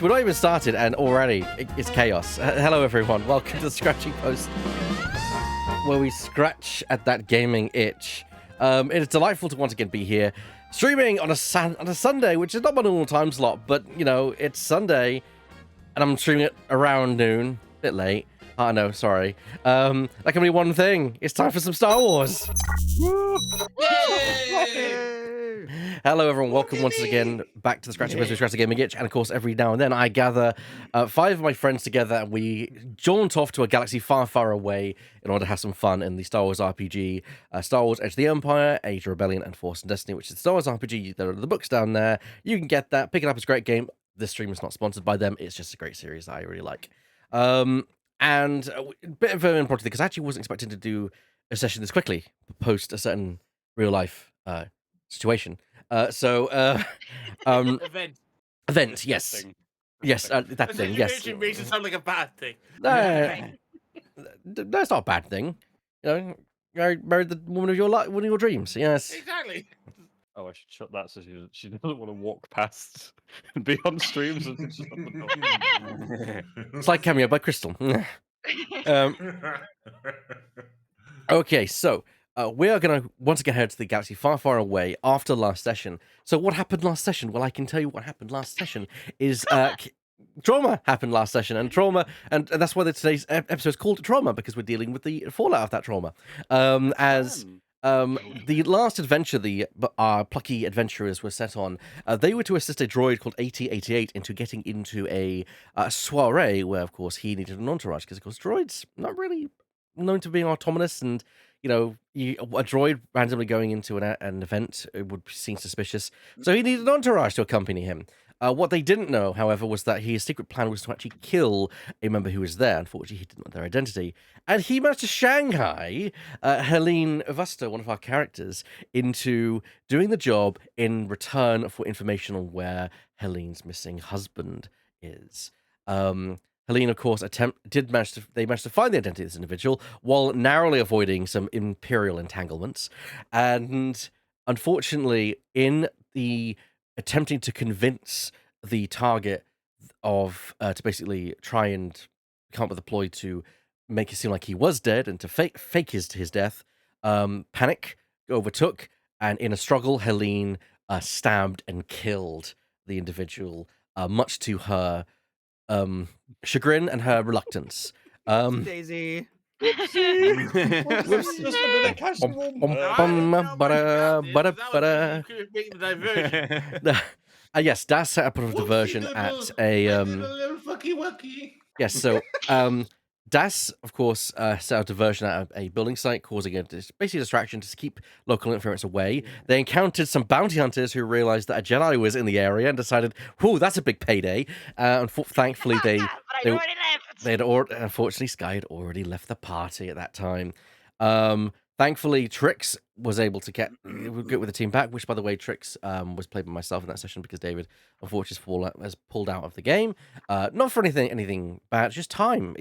we're not even started, and already it's chaos. Hello, everyone. Welcome to the Scratchy Post, where we scratch at that gaming itch. It is delightful to once again be here, streaming on a Sunday, which is not my normal time slot, but you know it's Sunday, and I'm streaming it around noon, a bit late. I know, sorry. That can be one thing. It's time for some Star Wars. Hello, everyone. Welcome once again back to the Scratchy Post with Scratchy Gaming Itch. And of course, every now and then I gather 5 of my friends together and we jaunt off to a galaxy far, far away in order to have some fun in the Star Wars RPG, Star Wars Edge of the Empire, Age of Rebellion, and Force and Destiny, which is Star Wars RPG. There are the books down there. You can get that. Pick it up. It's a great game. This stream is not sponsored by them. It's just a great series that I really like. And a bit of an important thing, because I actually wasn't expecting to do a session this quickly, post a certain real life situation. Event, yes. Yes, that thing, yes. It makes it sound like a bad thing. That's not a bad thing. You know, you married the woman of your dreams, yes. Exactly. Oh, I should shut that so she doesn't want to walk past and be on streams and just shut the door. It's like Cameo by Crystal. Okay, so we are going to once again head to the galaxy far, far away after last session. So what happened last session? Well, I can tell you what happened last session is trauma happened last session, and trauma, and that's why today's episode is called Trauma, because we're dealing with the fallout of that trauma. The last adventure our plucky adventurers were set on, they were to assist a droid called 8088 into getting into a soiree where, of course, he needed an entourage, because, of course, droids not really known to being autonomous, and, you know, a droid randomly going into an event, it would seem suspicious. So he needed an entourage to accompany him. What they didn't know, however, was that his secret plan was to actually kill a member who was there. Unfortunately, he didn't know their identity. And he managed to Shanghai Helene Vuster, one of our characters, into doing the job in return for information on where Helene's missing husband is. Helene, of course, they managed to find the identity of this individual while narrowly avoiding some Imperial entanglements. And unfortunately, in the attempting to convince the target to basically try and come up with a ploy to make it seem like he was dead and to fake his death, panic overtook, and in a struggle, Helene stabbed and killed the individual, much to her chagrin and her reluctance. Daisy. Yes, Das set up a diversion at a yes. So Das, of course, set up a diversion at a building site, causing basically a distraction to keep local interference away. They encountered some bounty hunters who realized that a Jedi was in the area and decided, "Whoa, that's a big payday!" And thankfully, unfortunately, Sky had already left the party at that time. Thankfully, Trix was able to get with the team back, which, by the way, Trix was played by myself in that session because David, unfortunately, has pulled out of the game. Not for anything bad, just time.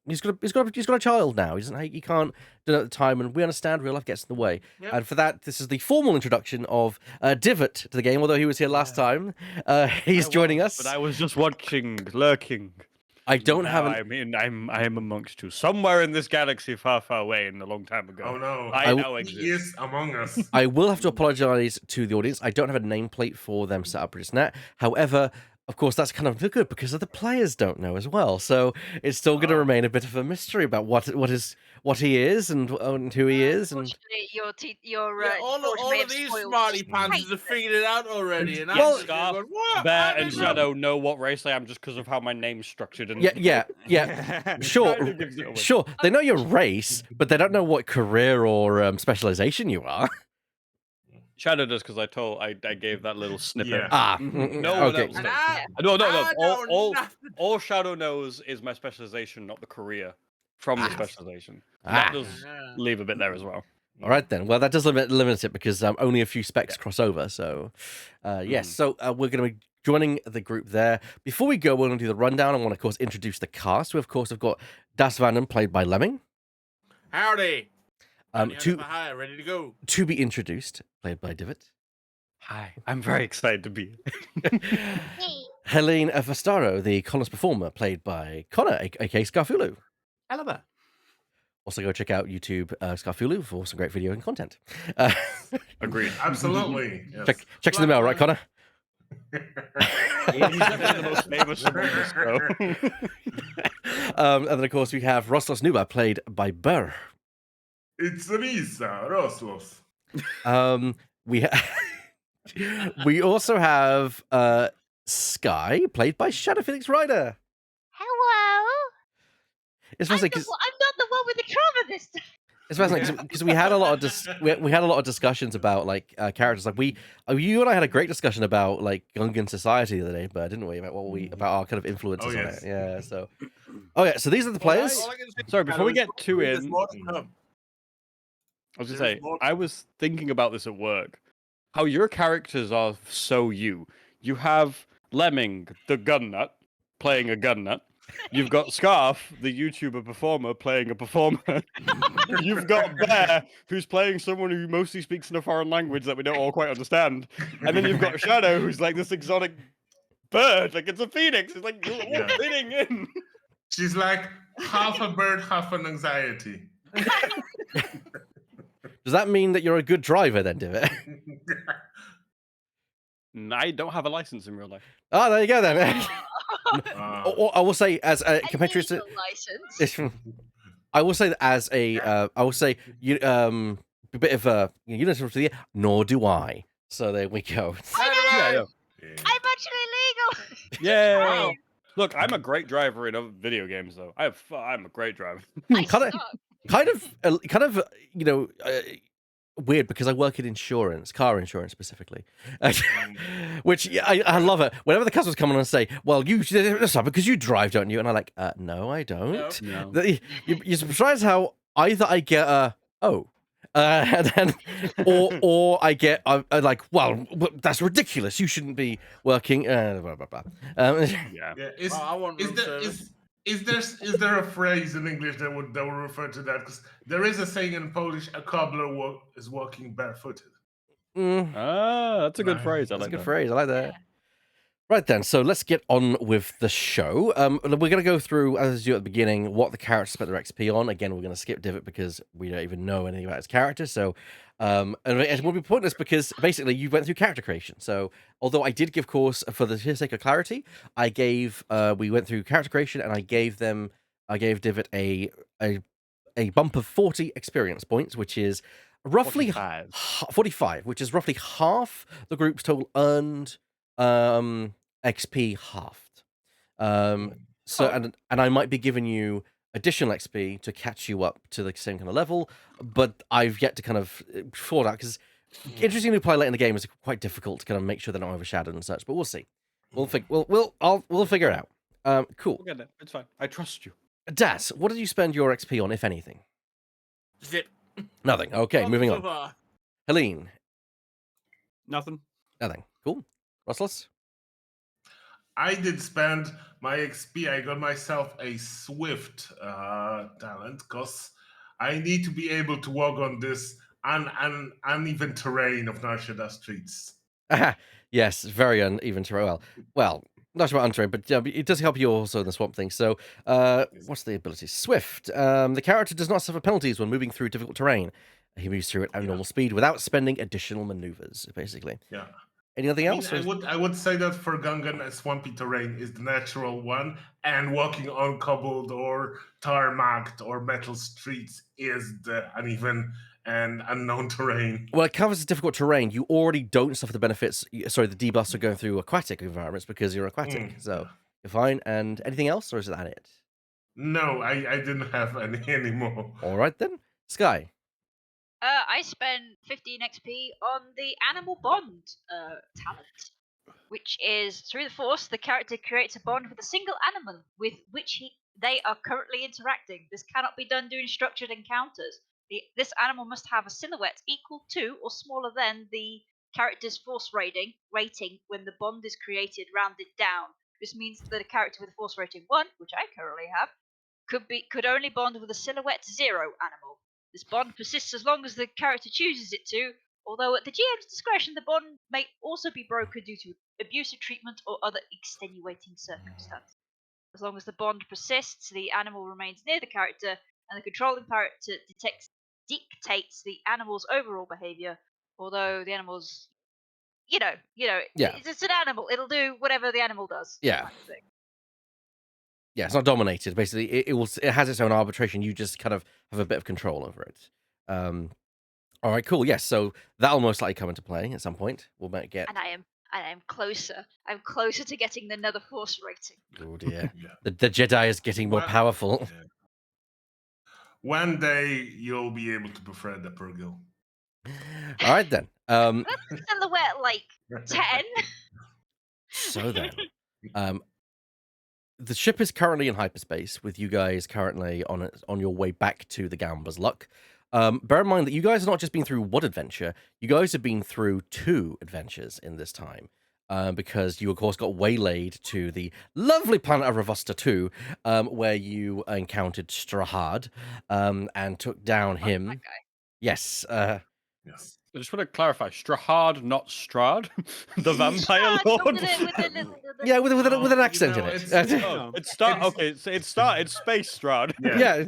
He's got a child now. He can't do it at the time, and we understand real life gets in the way. Yep. And for that, this is the formal introduction of Divot to the game. Although he was here last time, he's joining us. But I was just watching, lurking. I don't have. I am amongst you somewhere in this galaxy, far, far away, and a long time ago. Oh no! I now exist. He is among us. I will have to apologize to the audience. I don't have a nameplate for them set up just now. However, of course, that's kind of good because the players don't know as well. So it's still going to remain a bit of a mystery about what he is and who he is. And all of these smarty pants have figured it out already. And Scarf, Bear, and Shadow know what race I am just because of how my name's structured. And yeah. Sure. They know your race, but they don't know what career or specialization you are. Shadow does because I gave that little snippet. Yeah. No, okay. No. All Shadow knows is my specialization, not the career from the specialization. That does leave a bit there as well. All right then. Well, that does limit it because only a few specs cross over. So, yes. So we're going to be joining the group there. Before we go, we're going to do the rundown. I want to, of course, introduce the cast. We, of course, have got Das Vanden, played by Lemming. Howdy. Ready to go. To be introduced, played by Divot. Hi, I'm very excited to be here. Helene Vestaro, the colorless performer, played by Connor, aka Scarfulu. Hello there. Also, go check out YouTube Scarfulu for some great video and content. Agreed. Absolutely. Yes. Check the mail, right, Connor? He's definitely the most famous one on this show. And then, of course, we have Roslos Nuba, played by Burr. It's Risa Roslos. We also have Sky, played by Shadow Phoenix Rider. Hello. It's I'm fascinating not the one with the trauma this time. it's fascinating because we had a lot of we had a lot of discussions about like characters. Like you and I had a great discussion about like Gungan society the other day, but didn't we? About our kind of influences on it. Yeah. So so these are the players. Sorry, before we get too there's in, more to come. I was gonna say, I was thinking about this at work. How your characters are so you. You have Lemming, the gun nut, playing a gun nut. You've got Scarf, the YouTuber performer, playing a performer. You've got Bear, who's playing someone who mostly speaks in a foreign language that we don't all quite understand. And then you've got Shadow, who's like this exotic bird, like it's a phoenix. It's like you're fitting in. She's like half a bird, half an anxiety. Does that mean that you're a good driver then, Divot? I don't have a license in real life. Oh, there you go then. Or I will say, as a A compatriots, legal license. I will say that as a, I will say you, a bit of a, you know, sort of, nor do I. So there we go. I know. Yeah. I'm actually legal. Yeah. Wow. Look, I'm a great driver in other video games, though. I'm a great driver. I Kind of, suck. you know, weird because I work in insurance, car insurance specifically, which I love it. Whenever the customers come on and say, "Well, that's not because you drive, don't you?" and I'm like, "No, I don't." No. You're surprised how either I get and then, or I get like, well, that's ridiculous. You shouldn't be working. Blah blah blah. Yeah. Yeah. I want room service. Is there a phrase in English that would refer to that? Because there is a saying in Polish: a cobbler is walking barefooted. That's a good Right. phrase. That's like a good that. phrase. I like that. Right then, so let's get on with the show. We're going to go through, as I do at the beginning, what the characters spent their XP on. Again, we're going to skip Divot because we don't even know anything about his character. So, and it will be pointless because basically you went through character creation. So, although I did give course for the sake of clarity, I gave we went through character creation and I gave Divot a bump of 40 experience points, which is roughly 45, which is roughly half the group's total earned XP halved. So and I might be giving you additional XP to catch you up to the same kind of level, but I've yet to kind of fall out because interesting to play late in the game is quite difficult to kind of make sure they're not overshadowed and such. But we'll see. We'll figure it out. Cool. We'll get it. It's fine. I trust you. Das, what did you spend your XP on, if anything? Zip. Nothing. Okay, moving on. Helene. Nothing. Nothing. Cool. Rustless. I did spend my XP. I got myself a Swift talent because I need to be able to walk on this uneven terrain of Narshada streets. Yes, very uneven terrain. Well, not sure about unterrain, but it does help you also in the swamp thing. So, what's the ability? Swift. The character does not suffer penalties when moving through difficult terrain. He moves through it at normal speed without spending additional maneuvers, basically. Yeah. Anything else? I would say that for Gungan, swampy terrain is the natural one, and walking on cobbled or tarmacked or metal streets is the uneven and unknown terrain. Well, it covers the difficult terrain. You already don't suffer the benefits. Sorry, the debuffs are going through aquatic environments because you're aquatic. So you're fine. And anything else, or is that it? No, I didn't have any anymore. All right then, Sky. I spent 15 XP on the Animal Bond talent, which is through the Force, the character creates a bond with a single animal with which they are currently interacting. This cannot be done during structured encounters. This animal must have a silhouette equal to or smaller than the character's Force rating when the bond is created, rounded down. This means that a character with a Force rating 1, which I currently have, could only bond with a silhouette 0 animal. This bond persists as long as the character chooses it to, Although at the GM's discretion, the bond may also be broken due to abusive treatment or other extenuating circumstances. As long as the bond persists, the animal remains near the character, and the controlling character dictates the animal's overall behavior. Although the animal's, Yeah. it's an animal; it'll do whatever the animal does. Yeah. Kind of thing. Yeah, it's not dominated. Basically, it has its own arbitration. You just kind of have a bit of control over it. All right, cool. Yes, so that'll most likely come into play at some point. We'll get. And I am closer. I'm closer to getting the Nether Force rating. Oh dear, Yeah. the Jedi is getting more Well, powerful. Yeah. One day you'll be able to befriend the Purgil. All right then. That's silhouette like 10. So then, the ship is currently in hyperspace, with you guys currently on your way back to the Gamba's Luck. Bear in mind that you guys have not just been through one adventure; you guys have been through 2 adventures in this time. Because you, of course, got waylaid to the lovely planet of Ravosta 2, where you encountered Strahad, and took down him. That guy. Yes. Yes. I just want to clarify: Strahad, not Strahd, the vampire Strahd, lord. Yeah, with an accent in it's- it. Oh, it's Space Strahd. Yeah.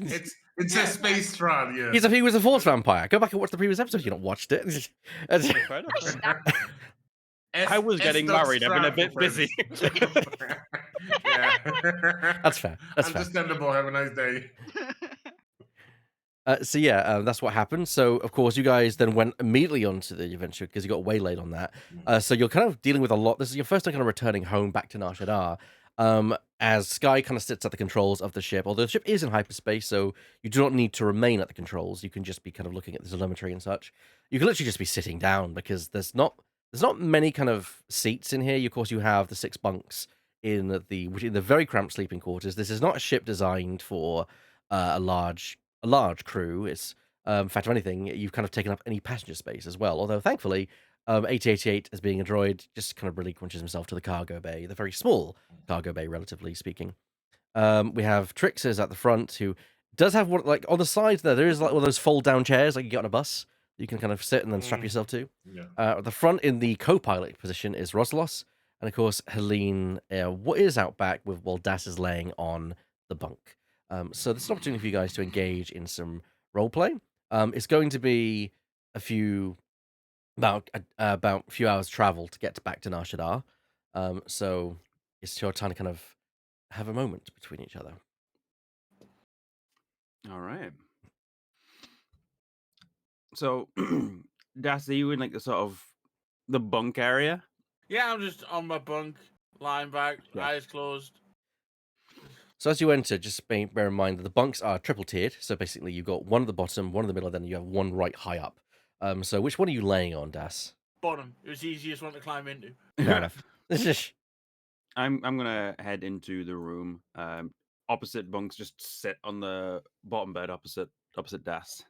It's a space Strahd, yeah. He was a Force vampire. Go back and watch the previous episode if you not watched it. Fair enough. I was getting married. I've been a bit busy. Yeah. That's fair. That's fair. Understandable. Have a nice day. So yeah, that's what happened. So of course, you guys then went immediately onto the adventure because you got waylaid on that. So you're kind of dealing with a lot. This is your first time kind of returning home back to Nar Shaddaa. As Sky kind of sits at the controls of the ship, although the ship is in hyperspace, so you do not need to remain at the controls. You can just be kind of looking at the telemetry and such. You can literally just be sitting down because there's not many kind of seats in here. Of course, you have the 6 bunks in the very cramped sleeping quarters. This is not a ship designed for a large crew. It's in fact, if anything, you've kind of taken up any passenger space as well. Although thankfully, 8088, as being a droid, just kind of relinquishes himself to the cargo bay, the very small cargo bay, relatively speaking. We have Trixers at the front, who does have one, like on the side there is like one of those fold down chairs like you get on a bus. You can kind of sit and then strap yourself to. Yeah. At the front in the co-pilot position is Roslos, and of course Helene. What is out back with while Das is laying on the bunk. So this is an opportunity for you guys to engage in some role play. It's going to be about a few hours travel to get back to Nar Shaddaa. So it's your time to kind of have a moment between each other. All right. So, Das, are you in like the sort of the bunk area? Yeah, I'm just on my bunk, lying back, Yeah. eyes closed. So as you enter, just bear in mind that the bunks are triple tiered. So basically, you've got one at the bottom, one in the middle, and then you have one right high up. So which one are you laying on, Das? Bottom. It was the easiest one to climb into. Fair enough. I'm gonna head into the room. Opposite bunks, just sit on the bottom bed opposite Das.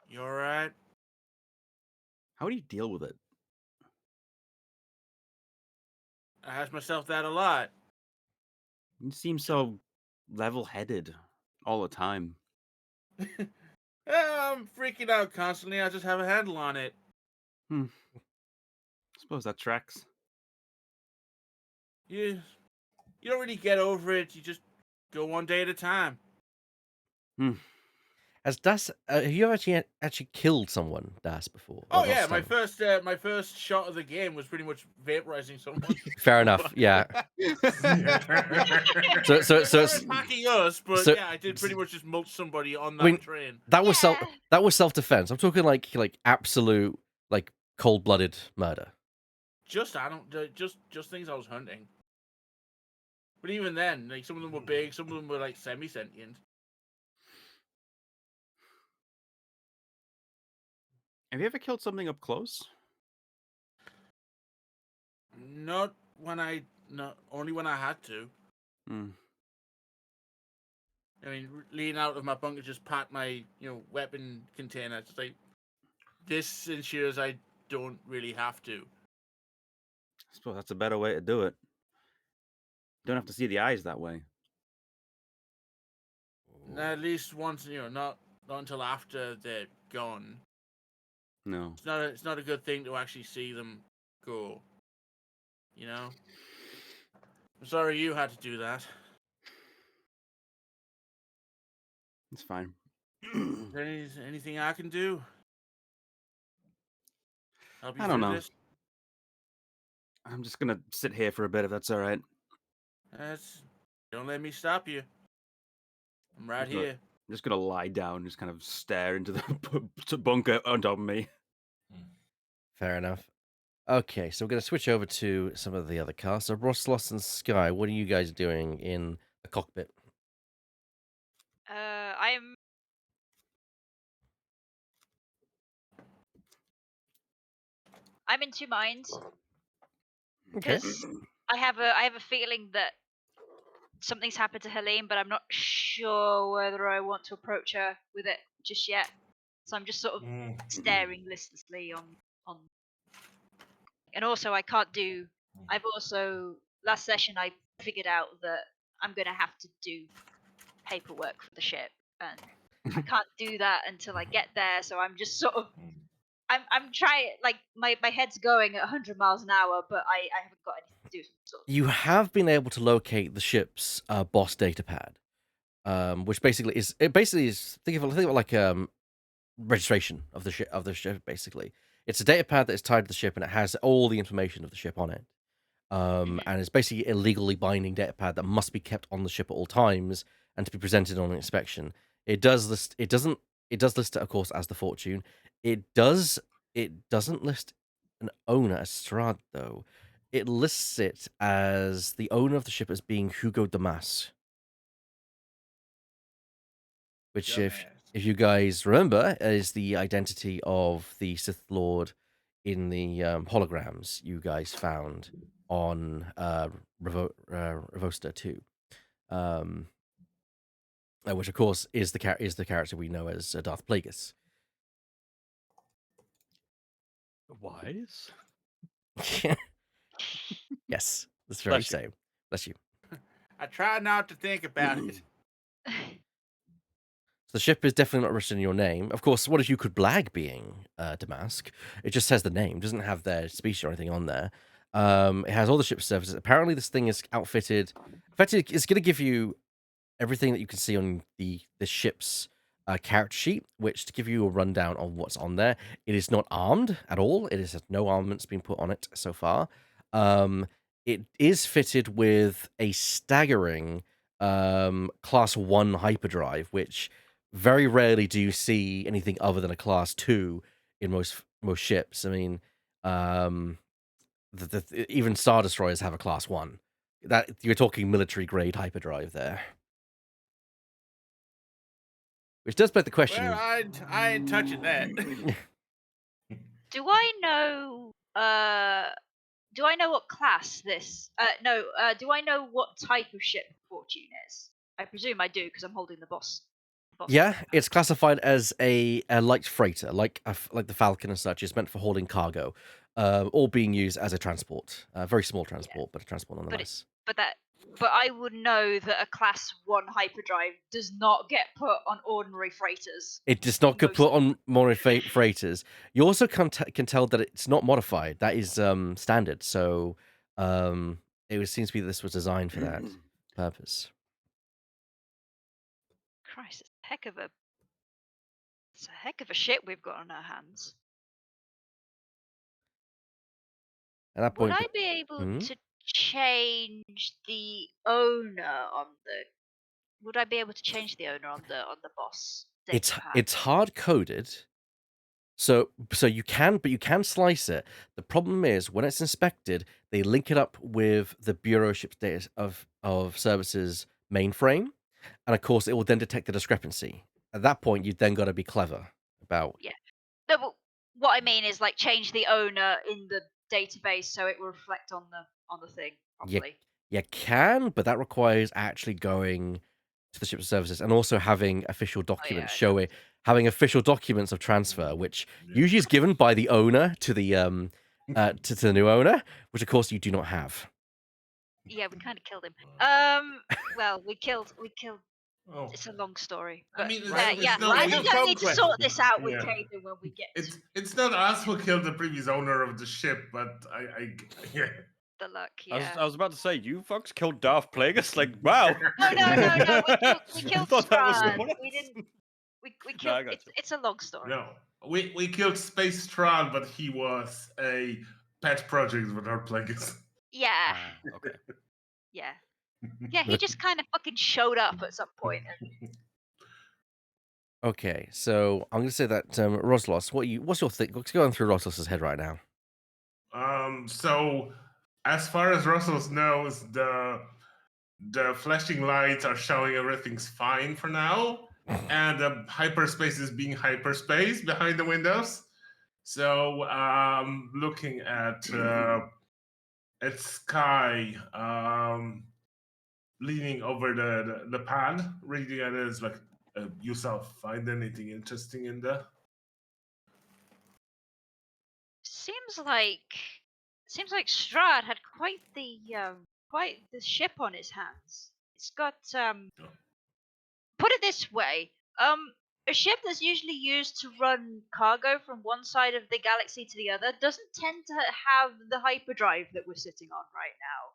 You alright? How do you deal with it? I ask myself that a lot. You seem so level-headed all the time. I'm freaking out constantly. I just have a handle on it. I suppose that tracks. You don't really get over it. You just go one day at a time. As Das, have you actually killed someone, Das, before? Oh Or yeah, not my first shot of the game was pretty much vaporizing someone. Fair enough. Yeah. So They were it's, attacking us, but so- yeah, I did pretty much just mulch somebody on that I mean, train. that was Yeah. self defense. I'm talking like absolute like cold blooded murder. Just things I was hunting. But even then, like some of them were big, some of them were like semi-sentient. Have you ever killed something up close? Not only when I had to. I mean, leaning out of my bunker, just pat my weapon container. It's like this ensures I don't really have to. I suppose that's a better way to do it. Don't have to see the eyes that way. At least once, not not until after they're gone. No. It's not a good thing to actually see them go. You know? I'm sorry you had to do that. It's fine. Is there anything I can do? Help you I don't through know. this? I'm just gonna sit here for a bit if that's all right. Don't let me stop you. I'm right Just gonna- here. I'm just gonna lie down, just kind of stare into the bunker on top of me. Fair enough. Okay, so we're going to switch over to some of the other cars. So Ross, Lost, and Sky, what are you guys doing in the cockpit? I'm in two minds Okay. because I have a feeling that something's happened to Helene, but I'm not sure whether I want to approach her with it just yet. So I'm just sort of staring listlessly on. And also, I can't do. I've also last session I figured out that I'm gonna have to do paperwork for the ship, and I can't do that until I get there. So I'm just sort of. I'm trying, like, my head's going at 100 miles an hour, but I haven't got anything to do. Sort of. You have been able to locate the ship's boss datapad, which basically is think of it like registration of the ship. Basically, it's a datapad that is tied to the ship and it has all the information of the ship on it. And it's basically a legally binding datapad that must be kept on the ship at all times and to be presented on inspection. It does list. It doesn't. It does list it, of course, as the Fortune. It doesn't list an owner as Strahd, though. It lists it as the owner of the ship as being Hugo Damas, which, if you guys remember, is the identity of the Sith Lord in the holograms you guys found on Revosta 2, which of course is the character we know as Darth Plagueis. Wise? Yes, that's very Bless you. same. Bless you. I try not to think about it. So the ship is definitely not written in your name. Of course, what if you could blag being Damask? It just says the name, doesn't have their species or anything on there. It has all the ship services. Apparently, this thing is outfitted. In fact, it's going to give you everything that you can see on the ship's character sheet, which, to give you a rundown on what's on there, it is not armed at all. It has no armaments been put on it so far. It is fitted with a staggering class 1 hyperdrive, which very rarely do you see anything other than a class 2 in most ships. I mean, even Star Destroyers have a class 1. That you're talking military grade hyperdrive there. Which does beg the question. Well, I ain't touching that. Do I know? Do I know what class this? No. Do I know what type of ship Fortune is? I presume I do because I'm holding the boss. Yeah, it's classified as a light freighter, like the Falcon and such. It's meant for hauling cargo, all being used as a transport, very small transport, but a transport nonetheless. But I would know that a class 1 hyperdrive does not get put on ordinary freighters. It does not get put on modern freighters. You also can tell that it's not modified. That is standard. So it seems to be that this was designed for that purpose. Christ, it's a heck of a ship we've got on our hands. At that point, would I be able to change the owner on the? Would I be able to change the owner on the boss? It's hard coded. So you can, but you can slice it. The problem is when it's inspected, they link it up with the Bureau Ship's Data of Services mainframe, and of course it will then detect the discrepancy. At that point, you've then got to be clever about. Yeah. No, but what I mean is like change the owner in the database so it will reflect on the thing properly. You can, but that requires actually going to the ship's services and also having official documents having official documents of transfer, which usually is given by the owner to the to the new owner, which of course you do not have. Yeah, we kind of killed him. Well, we killed Oh, It's a long story, I but mean, yeah, not I Random think we. I phone need to sort question. this out with Yeah. Caden when we get to It's not us who killed the previous owner of the ship, but I yeah. the luck. I was, Yeah. I was about to say, you folks killed Darth Plagueis. Like, wow. No, no, no, no. We I killed thought that was Strahd. someone We else. didn't. We No, killed. I got you. It's a long story. No, we killed Space Strahd, but he was a pet project with our Plagueis. Yeah, Ah, okay. yeah, yeah. He just kind of fucking showed up at some point. And Okay, so I'm going to say that Roslos, what's your thing? What's going through Roslos's head right now? So as far as Russell knows, the flashing lights are showing everything's fine for now, and the hyperspace is being hyperspace behind the windows. So looking at Sky, leaning over the pad, reading at it, is like, yourself find anything interesting in there? seems like Strahd had quite the ship on his hands. It's got Oh. Put it this way, a ship that's usually used to run cargo from one side of the galaxy to the other doesn't tend to have the hyperdrive that we're sitting on right now.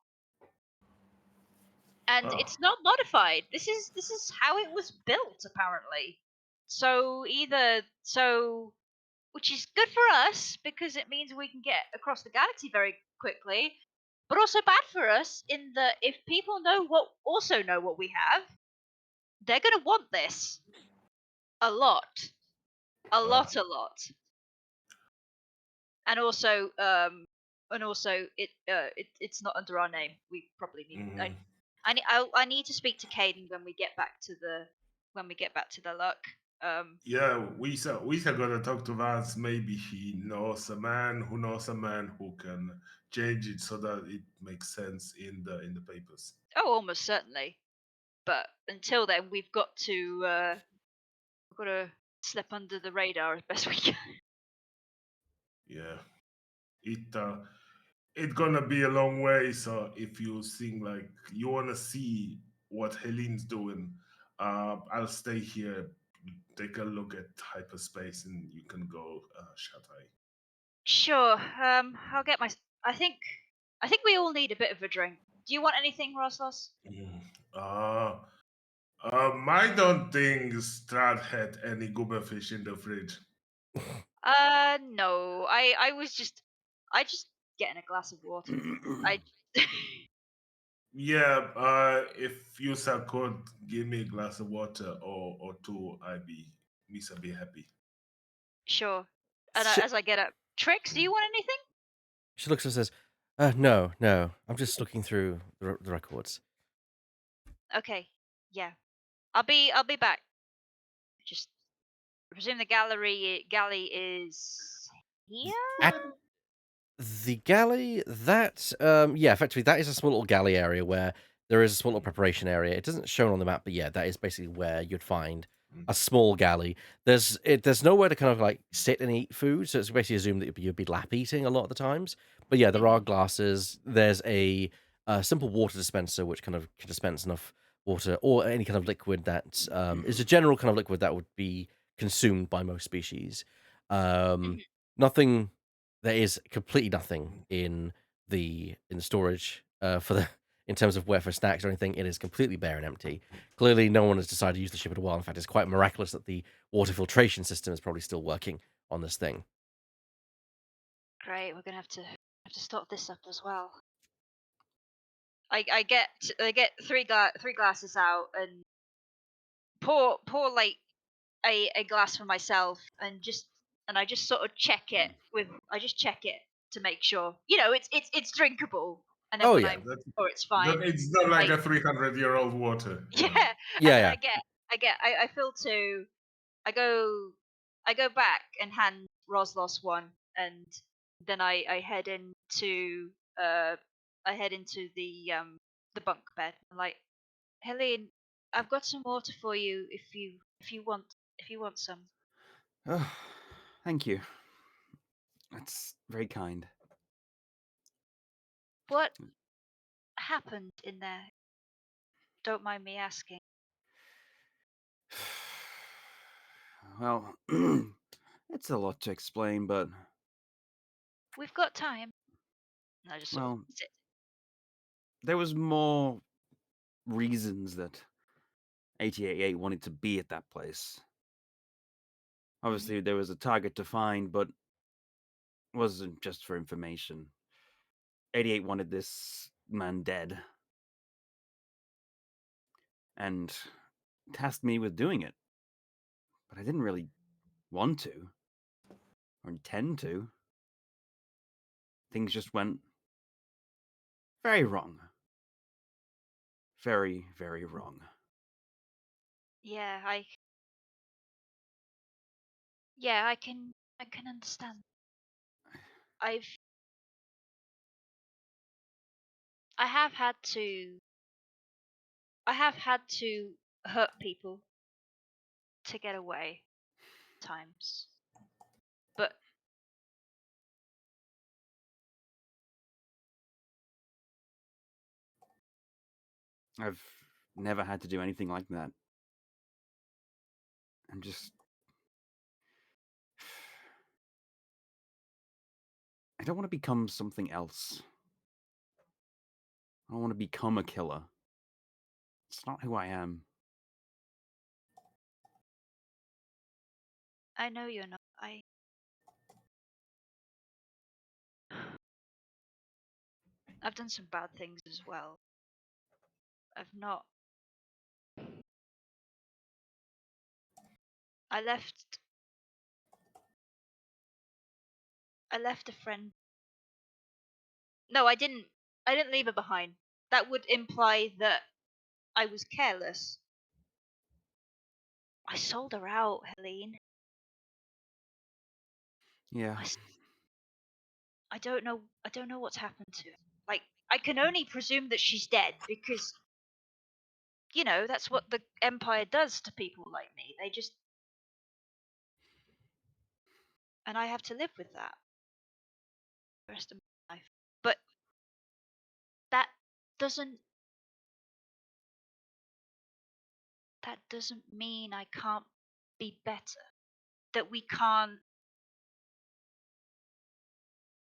And Oh. it's not modified. This is how it was built, apparently. Which is good for us because it means we can get across the galaxy very quickly, but also bad for us in that if people also know what we have, they're gonna want this a lot, a lot, a lot. And also, it's not under our name. We probably need. Mhm. I need to speak to Caden when we get back to the luck. Yeah, we are gonna talk to Vance. Maybe he knows a man who knows a man who can change it so that it makes sense in the papers. Oh, almost certainly. But until then, we've got to slip under the radar as best we can. Yeah, it gonna be a long way. So if you think like you wanna see what Helene's doing, I'll stay here. Take a look at hyperspace, and you can go shut eye. Sure. I'll get my. I think. I think we all need a bit of a drink. Do you want anything, Roslos? I don't think Strad had any goober fish in the fridge. No. I just getting a glass of water. I. Yeah, if you sir could give me a glass of water or two, I'd be happy. Sure. And She, as I get up, Trix, do you want anything? she looks and says, no, no, I'm just looking through the records. Okay. Yeah. I'll be back. Just I presume the galley is here. At the galley, yeah, effectively, that is a small little galley area where there is a small little preparation area. It doesn't show on the map, but yeah, that is basically where you'd find a small galley. There's nowhere to kind of like sit and eat food, so it's basically assumed that you'd be lap eating a lot of the times. But yeah, there are glasses. There's a simple water dispenser which kind of can dispense enough water or any kind of liquid that is a general kind of liquid that would be consumed by most species. Nothing there is completely nothing in the storage for the in terms of where for snacks or anything. It is completely bare and empty. Clearly, no one has decided to use the ship in a while. In fact, it's quite miraculous that the water filtration system is probably still working on this thing. Great. We're gonna have to stop this up as well. I get three glasses out and pour like a glass for myself and I just sort of check it to make sure it's drinkable, and then Oh when yeah, I'm That, sure it's fine, it's not like I a 300-year-old water. yeah, and yeah, then yeah. I fill two. I go back and hand Roslos one, and then I head into uh the bunk bed. I'm like, Helene, I've got some water for you if you want some. Oh, thank you. That's very kind. What happened in there? Don't mind me asking. Well, it's a lot to explain, but We've got time. And I just sort of well, sit. there was more reasons that 8088 wanted to be at that place. Obviously, there was a target to find, but it wasn't just for information. 88 wanted this man dead and tasked me with doing it. But I didn't really want to or intend to. Things just went very wrong. Very, very wrong. Yeah, I can understand. I've I have had to I have had to hurt people to get away times. But I've never had to do anything like that. I'm just. I don't want to become something else. I don't want to become a killer. It's not who I am. I know you're not. I've done some bad things as well. I've not. I left. I left a friend. No, I didn't. I didn't leave her behind. That would imply that I was careless. I sold her out, Helene. Yeah. I don't know. I don't know what's happened to her. Like, I can only presume that she's dead because, that's what the Empire does to people like me. They just, and I have to live with that the rest of my life. But that doesn't that doesn't mean I can't be better. That we can't.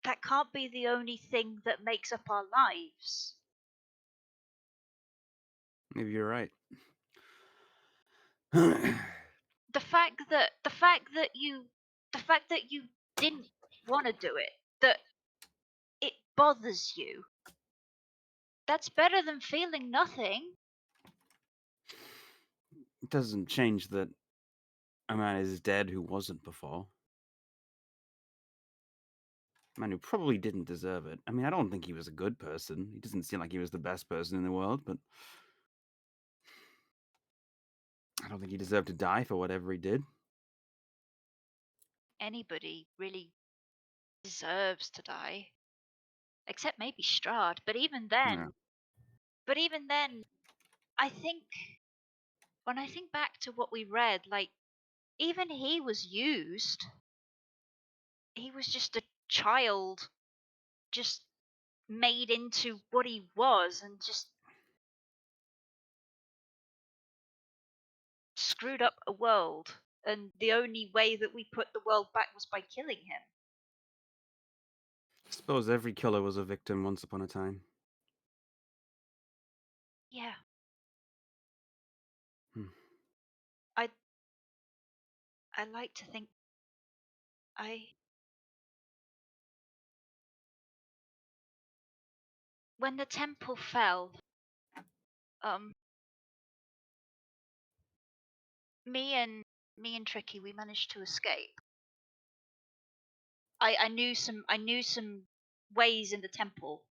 That can't be the only thing that makes up our lives. Maybe you're right. The fact that you didn't want to do it, that it bothers you. That's better than feeling nothing. It doesn't change that a man is dead who wasn't before. A man who probably didn't deserve it. I mean, I don't think he was a good person. He doesn't seem like he was the best person in the world, but I don't think he deserved to die for whatever he did. Anybody really deserves to die. Except maybe Strahd, but even then, Yeah. I think when I think back to what we read, like, even he was used. He was just a child, just made into what he was, and just screwed up a world. And the only way that we put the world back was by killing him. I suppose every killer was a victim once upon a time. Yeah. Hmm. I like to think when the temple fell, um me and Tricky, we managed to escape. I knew some ways in the temple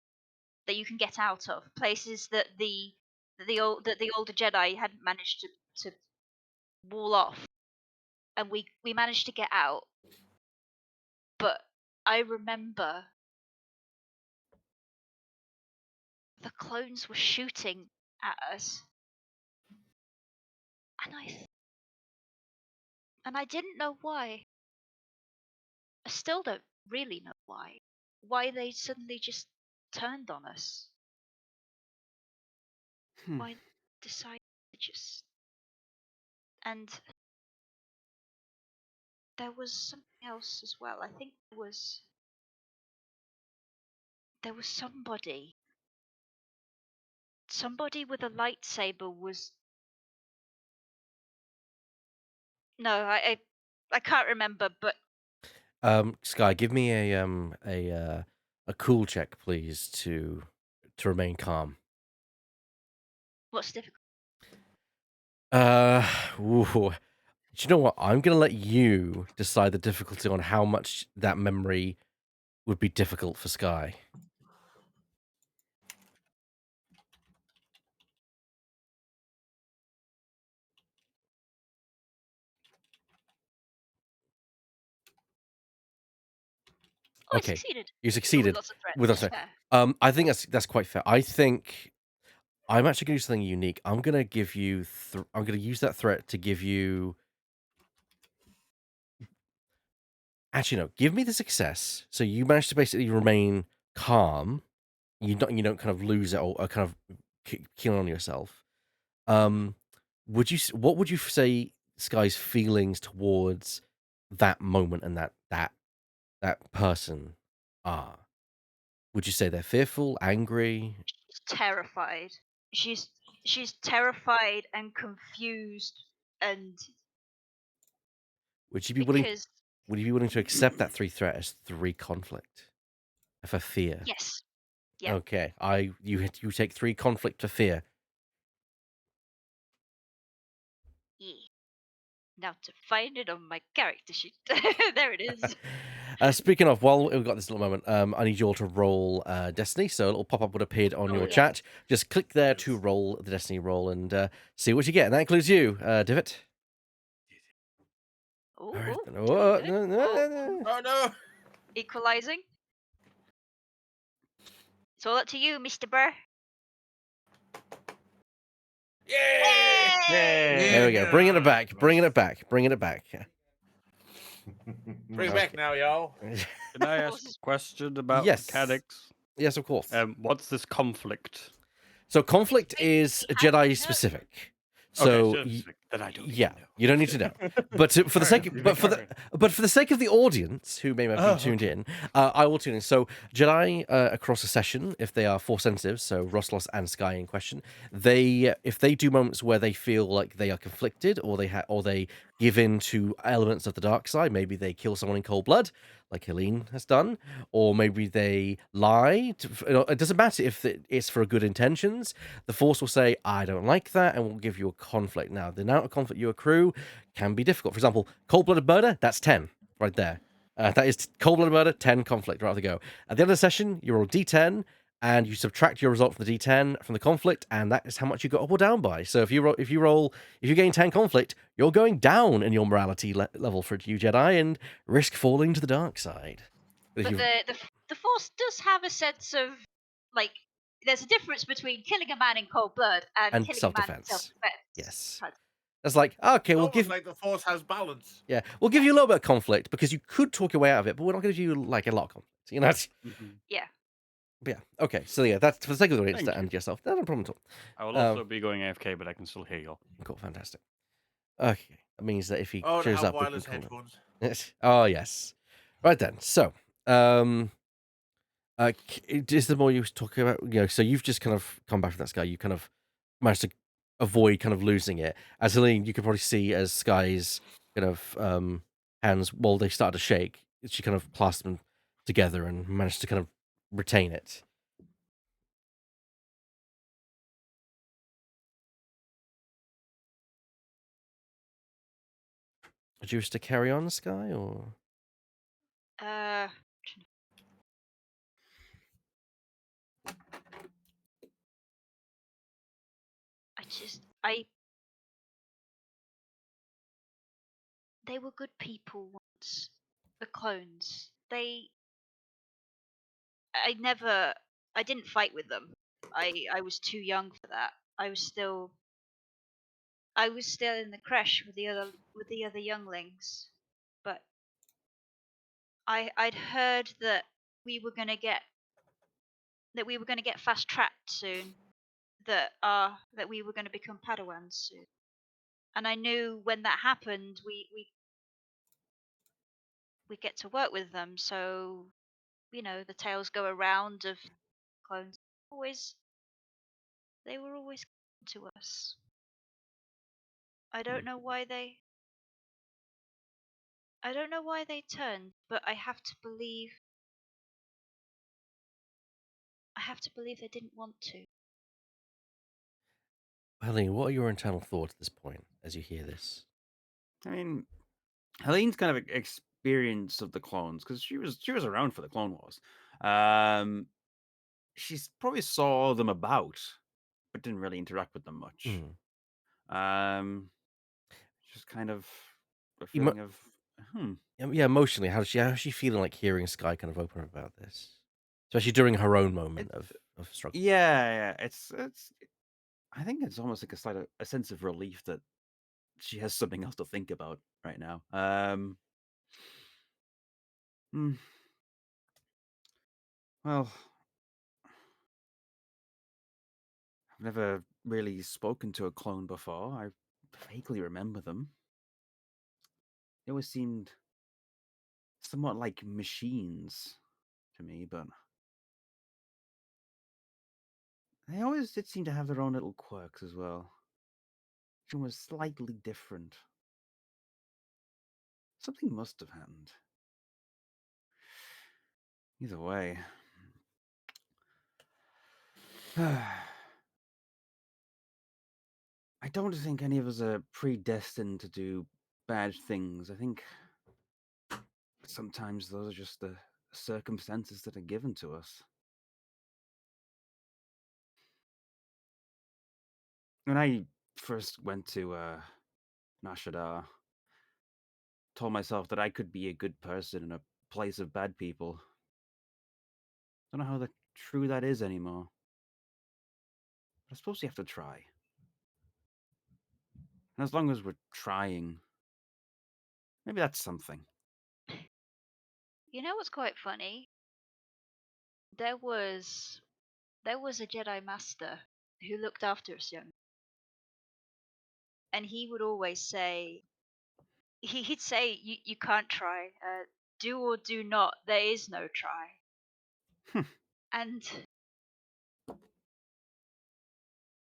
that you can get out of, places that the older Jedi hadn't managed to wall off, and we managed to get out. But I remember the clones were shooting at us, and I didn't know why. I still don't really know why. Why they suddenly just turned on us. Why they decided to just. And there was something else as well. I think there was somebody. Somebody with a lightsaber was. No, I can't remember, but Sky, give me a cool check, please, to remain calm. what's difficult? Ooh. Do you know what? I'm gonna let you decide the difficulty on how much that memory would be difficult for Sky. Oh, I Okay, succeeded. you With succeeded lots of with threats. us. Fair. I think that's quite fair. I think I'm actually gonna do something unique. I'm gonna give you. I'm gonna use that threat to give you. Actually, no. Give me the success. So you manage to basically remain calm. You don't kind of lose it or kind of kill on yourself. Um, what would you say Sky's feelings towards that moment and that person are? Would you say they're fearful, angry? She's terrified. She's she's terrified and confused, and Would you be willing? because Would you be willing to accept that 3 threat as 3 conflict for fear? yes, yeah. Okay, you take 3 conflict for fear. Yeah. Now to find it on my character sheet. There it is. Speaking of, while we've got this little moment, I need you all to roll Destiny. So a little pop-up would appear on Oh, your yeah. chat. Just click there to Yes. roll the Destiny roll and see what you get. And that includes you, Divot. Ooh, All right. ooh, Then. doing Oh, good. no, no, Whoa. no, no. Oh no! Equalizing. It's all up to you, Mr. Burr. Yay! Yay! There we go. Bringing it Yeah. back. Bringing it back. Bringing it back. Bring it Okay. back now, y'all. Can I ask a question about Yes. mechanics? Yes, of course. What's this conflict? So conflict is basically how you Jedi know. specific. Okay, So that I don't yeah, even know. you don't need to know. But for the sake, but for the sake of the audience who may have been tuned in, I will tune in. So Jedi across a session, if they are Force sensitive, so Roslos and Sky in question, if they do moments where they feel like they are conflicted or they give in to elements of the dark side, maybe they kill someone in cold blood, like Helene has done, or maybe they lie. It doesn't matter if it's for good intentions. The Force will say, I don't like that, and will give you a conflict. Now, the amount of conflict you accrue can be difficult. For example, cold-blooded murder, that's 10 right there. That is cold-blooded murder, 10 conflict right off the go. At the end of the session, you roll D10, and you subtract your result from the D10 from the conflict, and that is how much you go up or down by. So if you gain 10 conflict, you're going down in your morality level for you Jedi and risk falling to the dark side. If But you- the Force does have a sense of like there's a difference between killing a man in cold blood and killing a man in self-defense. self-defense. Yes. But That's like, okay, we'll Almost give like the Force has balance. we'll give you a little bit of conflict because you could talk your way out of it, but we're not going to give you like a lot of conflict. You know. yeah. But yeah. Okay. So yeah, that's for the sake of the audience Thank and yourself. That's no problem at all. I will also be going AFK, but I can still hear you. Cool. Fantastic. Okay. That means that if he Oh, to shows have up, we can wireless call him. headphones. Yes. Oh yes. Right then. So, is the more you talk about, so you've just kind of come back from that Sky. You kind of managed to avoid kind of losing it. As Helene, you could probably see as Sky's kind of hands, well, they started to shake. She kind of clasped them together and managed to kind of retain it. Did you wish to carry on, Sky, or? Uh, I they were good people once. The clones. I didn't fight with them. I was too young for that. I was still in the creche with the other younglings. But I'd heard that we were gonna get fast tracked soon. That we were gonna become Padawans soon. And I knew when that happened, we get to work with them. So, the tales go around of clones. They were always to us. I don't know why they. I don't know why they turned, but I have to believe. I have to believe they didn't want to. Helene, what are your internal thoughts at this point as you hear this? I mean, Helene's kind of experience of the clones, because she was around for the Clone Wars. She's probably saw them about, but didn't really interact with them much. Just kind of a feeling of Yeah, emotionally, how's she feeling like hearing Sky kind of open up about this, especially during her own moment of struggle? Yeah. It's. I think it's almost like a sense of relief that she has something else to think about right now. Well, I've never really spoken to a clone before. I vaguely remember them. They always seemed somewhat like machines to me, but they always did seem to have their own little quirks as well. Each one was slightly different. Something must have happened. Either way. I don't think any of us are predestined to do bad things. I think sometimes those are just the circumstances that are given to us. When I first went to Nashadar, told myself that I could be a good person in a place of bad people. Don't know how true that is anymore. But I suppose you have to try. And as long as we're trying, maybe that's something. You know what's quite funny? There was a Jedi Master who looked after us young, and he would always say, he'd say, you can't try. Do or do not. There is no try. And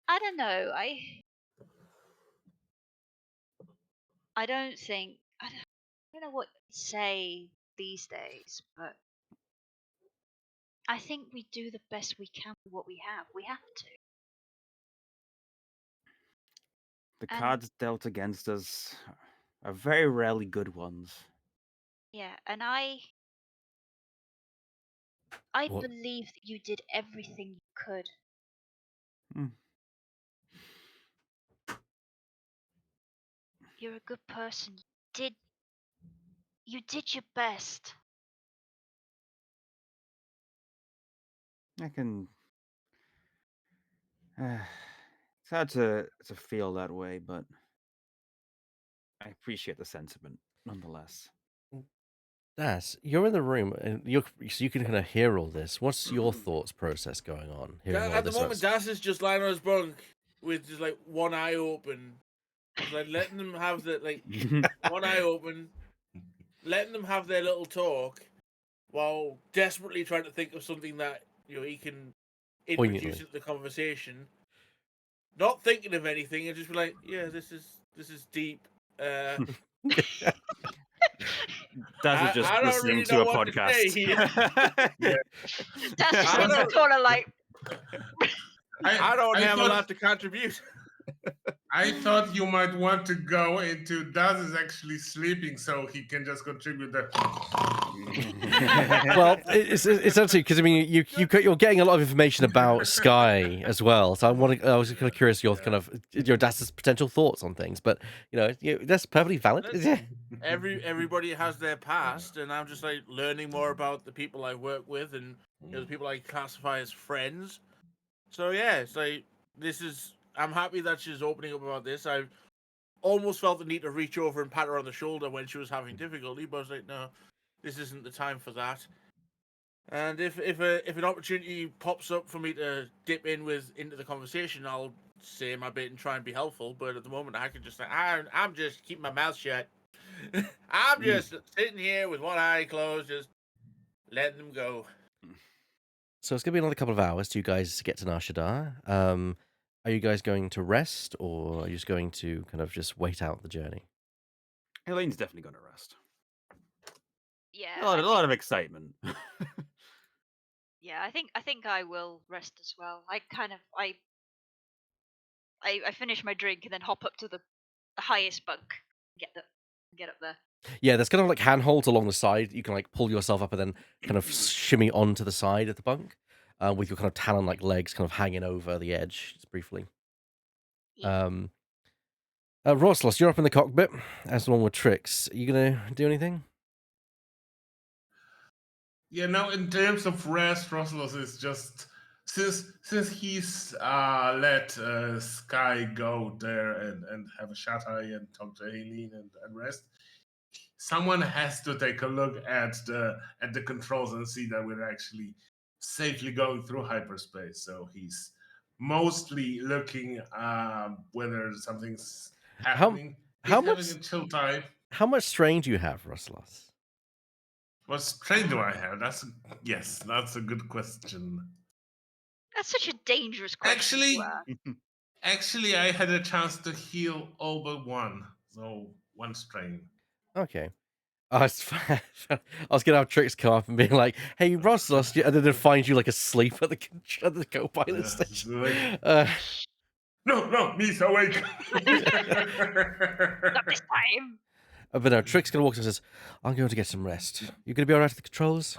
I don't know. I don't think I don't know what to say these days, but I think we do the best we can with what we have. We have to. The And cards dealt against us are very rarely good ones. yeah, and I What? believe that you did everything you could. You're a good person. You did your best. I can. It's hard to feel that way, but I appreciate the sentiment nonetheless. Das, you're in the room, and so you can kind of hear all this. What's your thoughts process going on? Hearing all At the this, moment, Das is just lying on his bunk with just like one eye open, just like letting them have one eye open, letting them have their little talk, while desperately trying to think of something that he can introduce Poignantly. into the conversation. Not thinking of anything, and just be like, "Yeah, this is deep." Das is just I don't listening really to know a what to say podcast. here. That's just in the corner, like. I don't have a thought- lot to contribute. I thought you might want to go into Daz is actually sleeping, so he can just contribute the. Well, it's actually because I mean you're getting a lot of information about Sky as well. So I was kind of curious your kind of your Das's potential thoughts on things, but that's perfectly valid. Yeah. Everybody has their past, and I'm just like learning more about the people I work with and the people I classify as friends. So yeah, it's like I'm happy that she's opening up about this. I almost felt the need to reach over and pat her on the shoulder when she was having difficulty, but I was like, no, this isn't the time for that. And if an opportunity pops up for me to dip into the conversation, I'll say my bit and try and be helpful. But at the moment, I can just say, I'm just keeping my mouth shut. I'm just sitting here with one eye closed, just letting them go. So it's going to be another couple of hours to you guys to get to Nar Shaddaa. Are you guys going to rest, or are you just going to kind of just wait out the journey? Elaine's definitely going to rest. Yeah, A lot of excitement. yeah. I think I will rest as well. I finish my drink and then hop up to the highest bunk. Get up there. Yeah, there's kind of like handholds along the side. You can like pull yourself up and then kind of shimmy onto the side of the bunk with your kind of talon-like legs kind of hanging over the edge, just briefly. Yeah. Roslos, you're up in the cockpit, as along with Trix. Are you going to do anything? Yeah, no, in terms of rest, Roslos is just since he's let Sky go there and have a shut eye and talk to Aileen and rest. Someone has to take a look at the controls and see that we're actually safely going through hyperspace. So he's mostly looking whether something's happening. how He's having much- a chill time. How much strain do you have, Roslos? What strain do I have? That's a good question. That's such a dangerous question to ask. Actually, I had a chance to heal all but one, so one strain. Okay. I was gonna have Trix come up and be like, "Hey, Roslos," and then find you like asleep at the co-pilot Yeah, station. like- No, me's awake. Not this time. But no, Trix gonna walk up and says, "I'm going to get some rest. You gonna be all right at the controls?"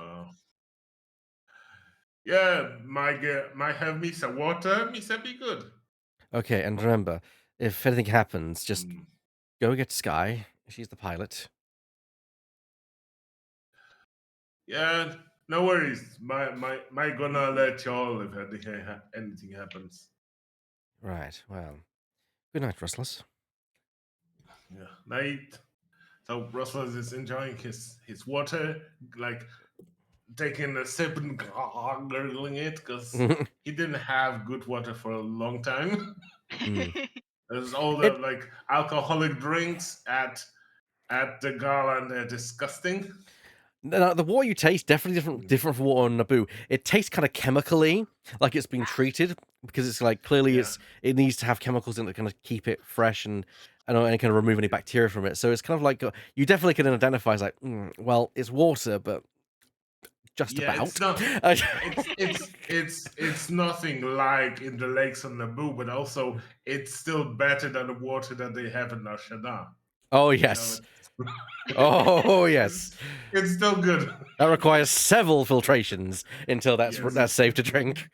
Yeah, might have me some water. Me said be good. Okay, and remember, if anything happens, just Mm. go get Sky. She's the pilot. Yeah, no worries. My gonna let y'all if anything happens. Right. Well, good night, Roslos. Yeah, night. So Russell is enjoying his water, like taking a sip and gurgling it because he didn't have good water for a long time. There's all the like alcoholic drinks at the gala and they're disgusting. No, the water you taste definitely different from water on Naboo. It tastes kind of chemically, like it's been treated because it's like clearly Yeah. it needs to have chemicals in it to kind of keep it fresh and kind of remove any bacteria from it. So it's kind of like you definitely can identify as like, well, it's water, but just Yeah, about. it's not. It's nothing like in the lakes on Naboo, but also it's still better than the water that they have in Nar Shaddaa. Oh yes. Oh yes. It's still good. That requires several filtrations until that's safe to drink.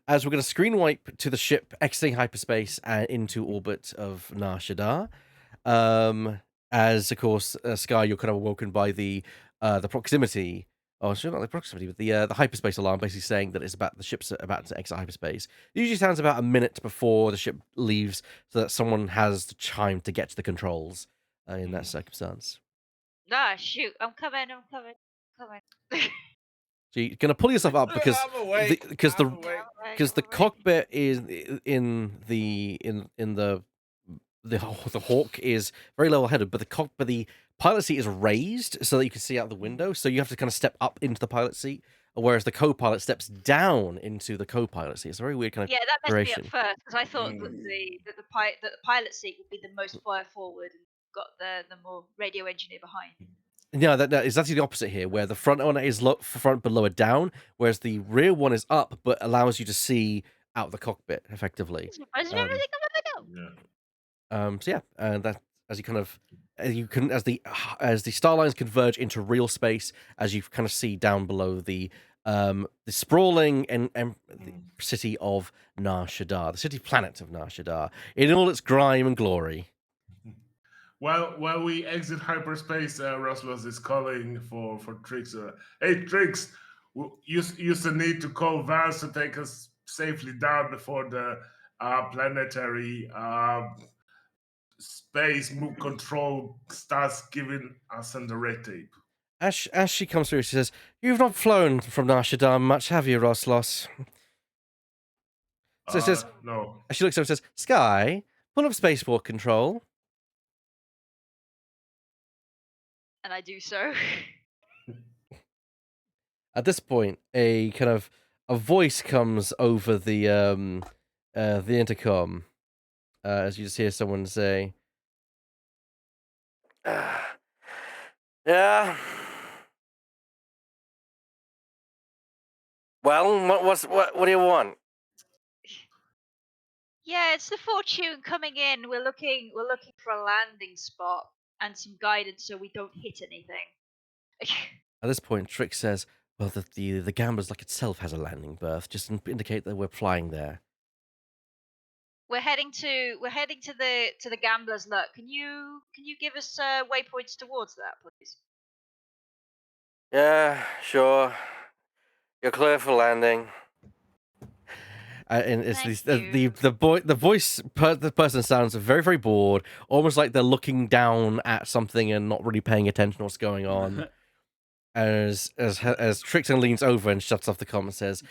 As we're going to screen wipe to the ship exiting hyperspace and into orbit of Nar Shaddaa. As of course, Sky, you're kind of awoken by the proximity. Oh, sure, not the proximity, but the hyperspace alarm, basically saying that the ship's about to exit hyperspace. It usually sounds about a minute before the ship leaves, so that someone has the time to get to the controls in that circumstance. Ah, shoot! I'm coming. So you're gonna pull yourself up because the cockpit is in the Hawk is very level headed, but the pilot seat is raised so that you can see out the window. So you have to kind of step up into the pilot seat, whereas the co-pilot steps down into the co-pilot seat. It's a very weird kind of that messed duration. me up first because I thought that the pilot seat would be the most fire forward and got the more radio engineer behind. No, that is actually the opposite here, where the front one is front but lower down, whereas the rear one is up but allows you to see out the cockpit effectively. So yeah, and that as the star lines converge into real space, as you kind of see down below the sprawling and the city of Nar Shaddaa, the city planet of Nar Shaddaa, in all its grime and glory. While we exit hyperspace, Roslos is calling for Trix. Hey, Trix, you need to call Vance to take us safely down before the planetary space control starts giving us on the red tape. As she comes through, she says, "You've not flown from Nar Shaddaa much, have you, Roslos?" So it says, No. As she looks over and says, "Sky, pull up spaceport control." And I do so. At this point, a voice comes over the intercom, as you just hear someone say, "Yeah. Well, what do you want?" Yeah, it's the Fortune coming in. We're looking for a landing spot and some guidance so we don't hit anything. At this point, Trick says, "Well, the Gambler's Luck itself has a landing berth. Just indicate that we're flying there." We're heading to the Gambler's Luck. Can you give us waypoints towards that, please? Yeah, sure. You're clear for landing. And it's Thank the person sounds very, very bored, almost like they're looking down at something and not really paying attention to what's going on. as Trixon leans over and shuts off the comm and says,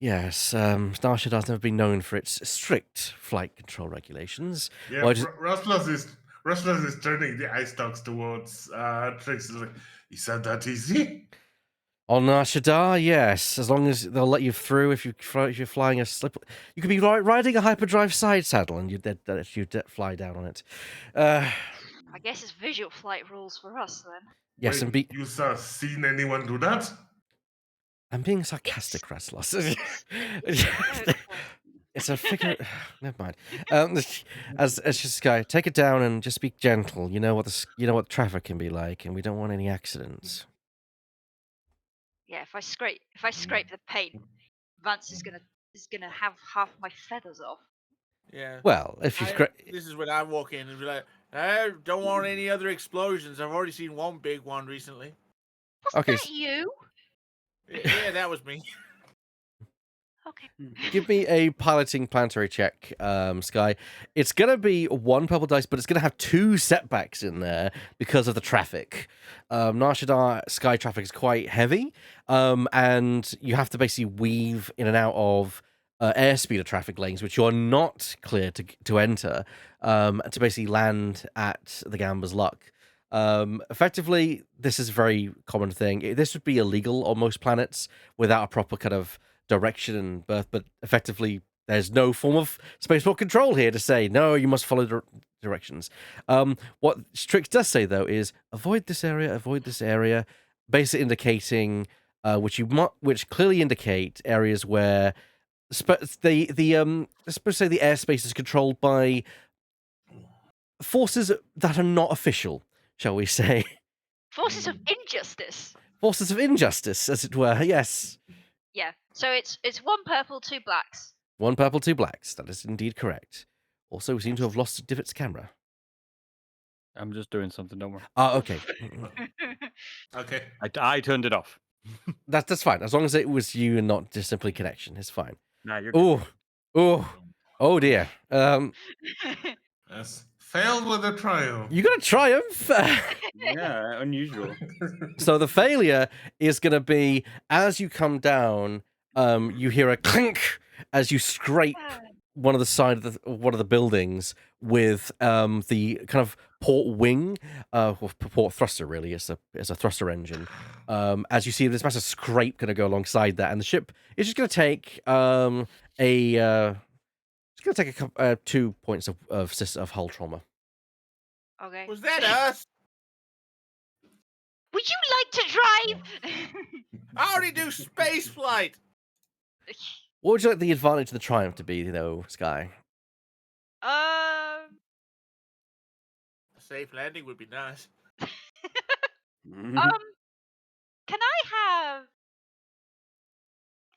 "Yes, Starship has never been known for its strict flight control regulations." Yeah, Rasmus is turning the eye stalks towards Trix. He's like, "Is that easy?" On Shadar, yes, as long as they'll let you through. If you're flying a slip, you could be riding a hyperdrive side saddle and you'd fly down on it. I guess it's visual flight rules for us then. Yes, Wait, you seen anyone do that? I'm being sarcastic, Raslos. It's a figure. Never mind. As just guy, take it down and just be gentle. You know what traffic can be like, and we don't want any accidents. Yeah, if I scrape the paint, Vance is gonna have half my feathers off. Yeah. Well, if you this is when I walk in and be like, I don't want any other explosions. I've already seen one big one recently. Was that you? Yeah, that was me. Okay. Give me a piloting planetary check, Sky. It's gonna be 1 purple dice, but it's gonna have 2 setbacks in there because of the traffic. Nar Shaddaa sky traffic is quite heavy, and you have to basically weave in and out of airspeeder traffic lanes, which you're not clear to enter, to basically land at the Gambler's Luck. Effectively, this is a very common thing. This would be illegal on most planets without a proper kind of direction and birth, but effectively there's no form of spaceport control here to say no, you must follow directions. What Strix does say though is avoid this area, basically indicating which clearly indicate areas where let's say the airspace is controlled by forces that are not official, shall we say. Forces of injustice. Forces of injustice, as it were, yes. Yeah. So it's 1 purple, 2 blacks. 1 purple, 2 blacks. That is indeed correct. Also, we seem to have lost Divott's camera. I'm just doing something, don't worry. Okay. Okay. I turned it off. That's fine. As long as it was you and not just simply connection, it's fine. Nah, you're Oh dear. Yes. Failed with a trial. You got a triumph. Yeah, unusual. So the failure is going to be as you come down, you hear a clink as you scrape one of the side of one of the buildings with the kind of port wing, port thruster. Really, it's a thruster engine. As you see this massive scrape going to go alongside that, and the ship is just going to take it's going to take a couple, 2 points of hull trauma. Okay. Was that us? Would you like to drive? I already do space flight. What would you like the advantage of the triumph to be, though, Sky? A safe landing would be nice. Can I have?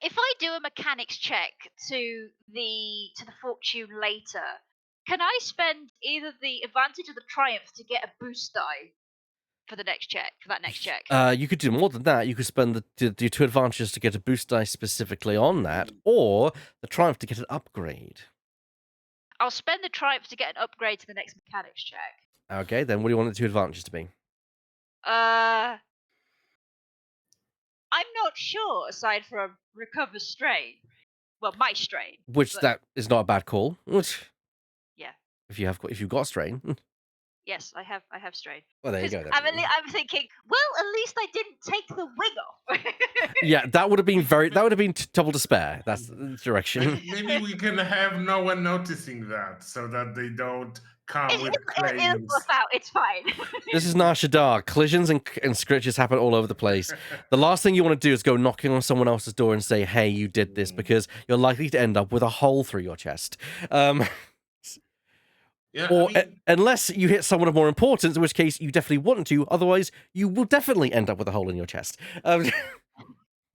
If I do a mechanics check to the fortune later, can I spend either the advantage or the triumph to get a boost die for that next check? You could do more than that. You could spend the 2 advantages to get a boost dice specifically on that, or the triumph to get an upgrade. I'll spend the triumph to get an upgrade to the next mechanics check. Okay, then what do you want the 2 advantages to be? I'm not sure. Aside from recover strain, well, my strain. Which but- that is not a bad call. Yeah. If you've got strain. Yes, I have strain. Well, there you 'Cause go then. I'm thinking, well, at least I didn't take the wing off. Yeah, that would have been double despair. That's the direction. Maybe we can have no one noticing that, so that they don't come with It'll claims. buff out. It's fine. This is Nar Shaddaa. Collisions and scratches happen all over the place. The last thing you want to do is go knocking on someone else's door and say, "Hey, you did this," because you're likely to end up with a hole through your chest. Yeah, Or I mean, unless you hit someone of more importance, in which case you definitely want to. Otherwise, you will definitely end up with a hole in your chest.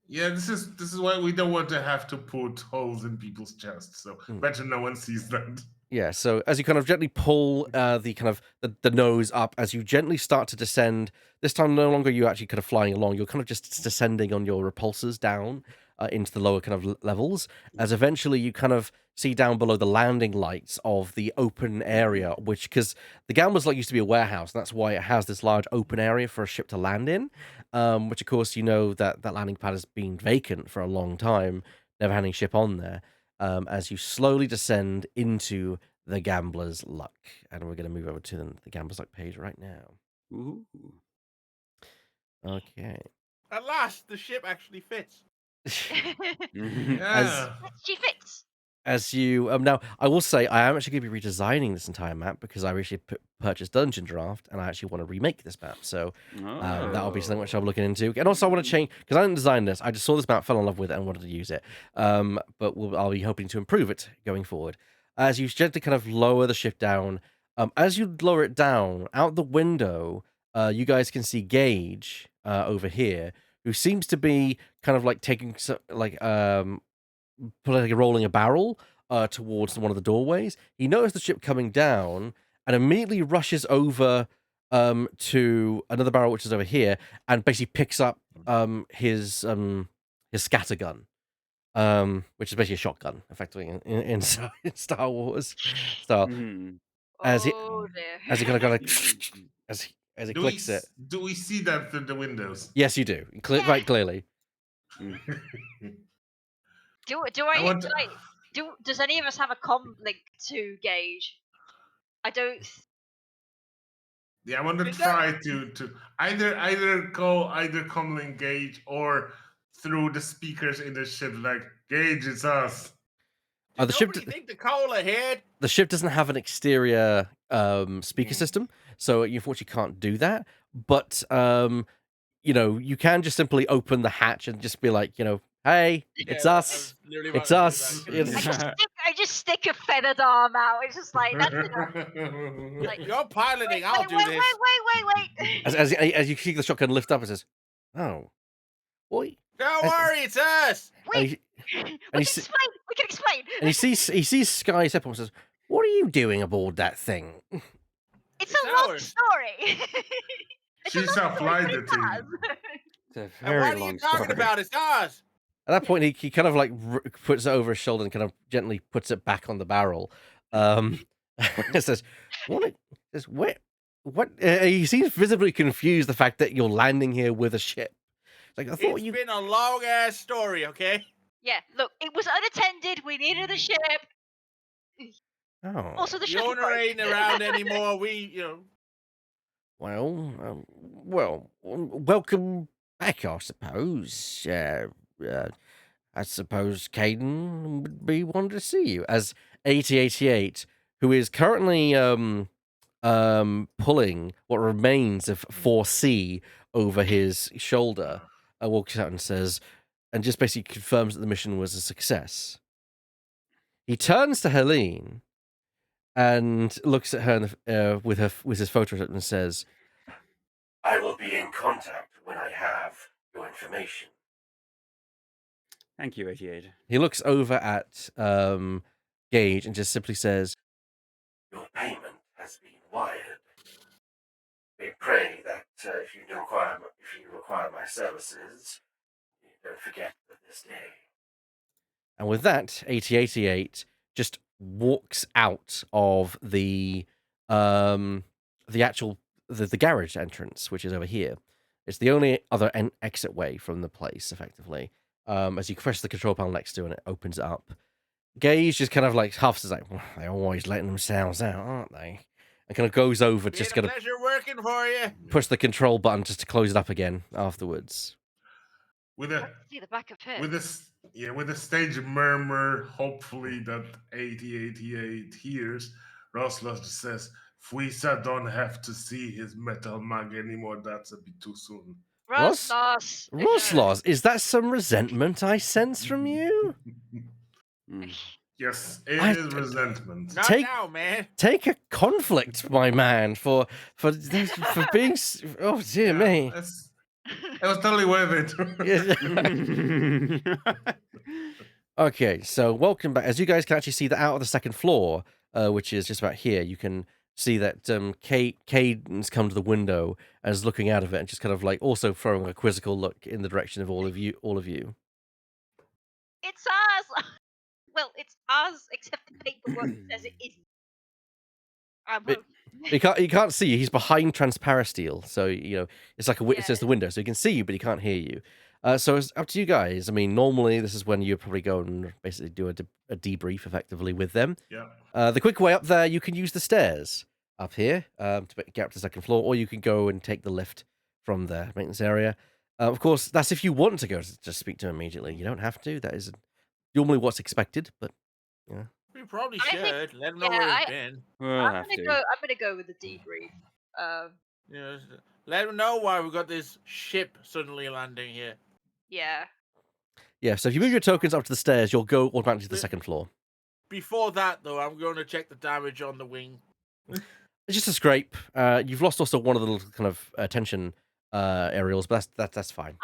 yeah, this is why we don't want to have to put holes in people's chests. So better no one sees that. Yeah, so as you kind of gently pull the nose up, as you gently start to descend, this time no longer you actually kind of flying along, you're kind of just descending on your repulsors down into the lower kind of levels, as eventually you kind of see down below the landing lights of the open area, which, because the Gambler's Light used to be a warehouse, and that's why it has this large open area for a ship to land in, which of course you know that landing pad has been vacant for a long time, never had any ship on there. As you slowly descend into the Gambler's Luck. And we're going to move over to the Gambler's Luck page right now. Ooh. Okay. At last, the ship actually fits. Yeah. She fits. As you now, I will say I am actually going to be redesigning this entire map because I recently purchased Dungeon Draft and I actually want to remake this map. So that'll be something which I'm looking into. And also I want to change, because I didn't design this. I just saw this map, fell in love with it, and wanted to use it. But I'll be hoping to improve it going forward. As you gently kind of lower the ship down, as you lower it down out the window, you guys can see Gage over here, who seems to be kind of like taking rolling a barrel towards one of the doorways. He noticed the ship coming down and immediately rushes over to another barrel which is over here and basically picks up his scattergun, which is basically a shotgun, effectively in Star Wars style. As he kind of as he clicks it. Do we see that through the windows? Yes, you do. Quite clearly. Does any of us have a com link to Gage? I don't. Yeah, I want to try to either comlink Gage or through the speakers in the ship, like, Gage, it's us. The ship. Think the coal ahead? The ship doesn't have an exterior speaker system, so you unfortunately can't do that. But you can just simply open the hatch and just be like, hey, it's us. It's us. I just stick a feathered arm out. It's just like, that's enough. Like, you're piloting. I'll do this. Wait. As you see the shotgun lift up, it says, "Oh, boy, don't worry, it's us." We can explain. And he sees Sky step up and says, "What are you doing aboard that thing?" It's a long story. She shall fly the thing. It's a very long story. What are you talking about? It's ours. At that point, he kind of like puts it over his shoulder and kind of gently puts it back on the barrel. It says, "What? He seems visibly confused the fact that you're landing here with a ship. Like, I thought it's been a long ass story, okay? Yeah, look, it was unattended. We needed a ship. Oh. Also, the owner ain't around anymore. Well, welcome back, I suppose. I suppose Caden would be wanting to see you. As 8088, who is currently pulling what remains of 4C over his shoulder, walks out and says, and just basically confirms that the mission was a success. He turns to Helene and looks at her with his photo and says, "I will be in contact when I have your information." Thank you, 88. He looks over at Gage and just simply says, "Your payment has been wired. We pray that if you require my services, you don't forget this day." And with that, 8088 just walks out of the actual the garage entrance, which is over here. It's the only other exit way from the place, effectively. As you press the control panel next to it, and it opens up. Gage just kind of like half says, like, "Well, they're always letting themselves out, aren't they?" and kind of goes over, Been just a kind of pleasure working for you. push the control button just to close it up again afterwards. With I a can see the back of him. with a stage murmur, hopefully that 8088 hears, Roslas just says, Fuisa don't have to see his metal mug anymore. That's a bit too soon. Roslas! Roslas, is that some resentment I sense from you? Mm. Yes, it I- is resentment. Not Take- now, man. Take a conflict, my man, for being. Oh dear me. It was totally worth it. Okay, so welcome back. As you guys can actually see that out of the second floor, which is just about here, you can see that Caden's come to the window and is looking out of it and just kind of like also throwing a quizzical look in the direction of all of you. It's ours! Well, it's ours, except the paperwork says it isn't. But- You can't see you. He's behind transparasteel, so it's like it says the window, so he can see you, but he can't hear you. So it's up to you guys. I mean, normally this is when you probably go and basically do a debrief effectively with them. Yeah. The quick way up there, you can use the stairs up here to get up to the second floor, or you can go and take the lift from the maintenance area. Of course, that's if you want to go to just speak to him immediately. You don't have to. That is normally what's expected, but yeah. We probably I should think- let them know yeah, where we've been. We'll I'm have to. gonna go with the debrief. You know, let them know why we got this ship suddenly landing here. Yeah. Yeah, so if you move your tokens up to the stairs, you'll go automatically to the But- second floor. Before that, though, I'm going to check the damage on the wing. It's just a scrape. You've lost also one of the little kind of tension aerials, but that's fine.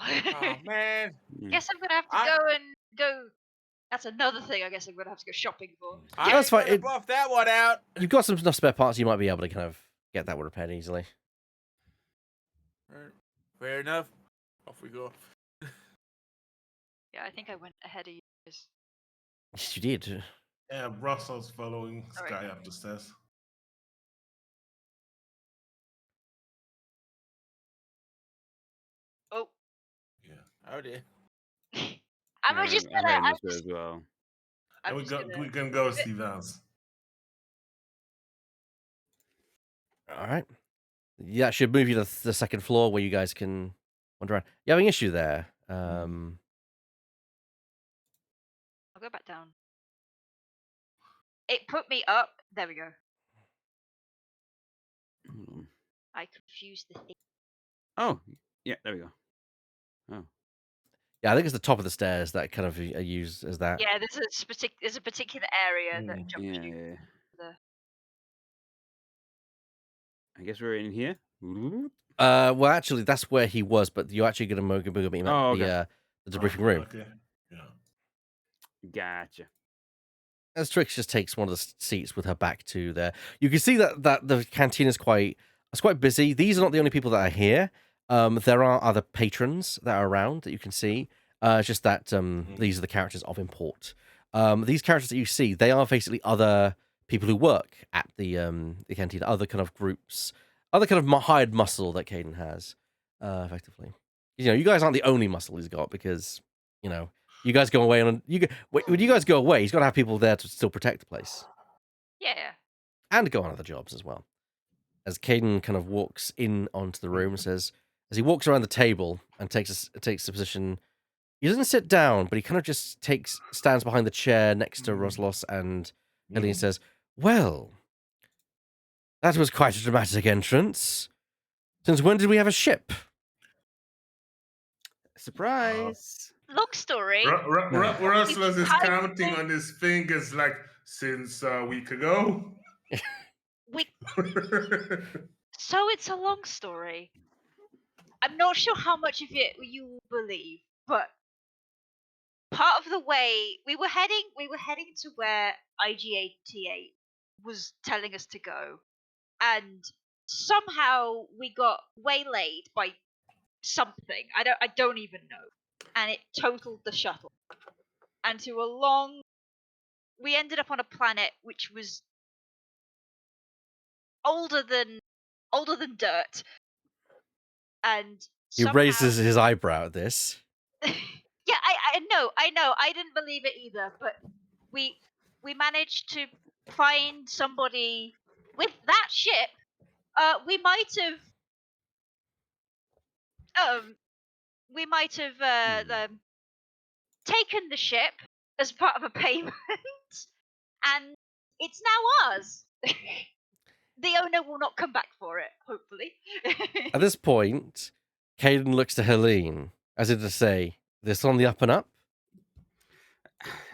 Oh man! Guess I'm gonna have to go. That's another thing. I guess I'm gonna have to go shopping for. I That's ain't fine. gonna buff that one out. You've got some enough spare parts, you might be able to kind of get that one repaired easily. Right. Fair enough. Off we go. Yeah, I think I went ahead of you guys. Yes, you did. Yeah, Russell's following All Sky right. up the stairs. Oh. Yeah. Oh dear. I'm just I'm gonna. heading I'm this way just, as well. I'm And just gonna. we can go see Vance. All right. Yeah, it should move you to the second floor where you guys can wander around. You having an issue there? I'll go back down. It put me up. There we go. Hold on. I confused the thing. Oh, yeah, there we go. Yeah, I think it's the top of the stairs that kind of are used as that. Yeah, there's a particular area that jumps Yeah, you. yeah. The... I guess we're in here. Well, actually, that's where he was, but you're actually going to move him Oh, at okay. the debriefing room. Okay. Yeah. Gotcha. As Trix just takes one of the seats with her back to there, you can see that the canteen is quite busy. These are not the only people that are here. There are other patrons that are around that you can see. It's just that these are the characters of import. These characters that you see, they are basically other people who work at the canteen, other kind of groups, other kind of hired muscle that Caden has, effectively. You guys aren't the only muscle he's got because, you guys go away when you guys go away, he's got to have people there to still protect the place Yeah. and go on other jobs as well. As Caden kind of walks in onto the room, says, as he walks around the table and takes a position, he doesn't sit down, but he kind of just stands behind the chair next to Roslos and Ellie and says, "Well, that was quite a dramatic entrance. Since when did we have a ship?" Surprise! Long story. Russell is How- counting on his fingers like since a week ago. We. So it's a long story. I'm not sure how much of it you will believe, but part of the way we were heading to where IG88 was telling us to go, and somehow we got waylaid by something. I don't even know, and it totaled the shuttle. And we ended up on a planet which was older than dirt. And He raises his eyebrow at this. Yeah, I know. I didn't believe it either, but we managed to find somebody with that ship, we might have taken the ship as part of a payment, and it's now ours. The owner will not come back for it, hopefully. At this point, Caden looks to Helene, as if to say, "This on the up and up?"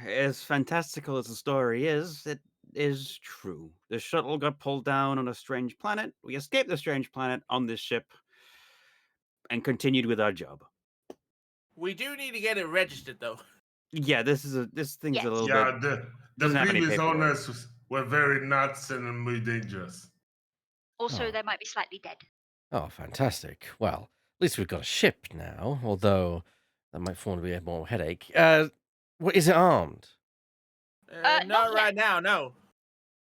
As fantastical as the story is, it is true. The shuttle got pulled down on a strange planet. We escaped the strange planet on this ship and continued with our job. We do need to get it registered, though. Yeah, this thing's Yes. a little Yeah, bit. the doesn't have any previous paperwork. owners were very nuts and muy dangerous. Also, Oh. they might be slightly dead. Oh, fantastic. Well, at least we've got a ship now, although that might form to be a more headache. Is it armed? Not Not yet. right now, no.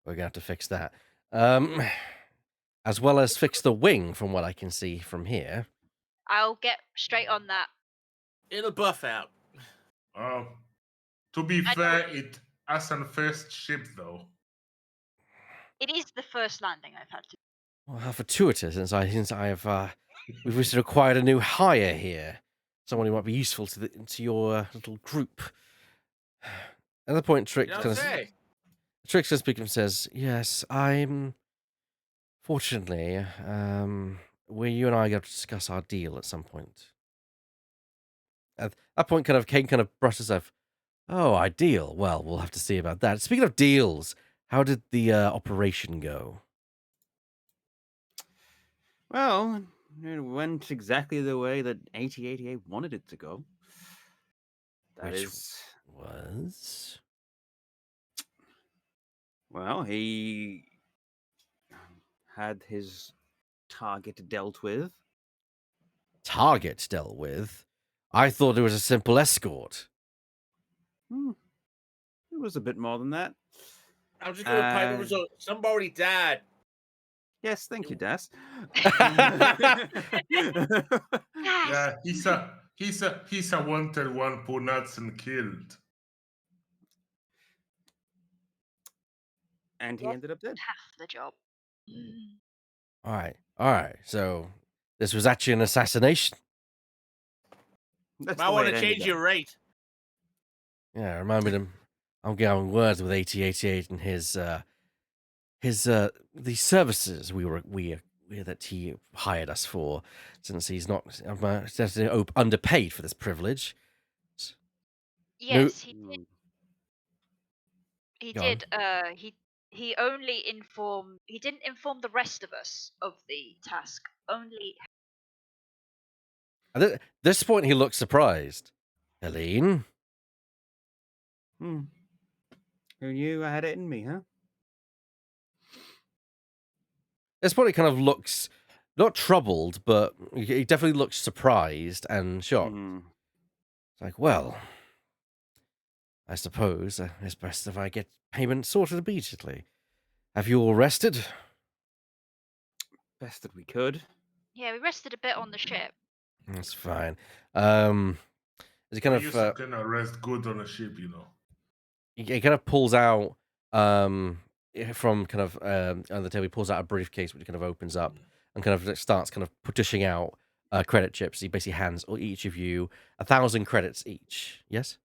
We're gonna have to fix that. As well as fix the wing, from what I can see from here. I'll get straight on that. It'll buff out. To be I fair, it as an first ship though. It is the first landing I've had to. Well, how fortuitous, since I have we've recently acquired a new hire here, someone who might be useful to your little group. At that point, You don't say. Trickster speaking says, "Yes, I'm. Fortunately, where you and I got to discuss our deal at some point." At that point, Kane kind of brushes off. Oh, ideal. Well, we'll have to see about that. Speaking of deals, how did the operation go? Well, it went exactly the way that 8088 wanted it to go. That Which is, was? well, he had his target dealt with. Target dealt with? I thought it was a simple escort. It was a bit more than that. I'm just going to pipe up. So somebody died. Yes, thank you, Das. Yeah, he's a wanted one for nuts and killed. And he Yes. ended up dead. Half the job. Mm. All right. So this was actually an assassination. That's I the way want it to ended change up. your rate. Yeah, remind me to. I'm going words with 8088 and his the services we that he hired us for, since he's not definitely underpaid for this privilege. Yes, he did. Mm. He Go on. did. He only informed. He didn't inform the rest of us of the task. Only. At this point, he looks surprised. Helene? Hmm. Who knew I had it in me, huh? At this point, he kind of looks not troubled, but he definitely looks surprised and shocked. Mhm. It's like, well, I suppose it's best if I get payment sorted immediately. Have you all rested? Best that we could. Yeah, we rested a bit on the ship. That's fine. As he kind You of can rest good on a ship, you know. he kind of pulls out from kind of on the table. He pulls out a briefcase which kind of opens up and kind of starts kind of dishing out credit chips. He basically hands each of you 1,000 credits each. Yes.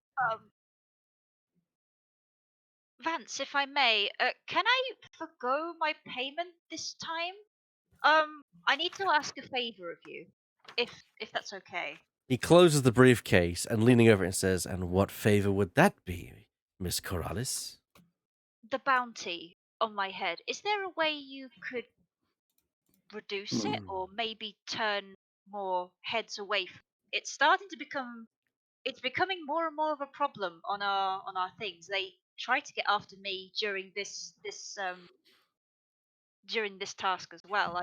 Vance, if I may, can I forgo my payment this time? I need to ask a favor of you, if that's okay. He closes the briefcase and leaning over and says, "And what favor would that be, Miss Corrales?" The bounty on my head. Is there a way you could reduce it, or maybe turn more heads away? It's starting to become. It's becoming more and more of a problem on our things. They try to get after me during this task as well.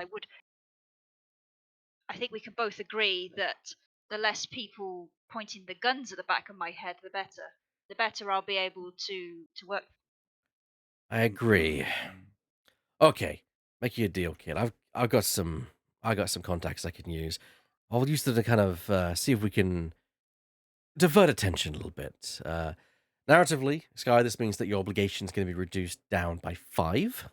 I think we can both agree that the less people pointing the guns at the back of my head, the better. The better I'll be able to work. I agree. Okay, make you a deal, kid. I've got some contacts I can use. I'll use them to kind of see if we can divert attention a little bit. Narratively, Sky, this means that your obligation is going to be reduced down by 5.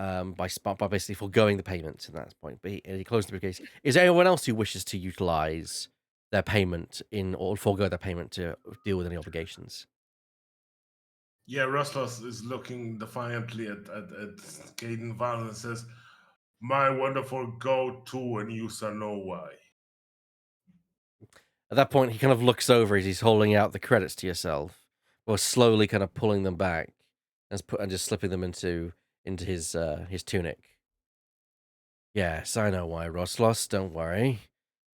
by basically foregoing the payment at that point. But he closed the briefcase. Is there anyone else who wishes to utilize their payment or forego their payment to deal with any obligations? Yeah, Roslos is looking defiantly at Caden Val and says, "My wonderful go-to, and you shall know why." At that point, he kind of looks over as he's holding out the credits to yourself, or slowly kind of pulling them back and just slipping them into his tunic. Yes, I know why, Roslos. Don't worry,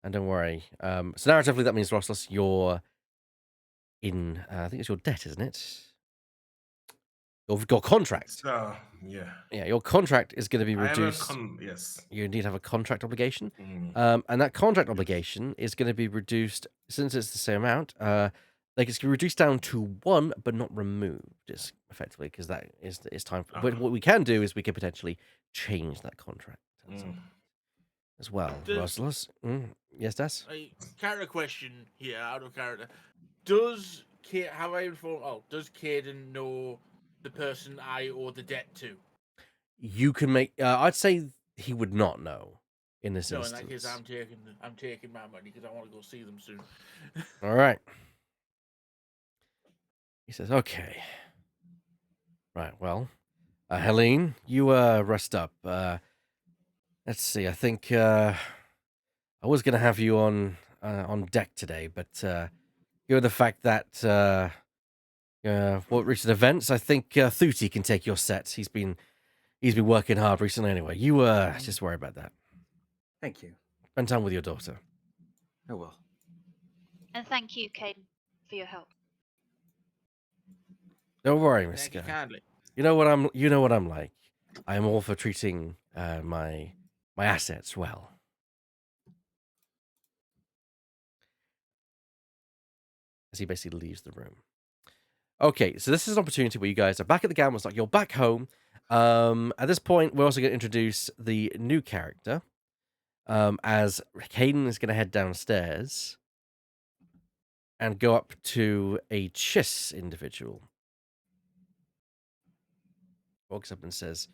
and don't worry. So narratively, that means Roslos, you're in. I think it's your debt, isn't it? Your contract. Yeah. Yeah, your contract is going to be I have a reduced. yes. You need to have a contract obligation. Mm. And that contract Yes. obligation is going to be reduced, since it's the same amount, like it's reduced down to 1, but not removed, is effectively, because that is time. But what we can do is we can potentially change that contract as well. Roslos? Yes, Das? A character question here, out of character. Does Caden know the person I owe the debt to? You can make. I'd say he would not know in this No, in instance. that case, I'm taking my money because I want to go see them soon. All right. He says, "Okay. Right. Well, Helene, you rest up. Let's see. I think I was gonna have you on deck today, but given the fact that what recent events, I think Thuti can take your set. He's been working hard recently anyway. You just worry about that. Thank you. Spend time with your daughter. I will. And thank you, Caden, for your help. Don't worry, Miss Thank you Guy. kindly. You know what I'm like. I am all for treating my assets well." As he basically leaves the room. Okay, so this is an opportunity where you guys are back at the Gamma Stock. You're back home. At this point, we're also going to introduce the new character. As Caden is going to head downstairs and go up to a Chiss individual. Walks up and says,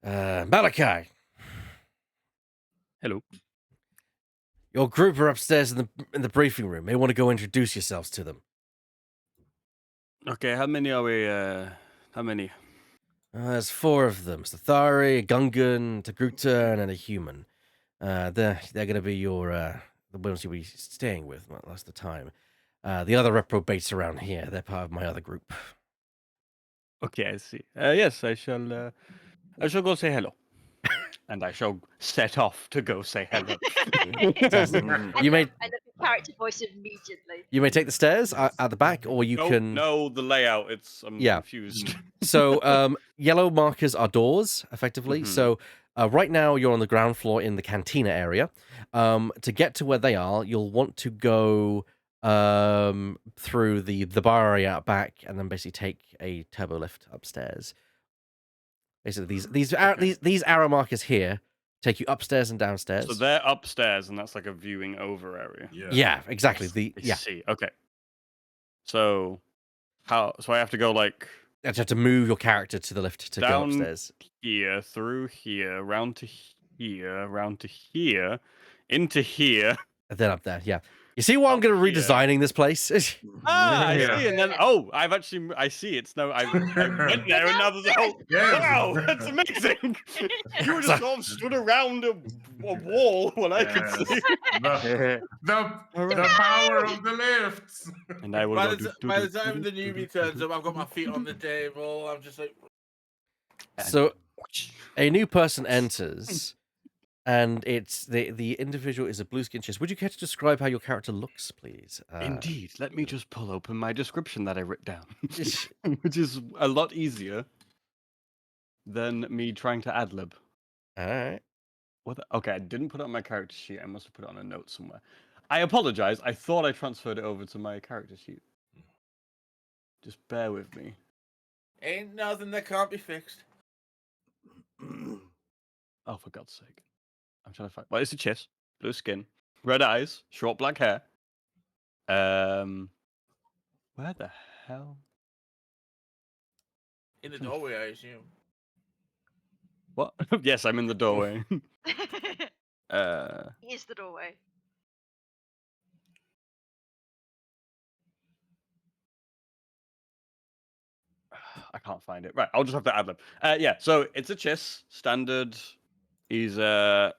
"Malachi, Hello. your group are upstairs in the briefing room. May want to go introduce yourselves to them." Okay, how many are we? How many? There's 4 of them: Sathari, a Gungan, Tagruta, and a human. They're going to be the ones you'll be staying with most of the time. The other reprobates around here, they're part of my other group. Okay, I see. Yes, I shall go say hello, and I shall set off to go say hello. Fantastic. You may I love your character voice immediately. you may take the stairs at the back, or you can. No, the layout. I'm confused. So yellow markers are doors, effectively. Mhm. So right now you're on the ground floor in the cantina area. To get to where they are, you'll want to go through the bar area out back, and then basically take a turbo lift upstairs. Basically, these arrow markers here take you upstairs and downstairs. So they're upstairs, and that's like a viewing over area. Yeah, exactly. I see. Okay. So So I have to go like You have to move your character to the lift to go down upstairs. here, through here, round to here, round to here, into here. And then up there, yeah. You see why I'm Up going to here. redesigning this place? I Yeah. see. And then I see. It's no. I went there, and now there's a whole. Yes. Wow, that's amazing. You just sort of stood around a wall when I could Yes. see. The power of the lifts. And I will By go the time the newbie turns up, I've got my feet on the table. I'm just like, So a new person enters, and it's the individual is a blue skin chest. Would you care to describe how your character looks, please? Indeed. Let me just pull open my description that I wrote down, which is a lot easier than me trying to ad lib. All right. Okay, I didn't put it on my character sheet. I must have put it on a note somewhere. I apologize. I thought I transferred it over to my character sheet. Just bear with me. ain't nothing that can't be fixed. Oh, for God's sake. I'm trying to find. Well, it's a chest, blue skin, red eyes, short black hair. Where the hell? In the doorway, I assume. What? Yes, I'm in the doorway. He is the doorway. I can't find it. Right, I'll just have to ad lib. Yeah, so it's a Chiss standard. He's not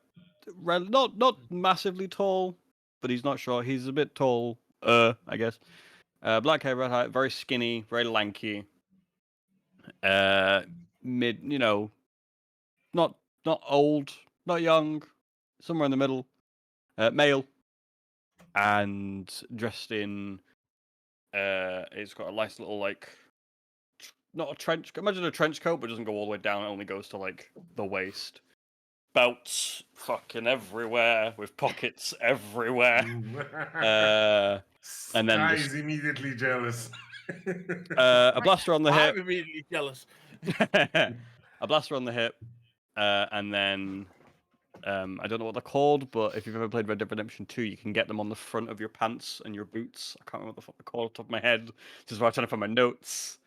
massively tall, but he's not short. He's a bit tall, I guess. Black hair, red hair, very skinny, very lanky. Mid, not old, not young, somewhere in the middle. Male, and dressed in. It's got a nice little not a trench. Imagine a trench coat, but it doesn't go all the way down. It only goes to the waist. Belts fucking everywhere with pockets everywhere. And then Sky is immediately jealous. a blaster on the I'm hip. immediately jealous. A blaster on the hip, and then I don't know what they're called, but if you've ever played Red Dead Redemption 2, you can get them on the front of your pants and your boots. I can't remember what the fuck they're called off the top of my head. This is why I'm trying to find my notes.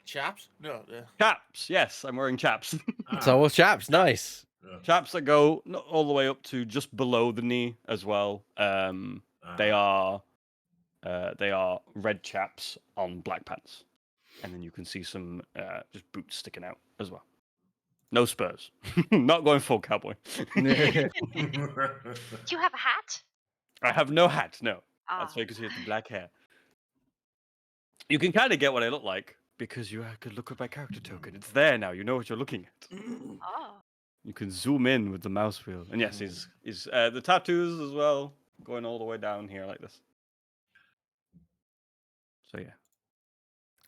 Chaps? No. Chaps, yes, I'm wearing chaps. So was chaps, nice. Chaps that go not all the way up to just below the knee as well. They are red chaps on black pants, and then you can see some just boots sticking out as well. No spurs. Not going full cowboy. Do you have a hat? I have no hat. No, that's Ah. why you can see the black hair. You can kind of get what I look like because you could look at my character token. It's there now. You know what you're looking at. Oh. You can zoom in with the mouse wheel, and yes, he's the tattoos as well, going all the way down here like this. So yeah.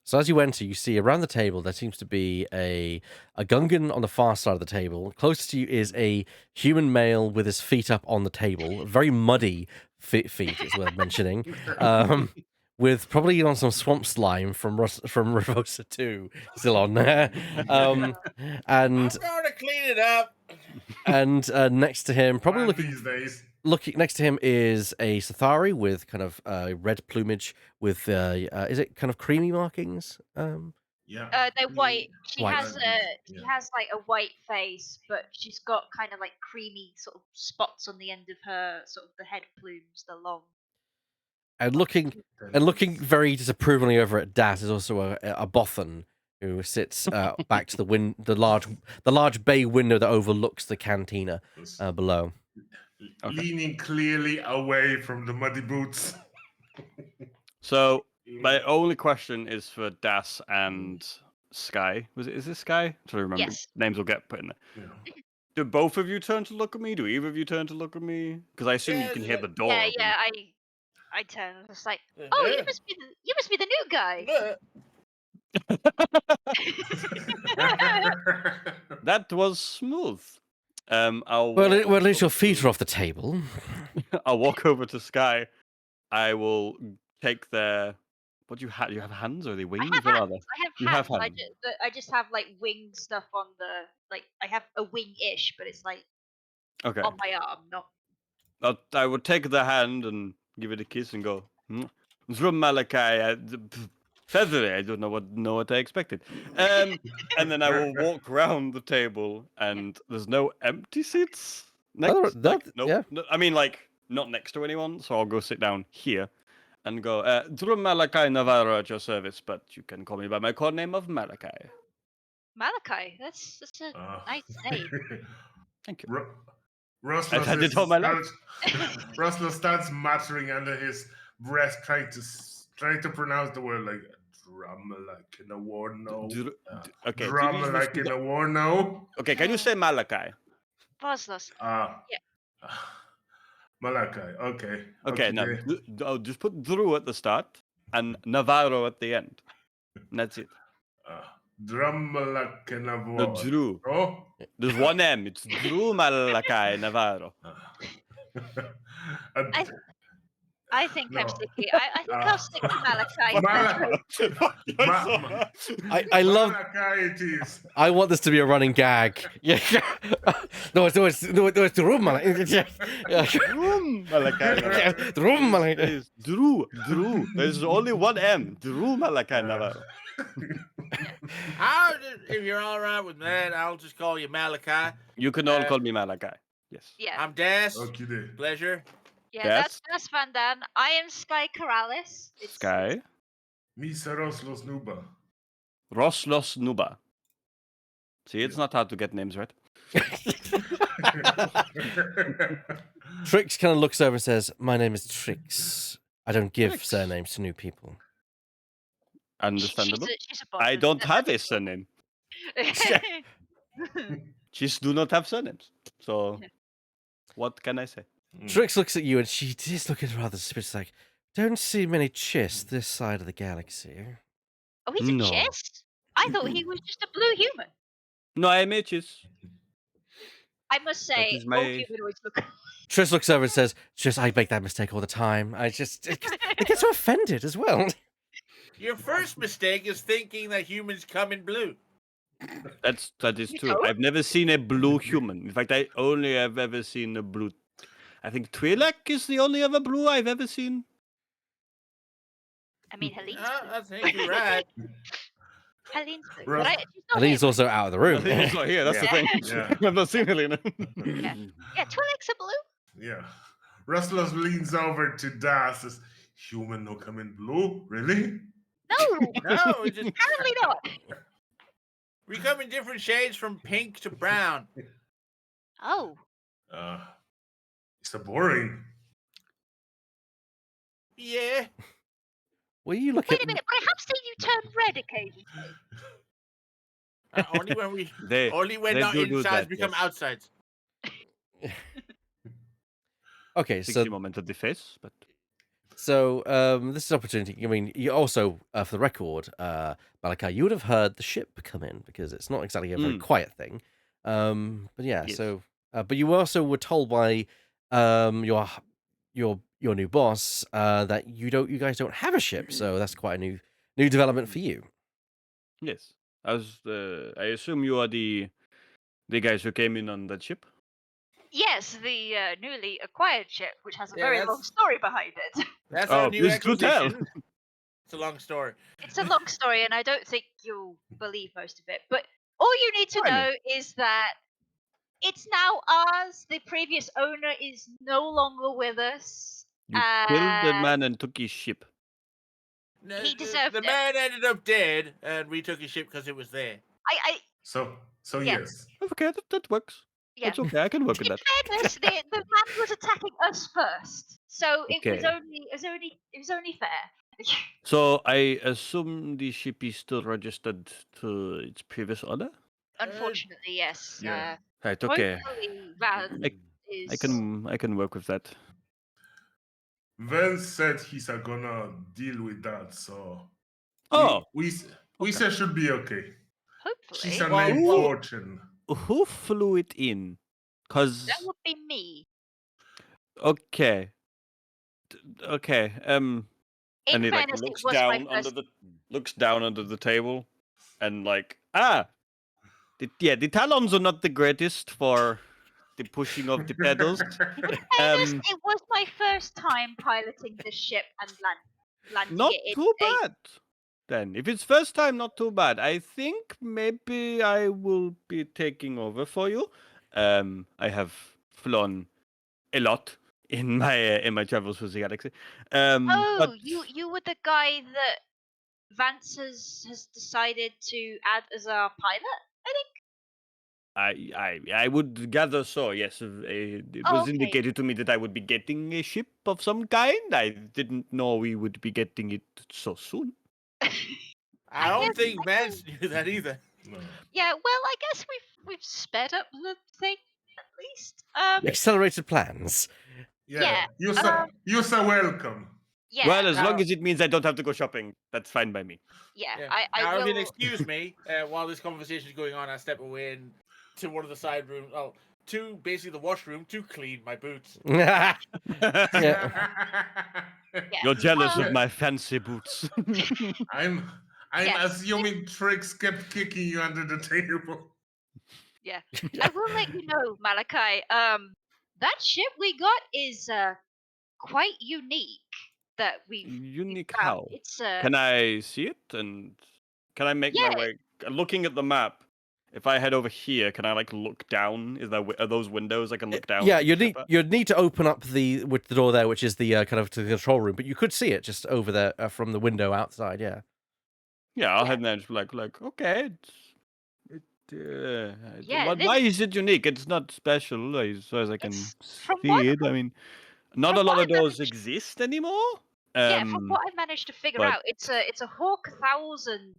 So as you enter, you see around the table there seems to be a Gungan on the far side of the table. Closest to you is a human male with his feet up on the table, very muddy feet is worth mentioning, with probably on some swamp slime from Revosa 2 still on there, and I'm gonna clean it up. and next to him, probably One of looking these days. next to him is a Sathari with kind of red plumage with is it kind of creamy markings? Yeah. They're white. She White. has like a white face, but she's got kind of like creamy sort of spots on the end of her sort of the head plumes, the long. And looking very disapprovingly over at Das is also a Bothan who sits back to the large bay window that overlooks the cantina below. Okay. Leaning clearly away from the muddy boots. So my only question is for Das and Sky. Is this Sky? I'm trying to remember. Yes. Names will get put in there. Yeah. Do both of you turn to look at me? Do either of you turn to look at me? Because I assume you can hear the door. Yeah, open. yeah. I turn. It's like, oh, you must be the new guy. That was smooth. Well, at least your feet are off the table. I'll walk over to Sky. I will take their. What do you have? You have hands or are they wings? I have What are hands. they? I have You hands. have hands. I just have like wing stuff on the I have a wing-ish, but it's like Okay. on my arm, not. I would take the hand and give it a kiss and go. From Malachi, feathery. I don't know what I expected. And then I will walk around the table, and there's no empty seats next. Yeah. No, I mean, not next to anyone. So I'll go sit down here, and go. Drum Malachi Navarro at your service, but you can call me by my code name of Malachi. Malachi, that's a nice name. Thank you. Rustler I've had it all my life. Rustler starts muttering under his breath, trying to pronounce the word like drum like in a war no. Okay. Drum like in a war no. Okay, can you say Malachi? Voslos. Yeah. Malachi. Okay. Okay, now I'll just put Drew at the start and Navarro at the end. And that's it. Drum like in a No, war. Drew. Oh. There's one M. It's Drew Malachi Navarro. I think I'm sticky. I think I'll stick to Malachi. I love. Malachi it is. I want this to be a running gag. Yeah. No, it's the room, Malachi. Drew Malachi. The room, Malachi. It's Drew. There's only one M. Drew Malachi Navarro. If you're all right with that, I'll just call you Malachi. You can all call me Malachi. Yes. Yeah. I'm Das. Okay, then. Pleasure. Yeah, Yes. that's Van Dan. I am Sky Corrales. Sky. Miseros los Nuba. Roslos Nuba. See, it's Yeah. not hard to get names right. Trix kind of looks over and says, "My name is Trix. I don't give Trix. surnames to new people." Understandable. She's a bot. I don't have a surname. Chis do not have surnames. So, what can I say? Trix looks at you and she is looking rather suspicious, like, "Don't see many Chis this side of the galaxy." Oh, he's a No. chess? I thought he was just a blue human. No, I am a Chis. I must say, is all my- humanoids look. Tris looks over and says, "Chis, I make that mistake all the time. I just it gets so offended as well." Your first mistake is thinking that humans come in blue. That is You true. don't? I've never seen a blue human. In fact, I only have ever seen a blue. I think Twi'lek is the only other blue I've ever seen. I mean, Helene's blue. I think you're right. Helene's blue. Russ- But she's not Helene's here, also out of the room. He's not here. That's the thing. Yeah. I've not seen Helena. Yeah. Yeah, Twi'lek's a blue. Yeah. Rustlers leans over to Das. Says, "Human no come in blue? Really?" No, No, it's just apparently not. we come in different shades from pink to brown. Oh, It's a boring. Yeah. Well, you look wait at a minute, but I have seen you turn red occasionally. Only when we They not do insides that, become yes. outsides. Okay, 60 so moment of the face, but this is an opportunity. I mean, you also, for the record, Malachi, you would have heard the ship come in because it's not exactly a very quiet thing. But yeah, Yes. so but you also were told by your new boss that you guys don't have a ship, so that's quite a new development for you. yes. I assume you are the guys who came in on that ship. Yes, the newly acquired ship, which has a Yeah, very that's- long story behind it. That's Oh, our new please do tell. acquisition. It's a long story. It's a long story, and I don't think you'll believe most of it. But all you need to Tell me. know is that it's now ours. The previous owner is no longer with us. You killed the man and took his ship. No, He deserved the it. man ended up dead, and we took his ship because it was there. So Yeah. yes. Okay, that works. Yeah. That's okay. I can work with In that. fairness, the man was attacking us first, so it was Okay. only fair. So I assume the ship is still registered to its previous owner. Unfortunately, yes. Yeah. Right. Okay. Hopefully, Van is. I can work with that. Vance said he's gonna deal with that, so Oh, we say should be okay. Hopefully, She's a Well, named well- Fortune. who flew it in? Cause that would be me. okay, okay. In And he like fairness, looks it was down my first. looks down under the table, and like the talons are not the greatest for the pushing of the pedals. In fairness, Um, it was my first time piloting the ship and landing Not it in too a- bad. Then, if it's first time, not too bad. I think maybe I will be taking over for you. I have flown a lot in my travels through the galaxy. Oh, But you were the guy that Vance has decided to add as our pilot. I think. I would gather so. Yes, it Oh, was okay. indicated to me that I would be getting a ship of some kind. I didn't know we would be getting it so soon. I don't guess- think Vance knew that either. No. Yeah, well, I guess we've sped up the thing at least. Accelerated plans. Yeah, You say welcome. Yeah. Well, as long now- as it means I don't have to go shopping, that's fine by me. yeah, Yeah. I Now, if will. you'll excuse me, while this conversation is going on, I step away to one of the side rooms. Oh, to basically the washroom to clean my boots. Yeah. Yeah. You're jealous Um, of my fancy boots. I'm Yes. assuming Trix kept kicking you under the table. Yeah, I will let you know, Malachi. That ship we got is quite unique. That we Unique found. how? It's Can I see it? And Can I make my way? Looking at the map, if I head over here, can I like look down? Are those windows I can look down? Yeah, to the ship at? you'd need to open up the door there, which is the kind of to the control room, but you could see it just over there from the window outside. Yeah. Yeah, I'll head there and just be like, okay, Yeah, why is it unique? It's not special, as far as I can from see it. I mean, not a from lot what of I those managed- exist anymore. Yeah, from what I managed to figure but- out, it's a Hawk 1000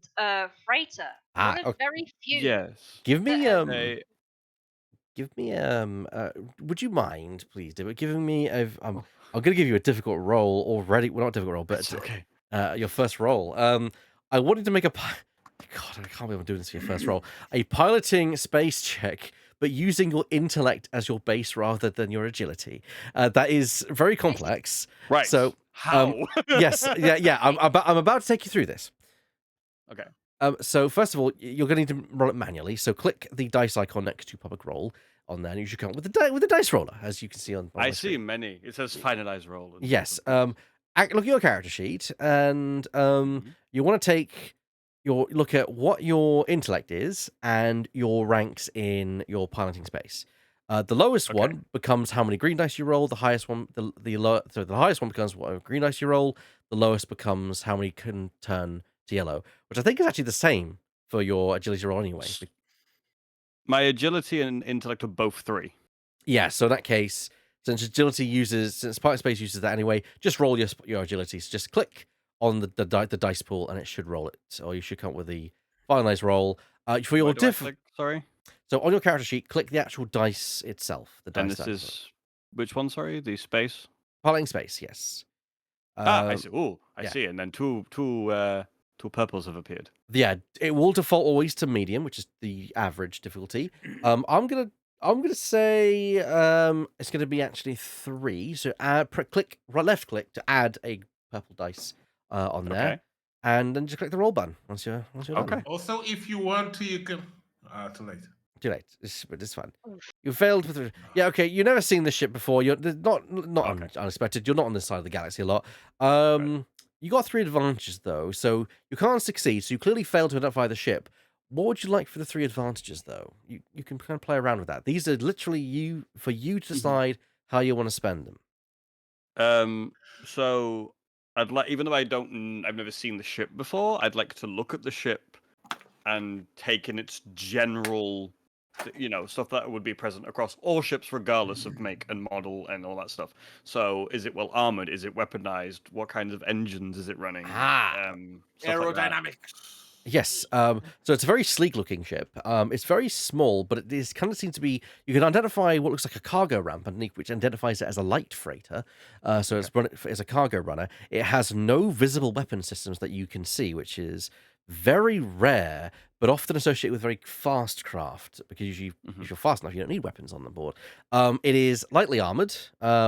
freighter. One of okay. very few. Yes. Give me They- give me would you mind, please, David, giving me I'm going to give you a difficult roll already. Well, not a difficult roll, but It's okay. Your first roll. I wanted to make a God, I can't believe I'm doing this for your first roll. A piloting space check, but using your intellect as your base rather than your agility. That is very complex. Right. So, how? yes, yeah. I'm about to take you through this. Okay. So first of all, you're going to need to roll it manually. So click the dice icon next to public roll on there, and you should come up with the dice roller, as you can see on. I see many. It says finalize roll. Yes. Look at your character sheet, and you want to take look at what your intellect is and your ranks in your piloting space. The lowest one becomes how many green dice you roll. The highest one, the highest one becomes what green dice you roll. The lowest becomes how many can turn to yellow, which I think is actually the same for your agility roll anyway. My agility and intellect are both 3. Yeah, so in that case, since Pilot Space uses that anyway, just roll your agility. So just click on the dice pool and it should roll it, or you should come up with the finalized roll. For your sorry. So on your character sheet, click the actual dice itself. The dice. And this is which one? Sorry, the space. Piloting space. Yes. I see. Oh, I see. And then two purples have appeared. Yeah, it will default always to medium, which is the average difficulty. I'm gonna say it's gonna be actually 3. So left click to add a purple dice on there, and then just click the roll button once you're done. Also, if you want to, you can. Too late. Too late. It's fine. You failed with. Yeah, okay. You've never seen this ship before. You're not unexpected. You're not on this side of the galaxy a lot. You got 3 advantages though, so you can't succeed. So you clearly failed to identify the ship. What would you like for the 3 advantages though? You can kind of play around with that. These are literally for you to decide how you want to spend them. So I'd like, even though I've never seen the ship before, I'd like to look at the ship and take in its general, stuff that would be present across all ships, regardless of make and model and all that stuff. So, is it well armored? Is it weaponized? What kinds of engines is it running? Aerodynamics. Yes. So it's a very sleek-looking ship. It's very small, but it is kind of seems to be. You can identify what looks like a cargo ramp underneath, which identifies it as a light freighter. So it's a cargo runner. It has no visible weapon systems that you can see, which is very rare, but often associated with very fast craft, because usually if you're fast enough, you don't need weapons on the board. It is lightly armored,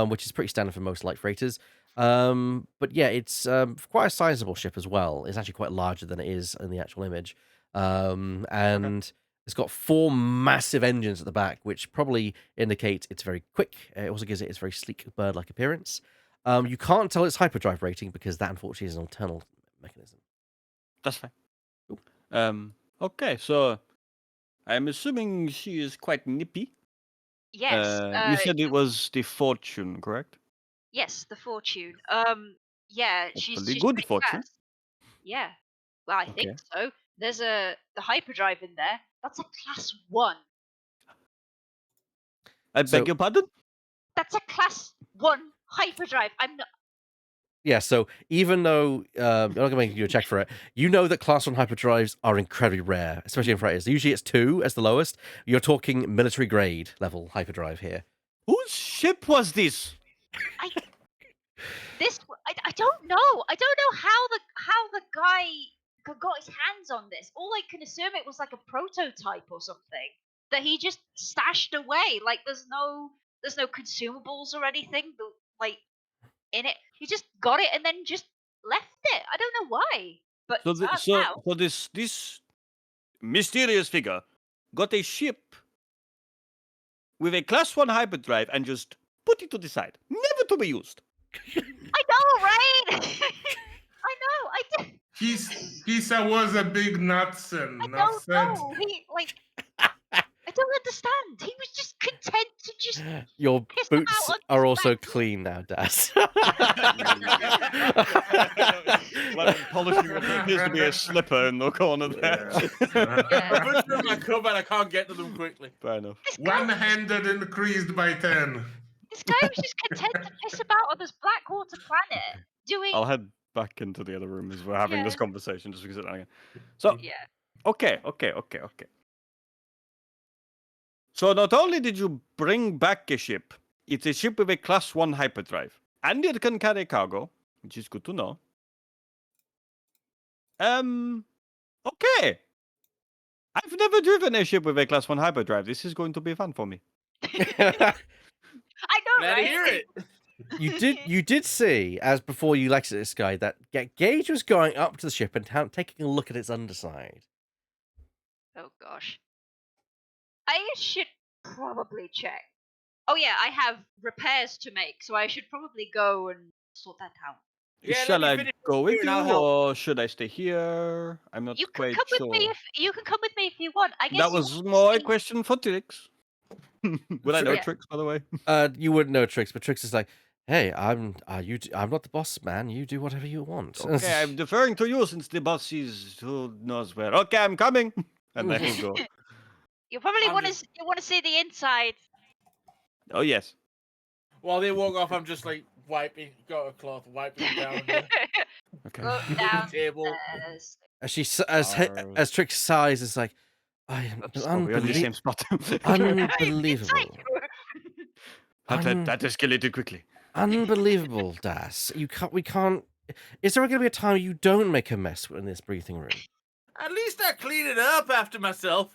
which is pretty standard for most light freighters. But yeah, it's quite a sizable ship as well. It's actually quite larger than it is in the actual image. And it's got 4 massive engines at the back, which probably indicate it's very quick. It also gives it its very sleek bird-like appearance. You can't tell its hyperdrive rating because that unfortunately is an internal mechanism. That's fine. Okay, so I'm assuming she is quite nippy. Yes. You said it was the Fortune, correct? Yes, the Fortune. Yeah, she's Hopefully good pretty fortune. fast. Yeah. Well, I think so. There's the hyperdrive in there. That's a class 1. I beg your pardon? That's a class 1 hyperdrive. I'm not. Yeah, so even though I'm not going to make you a check for it, you know that Class 1 hyperdrives are incredibly rare, especially in freighters. Usually it's 2 as the lowest. You're talking military grade level hyperdrive here. Whose ship was this? I don't know. I don't know how the guy got his hands on this. All I can assume it was like a prototype or something that he just stashed away. Like there's no consumables or anything like in it. He just got it and then just left it. I don't know why. But so this mysterious figure got a ship with a class 1 hyperdrive and just put it to the side, never to be used. I know, right? I know. Kisa was a big nuts and I enough don't said. know. I don't understand. He was just content to just Your piss boots about on are his also wet clean now, Das. Lemon polishing what appears to be a slipper in the corner there. My boots are in my cupboard. I can't get to them quickly. Fair enough. One-handed increased by 10. This guy was just content to piss about on this Blackwater planet, doing. I'll head back into the other room as we're having this Yeah. conversation just because again. So Yeah. okay. So not only did you bring back a ship, it's a ship with a class 1 hyperdrive. And it can carry cargo, which is good to know. Okay. I've never driven a ship with a class 1 hyperdrive. This is going to be fun for me. I know, Glad right? to hear it. You did see, as before you exited this guy, that Gage was going up to the ship and taking a look at its underside. Oh gosh. I should probably check. Oh yeah, I have repairs to make, so I should probably go and sort that out. Yeah, let Shall me I finish go here with and you, I'll help. or should I stay here? I'm not You can quite come with sure. me if you want. I guess That you was want to more a see- question for Trix. Would I know Yeah. Trix, by the way? You wouldn't know Trix, but Trix is like, "Hey, I'm not the boss, man. You do whatever you want." Okay, I'm deferring to you since the boss is who knows where. Okay, I'm coming. And then he'll go. You probably I'm want to just- see the inside. Oh, yes. While they walk off, I'm just like got a cloth, wiping it down the Okay. Go down table. stairs. As Trix sighs, it's like, "I am Oh, we're on the same spot. unbelievable, That escalated quickly. unbelievable, Das. We can't. Is there going to be a time you don't make a mess in this briefing room? At least I clean it up after myself.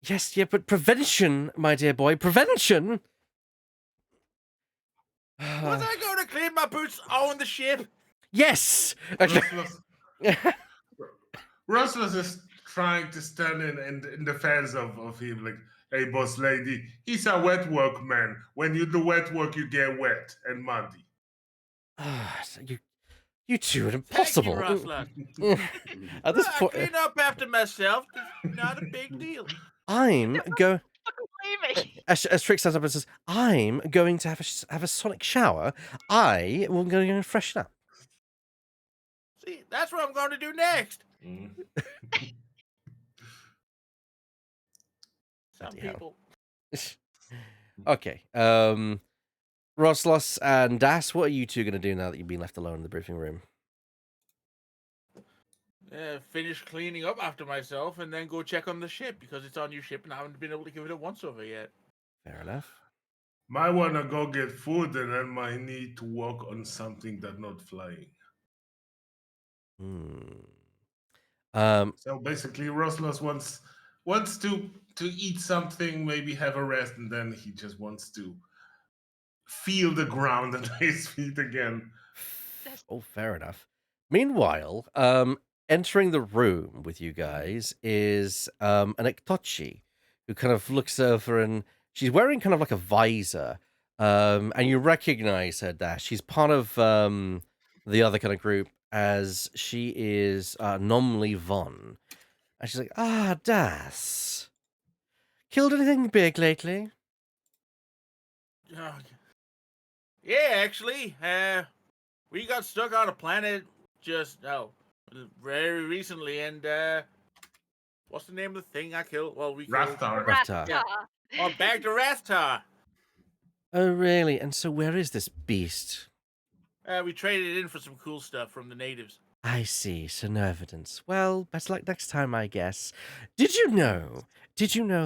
Yes, yeah, but prevention, my dear boy, prevention. Was I going to clean my boots on the ship? Yes. Okay. Rustless is trying to stand in defense of him, like, hey, boss lady, he's a wet work man. When you do wet work, you get wet and muddy. You two are Thank you, impossible. Rustler. At this I point, clean up after myself. It's not a big deal. I'm going. Believe me. As Trix stands up and says, "I'm going to have a sonic shower. I will go and freshen up." See, that's what I'm going to do next. Some Bloody hell. people. Okay. Roslos and Das, what are you two going to do now that you've been left alone in the briefing room? Finish cleaning up after myself and then go check on the ship because it's our new ship and I haven't been able to give it a once over yet. Fair enough. Might wanna go get food and then might need to work on something that's not flying. So basically, Roslos wants to eat something, maybe have a rest, and then he just wants to feel the ground under his feet again. Oh, fair enough. Meanwhile, entering the room with you guys is an Ektochi who kind of looks over and she's wearing kind of like a visor. And you recognize her, Dash. She's part of the other kind of group as she is Nomley Von. And she's like, Das. Killed anything big lately? Yeah, actually, we got stuck on a planet very recently, and what's the name of the thing I killed? Well, we killed Raftar. Raftar. Yeah. Oh, back to Rastar. Oh, really? And so where is this beast? We traded it in for some cool stuff from the natives. I see, so no evidence. Well, better luck next time, I guess. Did you know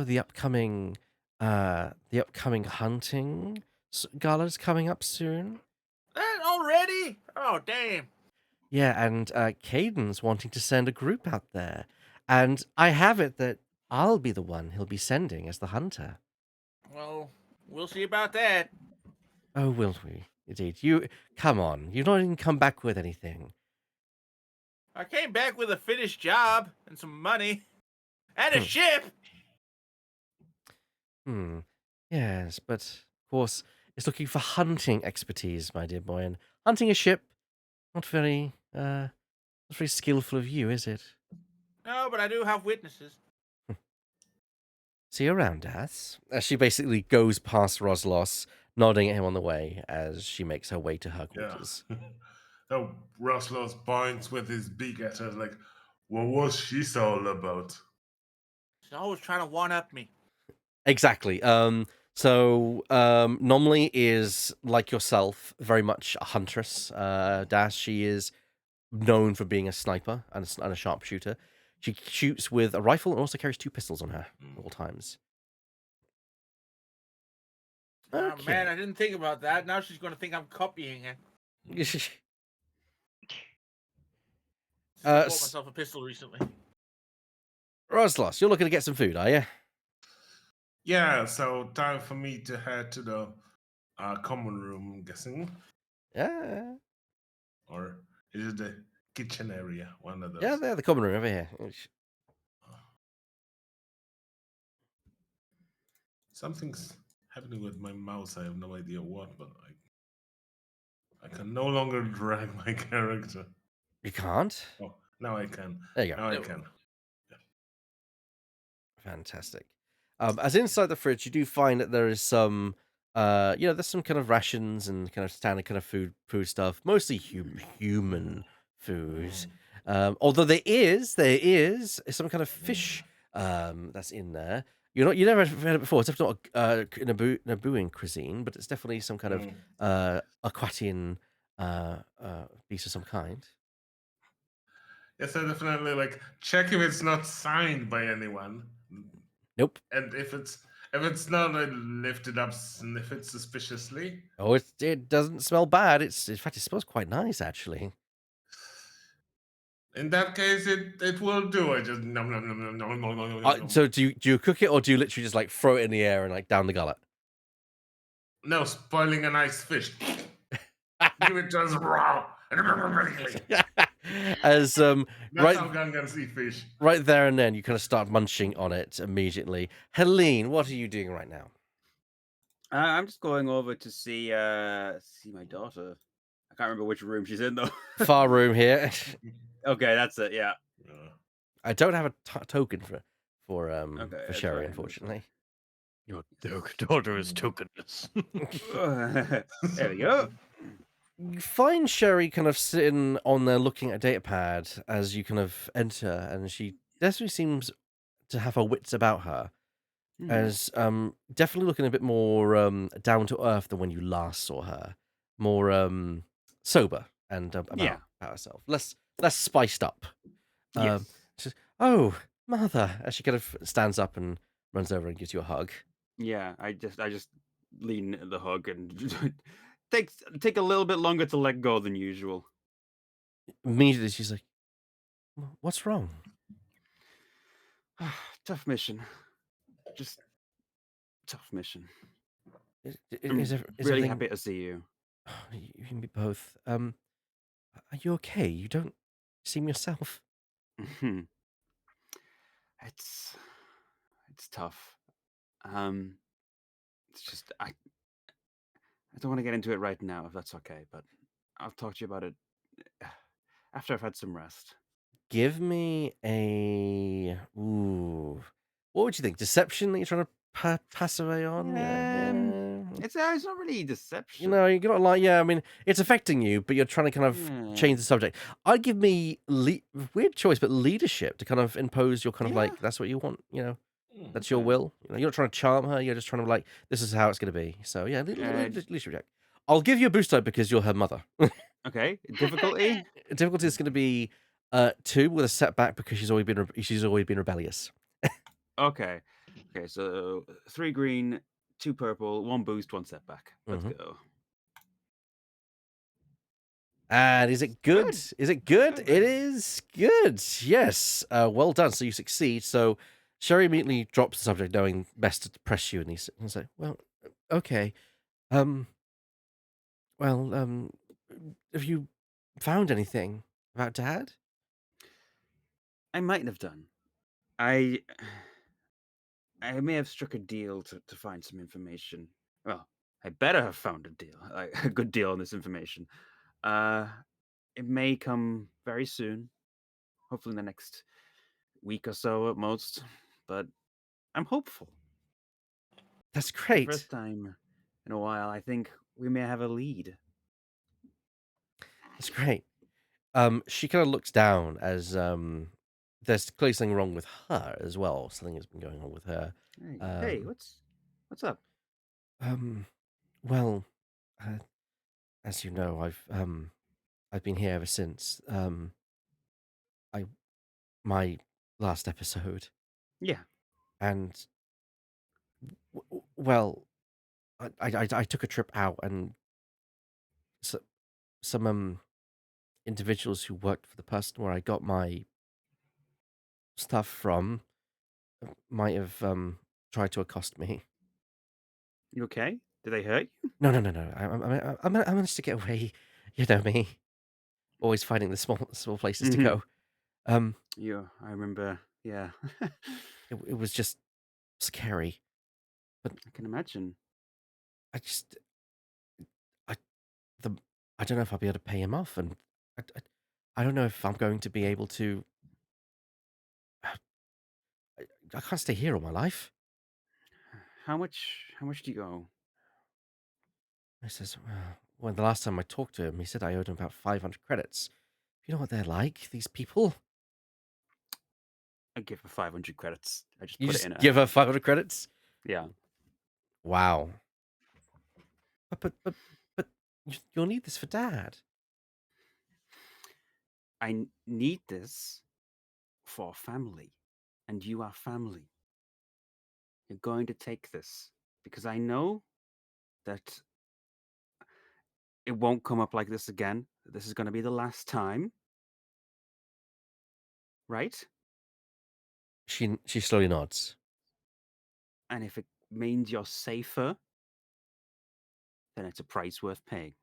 the upcoming hunting gala's coming up soon? That already? Oh, damn. Yeah, and Caden's wanting to send a group out there. And I have it that I'll be the one he'll be sending as the hunter. Well, we'll see about that. Oh, will we? Indeed. Come on, you've not even come back with anything. I came back with a finished job and some money and a ship. Yes, but of course, it's looking for hunting expertise, my dear boy, and hunting a ship, not very That's very skillful of you, is it? No, but I do have witnesses. See you around, Daz. She basically goes past Roslos, nodding at him on the way as she makes her way to her Yeah. quarters. So Roslos points with his beak at her, like, what was she all about? She's always trying to one up me. Exactly. Nomley is like yourself, very much a huntress. Dash, she is known for being a sniper and a sharpshooter. She shoots with a rifle and also carries 2 pistols on her at all times. Oh Okay. man, I didn't think about that. Now she's going to think I'm copying her. Just bought myself a pistol recently. Roslos, you're looking to get some food, are you? Yeah, so time for me to head to the common room, I'm guessing. Yeah. Or is it the kitchen area? One of those. Yeah, they're the common room over here. Something's happening with my mouse. I have no idea what, but I can no longer drag my character. You can't? Oh, now I can. There you go. Now I can. Fantastic. As inside the fridge, you do find that there is some, there's some kind of rations and kind of standard kind of food stuff, mostly human food. Although there is some kind of fish that's in there. You never had it before. It's definitely not Nabooian cuisine, but it's definitely some kind of Aquatian beast of some kind. Yes, I definitely like check if it's not signed by anyone. Nope. And if it's not, I lift it up, sniff it suspiciously. Oh, it doesn't smell bad. In fact, it smells quite nice actually. In that case, it will do. I just nom nom nom nom nom nom nom nom. So do you cook it or do you literally just like throw it in the air and like down the gullet? No, spoiling a nice fish. Give it just raw. As That's right how Gungans eat fish. right there and then you kind of start munching on it immediately. Helene, what are you doing right now? I'm just going over to see my daughter. I can't remember which room she's in though. Far room here. Okay, that's it. Yeah. I don't have a token for that's Sherry, fine. unfortunately. Your daughter is tokenless. There we go. You find Sherry kind of sitting on there looking at a data pad as you kind of enter, and she definitely seems to have her wits about her. As definitely looking a bit more down to earth than when you last saw her. More sober and about herself. Less spiced up. Yes. She says, "Oh, mother," as she kind of stands up and runs over and gives you a hug. Yeah, I just lean into the hug and take a little bit longer to let go than usual. Immediately she's like, "What's wrong?" Tough mission. Just tough mission. Is really everything... happy to see you. You can be both. Are you okay? You don't seem yourself. It's tough. It's just I don't want to get into it right now if that's okay, but I'll talk to you about it after I've had some rest. Give me a... Ooh. What would you think? Deception that you're trying to pass away on? It's not really deception. You know, you're not like... Yeah, I mean, it's affecting you, but you're trying to kind of change the subject. I'd give me... Weird choice, but leadership to kind of impose your kind of like... That's what you want, you know? That's your will. You know, you're not trying to charm her. You're just trying to like... This is how it's going to be. So, yeah, leadership check. I'll give you a boost up because you're her mother. Okay. Difficulty? Difficulty is going to be 2 with a setback because she's always been rebellious. Okay. So 3 green, 2 purple, 1 boost, 1 setback. Let's go. And is it good? Is it good? It is good. Yes. Well done. So you succeed. So Sherry immediately drops the subject, knowing best to press you, and he's like, "Well, okay. Have you found anything about Dad?" I might have done. I may have struck a deal to find some information. Well, I better have found a deal, a good deal on this information. It may come very soon. hopefully in the next week or so at most. But I'm hopeful. That's For the great. first time in a while, I think we may have a lead. That's great. She kind of looks down as there's clearly something wrong with her as well. Something has been going on with her. Hey, what's up? Well, uh, as you know, I've been here ever since my last episode, Yeah. and well, I took a trip out, and some individuals who worked for the person where I got my stuff from might have tried to accost me. You okay? Did they hurt you? No. I managed to get away. You know me, always finding the small places to go. Yeah, I remember. Yeah. It was just scary. I can imagine. I just I the I don't know if I'll be able to pay him off, and I don't know if I'm going to be able to. I can't stay here all my life. How much do you owe? I says, well, the last time I talked to him, he said I owed him about 500 credits. You know what they're like, these people? I give her 500 credits. I just You put just it in her. give her 500 credits? Yeah. Wow. But you'll need this for Dad. I need this for family, and you are family. You're going to take this because I know that it won't come up like this again. This is going to be the last time. Right? She slowly nods. And if it means you're safer, then it's a price worth paying.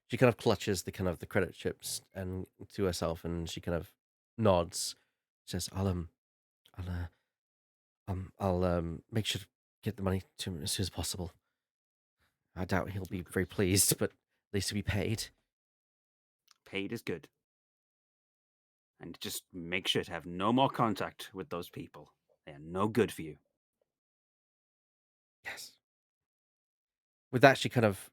She kind of clutches the credit chips and to herself, and she kind of nods. Says, I'll make sure to get the money to him as soon as possible. I doubt he'll be very pleased, but at least he'll be paid. Paid is good. And just make sure to have no more contact with those people. They are no good for you. Yes. With that, she kind of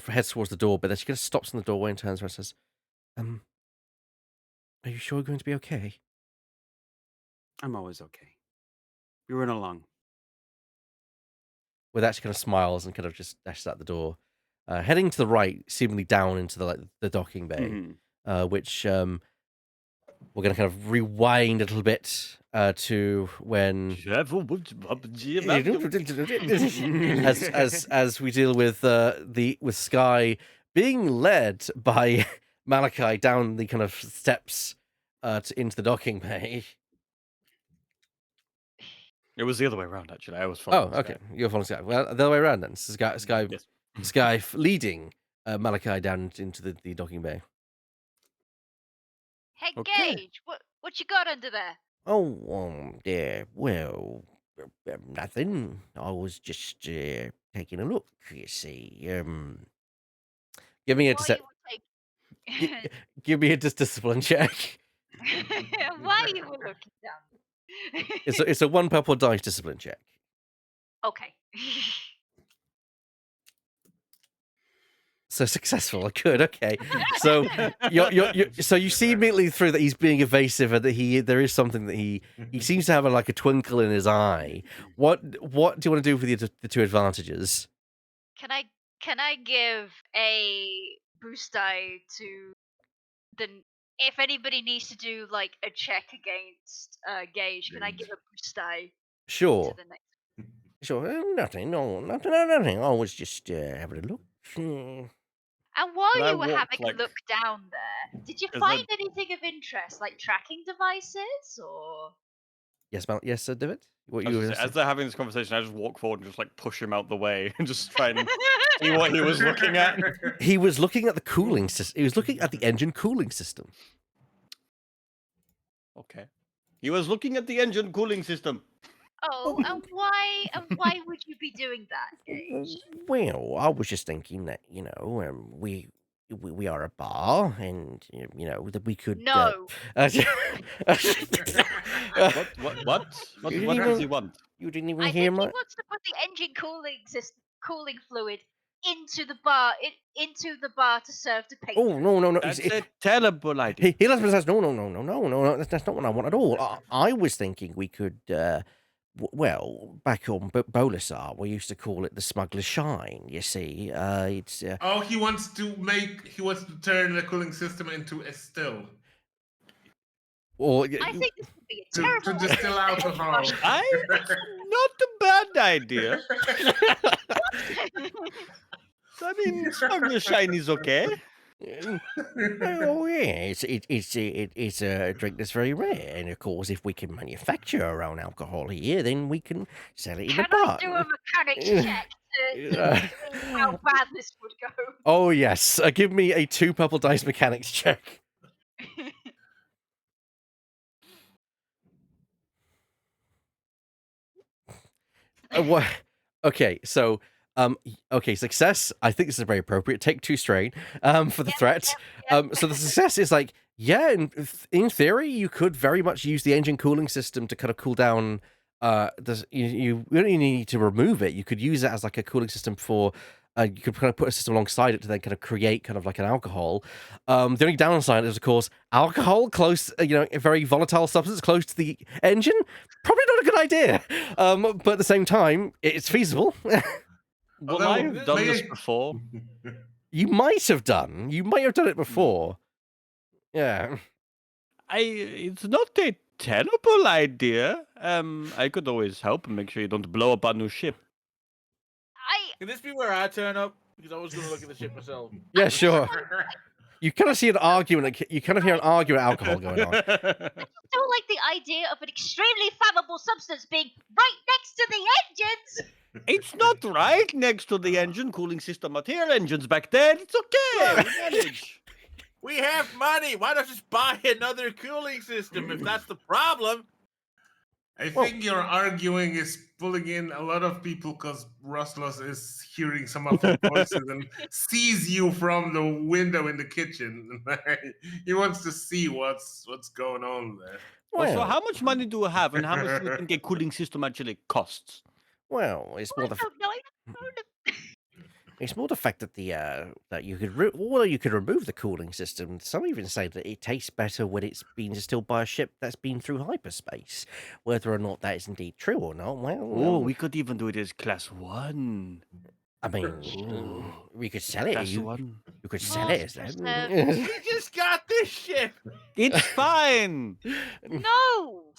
heads towards the door, but then she kind of stops in the doorway and turns around and says, are you sure you're going to be okay? I'm always okay. You run along. With that, she kind of smiles and kind of just dashes out the door, heading to the right, seemingly down into the docking bay, which we're going to kind of rewind a little bit to when as we deal with with Sky being led by Malachi down the kind of steps into the docking bay. It was the other way around, actually. I was Oh, following okay. Sky. You're following Sky. Well, the other way around then. So Sky Yes. leading Malachi down into the docking bay. Hey, Okay. Gage, what you got under there? Oh, yeah. Well, nothing. I was just taking a look. You see, give me a Why you were give me a discipline check. Why you were looking down? It's a 1 purple dice discipline check. Okay. So successful. Good. Okay. So so you see immediately through that he's being evasive and that there is something that he seems to have like a twinkle in his eye. What do you want to do with the two advantages? Can I give a boost die to the if anybody needs to do like a check against Gage, can I give a boost die Sure. to the next? Sure. Nothing. No, nothing. Nothing. I was just having a look. And while But I you were walked, having a like- look down there, did you Is find that- anything of interest, like tracking devices or? Yes, yes, Sir David. What I you was were gonna say, saying? as they're having this conversation, I just walk forward and just like push him out the way and just try and see what he was looking at. He was looking at the cooling system. He was looking at the engine cooling system. Okay. He was looking at the engine cooling system. Oh, and why would you be doing that, Gage? Well, I was just thinking that we we are a bar, and you know that we could. No. What You didn't does he even- want? You didn't even I hear think he my. wants to put the engine cooling fluid into the bar to serve to patrons. Oh no! That's a terrible idea. He says, no. That's not what I want at all. I was thinking we could, well, back on Bolasar, we used to call it the Smuggler's Shine. You see, it's Oh, he wants to turn the cooling system into a still. or I think this would be a To terrible way distill alcohol. It's not a bad idea. I mean, Smuggler's Shine is okay. oh yeah, it's a drink that's very rare, and of course, if we can manufacture our own alcohol here, then we can sell it in Can the bar. I do a mechanics check to see how bad this would go? Oh yes, give me a 2 purple dice mechanics check. What? Okay, so okay, success. I think this is very appropriate. Take 2 strain for the threat. So the success is like, yeah, in theory, you could very much use the engine cooling system to kind of cool down. You don't even need to remove it. You could use it as like a cooling system for. You could kind of put a system alongside it to then kind of create kind of like an alcohol. The only downside is, of course, alcohol close, a very volatile substance close to the engine. Probably not a good idea. But at the same time, it's feasible. Well, Although, I have done this may- before. You might have done. You might have done it before. Yeah. It's not a terrible idea. I could always help and make sure you don't blow up our new ship. Can this be where I turn up? Because I was going to look at the ship myself. Yeah, sure. You kind of see an argument. You kind of hear an argument alcohol going on. I don't like the idea of an extremely flammable substance being right next to the engines. It's not right next to the engine cooling system material engines back there. It's okay. We manage. We have money. Why not just buy another cooling system if that's the problem? I think your arguing is pulling in a lot of people because Roslos is hearing some of the voices and sees you from the window in the kitchen. He wants to see what's going on there. Also, Well, how much money do we have, and how much do you think a cooling system actually costs? well, it's more I the don't know. I don't know. it's more the fact that the that you could you could remove the cooling system. Some even say that it tastes better when it's been distilled by a ship that's been through hyperspace. Whether or not that is indeed true or not, Oh, we could even do it as class 1. I mean, we could sell it. Class You 1. could sell it as Monsters, that. We just got this ship. It's fine. No.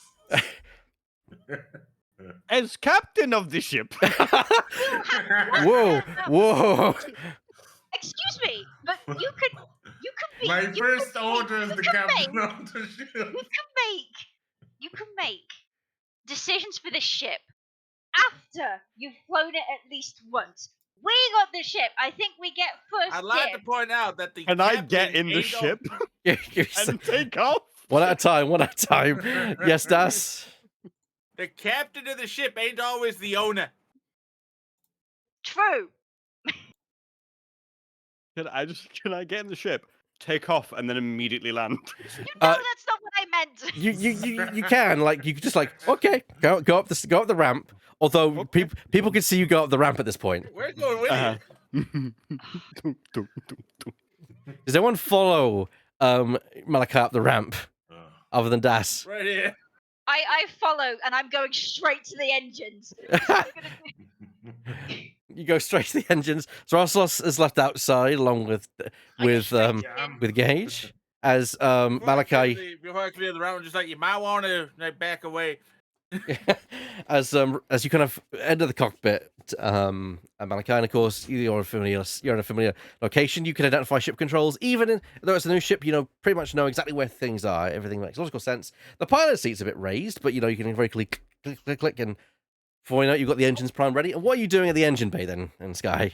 As captain of the ship. Whoa, whoa! Excuse me, but you could be. My you first could order as you the can captain make- of the ship. You can make decisions for this ship after you've flown it at least once. We got the ship. I think we get first I'd like to dibs. point out that the Can I get captain in the ain't al- ship and take off? One at a time. One at a time. Yes, Das. The captain of the ship ain't always the owner. True. Can I get in the ship, take off, and then immediately land? You know Uh, that's not what I meant. You can you could just okay go up the ramp. Although Okay. people can see you go up the ramp at this point. We're going with Uh-huh. you. Does anyone follow Malachi up the ramp other than Das? Right here. I follow, and I'm going straight to the engines. That's what I'm gonna do. You go straight to the engines. So Roslos is left outside along with Gage as Malachi Before I clear the round, just like you might want to back away. as you kind of enter the cockpit, Malachi, and of course you're in a familiar location. You can identify ship controls, even though it's a new ship. Pretty much know exactly where things are. Everything makes logical sense. The pilot seat's a bit raised, but you can very click, and before you know it, you've got the engines primed ready. And what are you doing at the engine bay then, in Sky?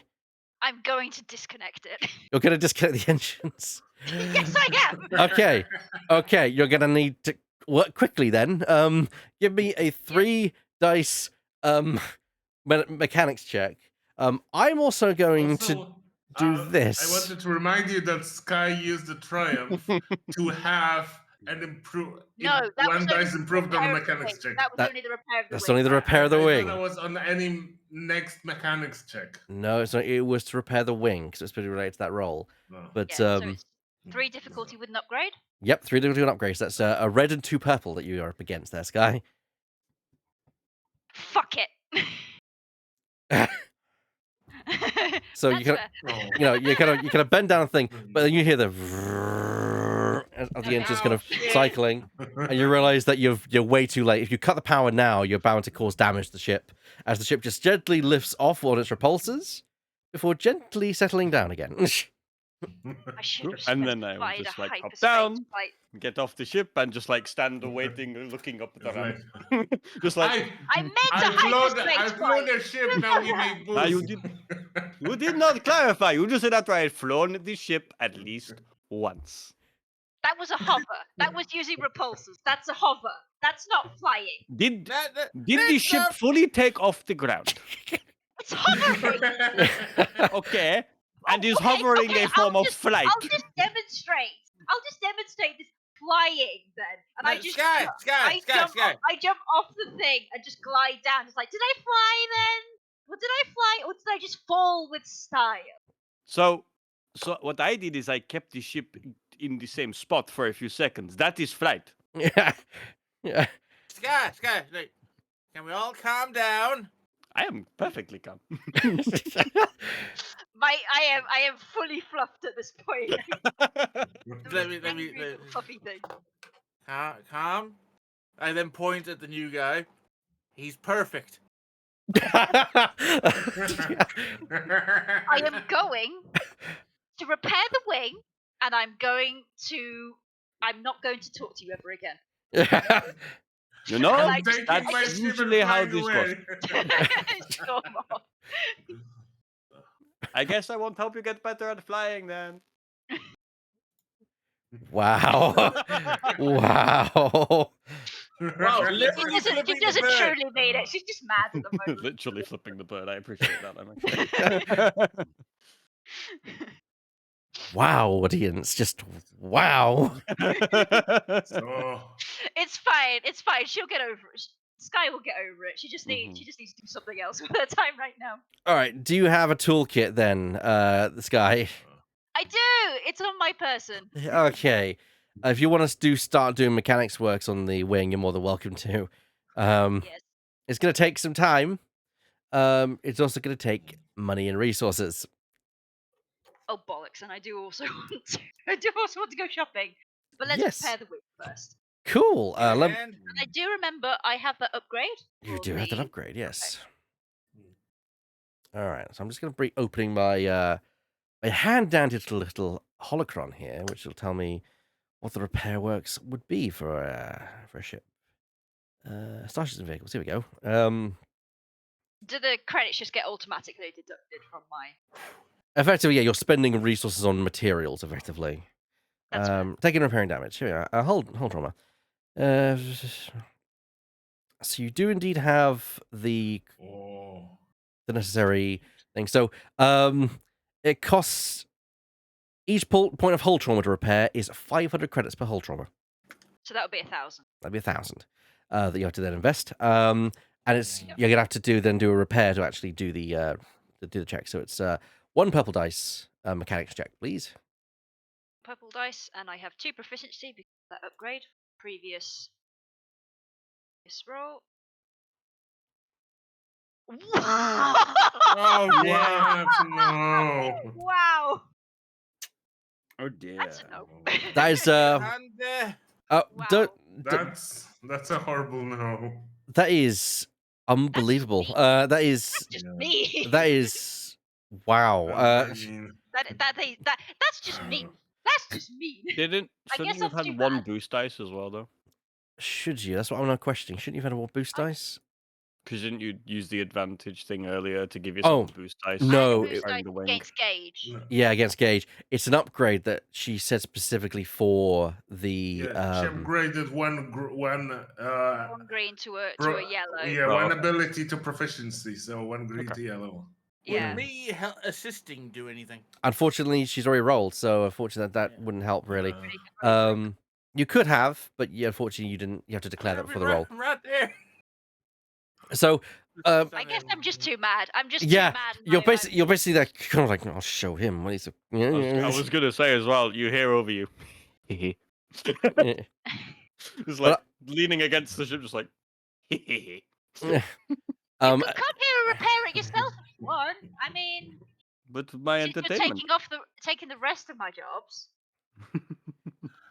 I'm going to disconnect it. You're going to disconnect the engines. Yes, I am. Okay. You're going to need to work quickly then. Give me a 3 dice mechanics check. I'm also going to do I this. wanted to remind you that Sky used the Triumph to have an No, that was one only dice the improved on the repair of the mechanics wing. check. That was That- only the repair of the That's wing. only the repair of the I wing. thought that was on any next mechanics check. No, it's not. It was to repair the wing because it's pretty related to that roll. No. But Yeah, so it's 3 difficulty with an upgrade. yep, 3 difficulty upgrades. That's a red and 2 purple that you are up against there, Sky. Fuck it. So That's you can, fair. Oh. you kind of bend down thing, but then you hear the of the engines kind of Oh, shit. cycling, and you realize that you're way too late. If you cut the power now, you're bound to cause damage to the ship, as the ship just gently lifts off on its repulsors before gently settling down again. I should have And then I will specified just a like hop hyperspace down, flight. get off the ship, and just like stand waiting, looking up at the It's ramp. Just like I meant I a hyperspace I flight. flew the ship, now we make boost. Ah, you did not clarify. You just said after I had flown the ship at least once. That was a hover. That was using repulsors. That's a hover. That's not flying. Did That- the that's ship not- fully take off the ground? It's hovering. Okay. And is Okay, hovering okay, a form I'll of just- flight? I'll just demonstrate this flying then. And I just Sky, jump- Sky, I Sky, jump Sky. Off, I jump off the thing and just glide down. It's like, did I fly then? Or did I fly? Or did I just fall with style? So what I did is I kept the ship in the same spot for a few seconds. That is flight. yeah, yeah. Sky, like, can we all calm down? I am perfectly calm. I am fully fluffed at this point. Let me- Angry little fluffy thing. Calm. I then point at the new guy. He's perfect. I am going to repair the wing, and I'm not going to talk to you ever again. You know, And I I'm just- taking my that's ship and usually how flying this away. Sure, Mom. I guess I won't help you get better at flying then. Wow. Wow. Wow, She literally doesn't, flipping she the doesn't bird. truly mean it. She's just mad at the moment. Literally flipping the bird. I appreciate that. Wow, audience. Just wow. Oh. It's fine. It's fine. She'll get over it. Sky will get over it. She just needs to do something else with her time right now. All right. Do you have a toolkit then, this guy? I do. It's on my person. Okay. If you want to start doing mechanics works on the wing, you're more than welcome to. Yes. It's going to take some time. It's also going to take money and resources. Oh bollocks! And I do also want to. I do also want to go shopping. But let's Yes. repair the wing first. Cool. And And I do remember I have that upgrade. You for do have that the- upgrade, yes. All right, so I'm just going to be opening my my hand-danted little holocron here, which will tell me what the repair works would be for a ship. Starships and vehicles. Here we go. Do the credits just get automatically deducted from my? Effectively, yeah, you're spending resources on materials. Effectively, That's fair. taking and repairing damage. Here we are. Hold trauma. So you do indeed have the Oh. necessary thing. So it costs each point of hull trauma to repair is 500 credits per hull trauma. So that would be 1,000. That'd be 1,000 that you have to then invest. And it's you're gonna have to do a repair to actually do the check. So it's 1 purple dice mechanics check, please. Purple dice, and I have 2 proficiency because of that upgrade. Previous roll. oh yeah. What? No. Wow! Oh dear. That's a no. That is And oh, Wow. don't That's a horrible no. that is unbelievable. me. That is just Yeah. me. that is wow. I mean, That's just mean. That's just mean. Shouldn't I guess you have that's had too one bad. boost dice as well, though? Should you? That's what I'm not questioning. Shouldn't you have had more boost dice? Because didn't you use the advantage thing earlier to give yourself a boost dice? no, I had a boost firing dice the wing? against Gauge. no. Yeah, against Gauge. It's an upgrade that she said specifically for the Yeah, she upgraded one One green to a yellow. Yeah, Oh, one okay. ability to proficiency, so one green Okay. to yellow. Yeah. Would me assisting do anything? Unfortunately, she's already rolled, so unfortunately that wouldn't help really. Uh, You could have, but yeah, unfortunately you didn't. You have to declare that I've before been the roll. right there. So, I guess I'm just too mad. I'm just yeah, too mad. you're basically like kind of like, I'll show him. What he's. I was gonna say as well. You hear over you. Yeah. It's like leaning against the ship, just like. You could come here and repair it yourself if you want. I mean, But my since you're entertainment. taking the rest of my jobs.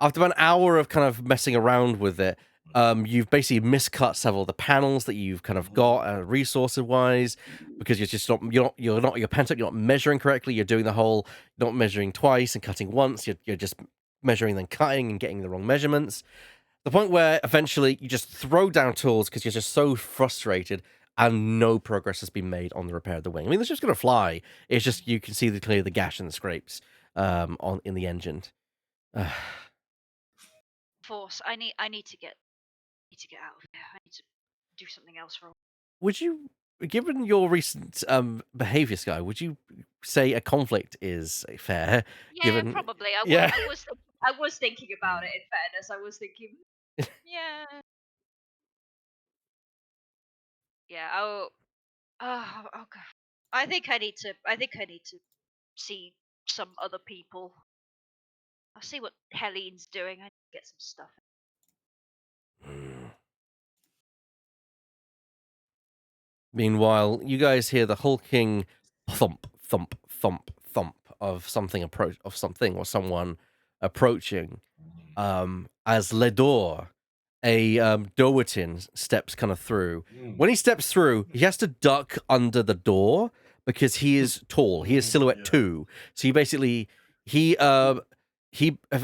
After about an hour of kind of messing around with it, you've basically miscut several of the panels that you've kind of got resources wise, because you're just you're pent up, you're not measuring correctly. You're doing the whole not measuring twice and cutting once. You're just measuring then cutting and getting the wrong measurements. The point where eventually you just throw down tools because you're just so frustrated and no progress has been made on the repair of the wing. I mean, it's just going to fly. It's just you can see clearly the gash and the scrapes in the engine. Force. I need to get out of here. I need to do something else for. Would you, given your recent behavior, Sky, would you say a conflict is fair? Yeah, given... probably. I was thinking about it. In fairness, I was thinking. Yeah. Yeah. Oh, God. I think I need to see some other people. I'll see what Helene's doing. I need to get some stuff. Meanwhile, you guys hear the hulking thump, thump, thump, thump of something or someone approaching. As Ledor, a Dowatin, steps kind of through. When he steps through, he has to duck under the door because he is tall. He is silhouette 2. So he basically if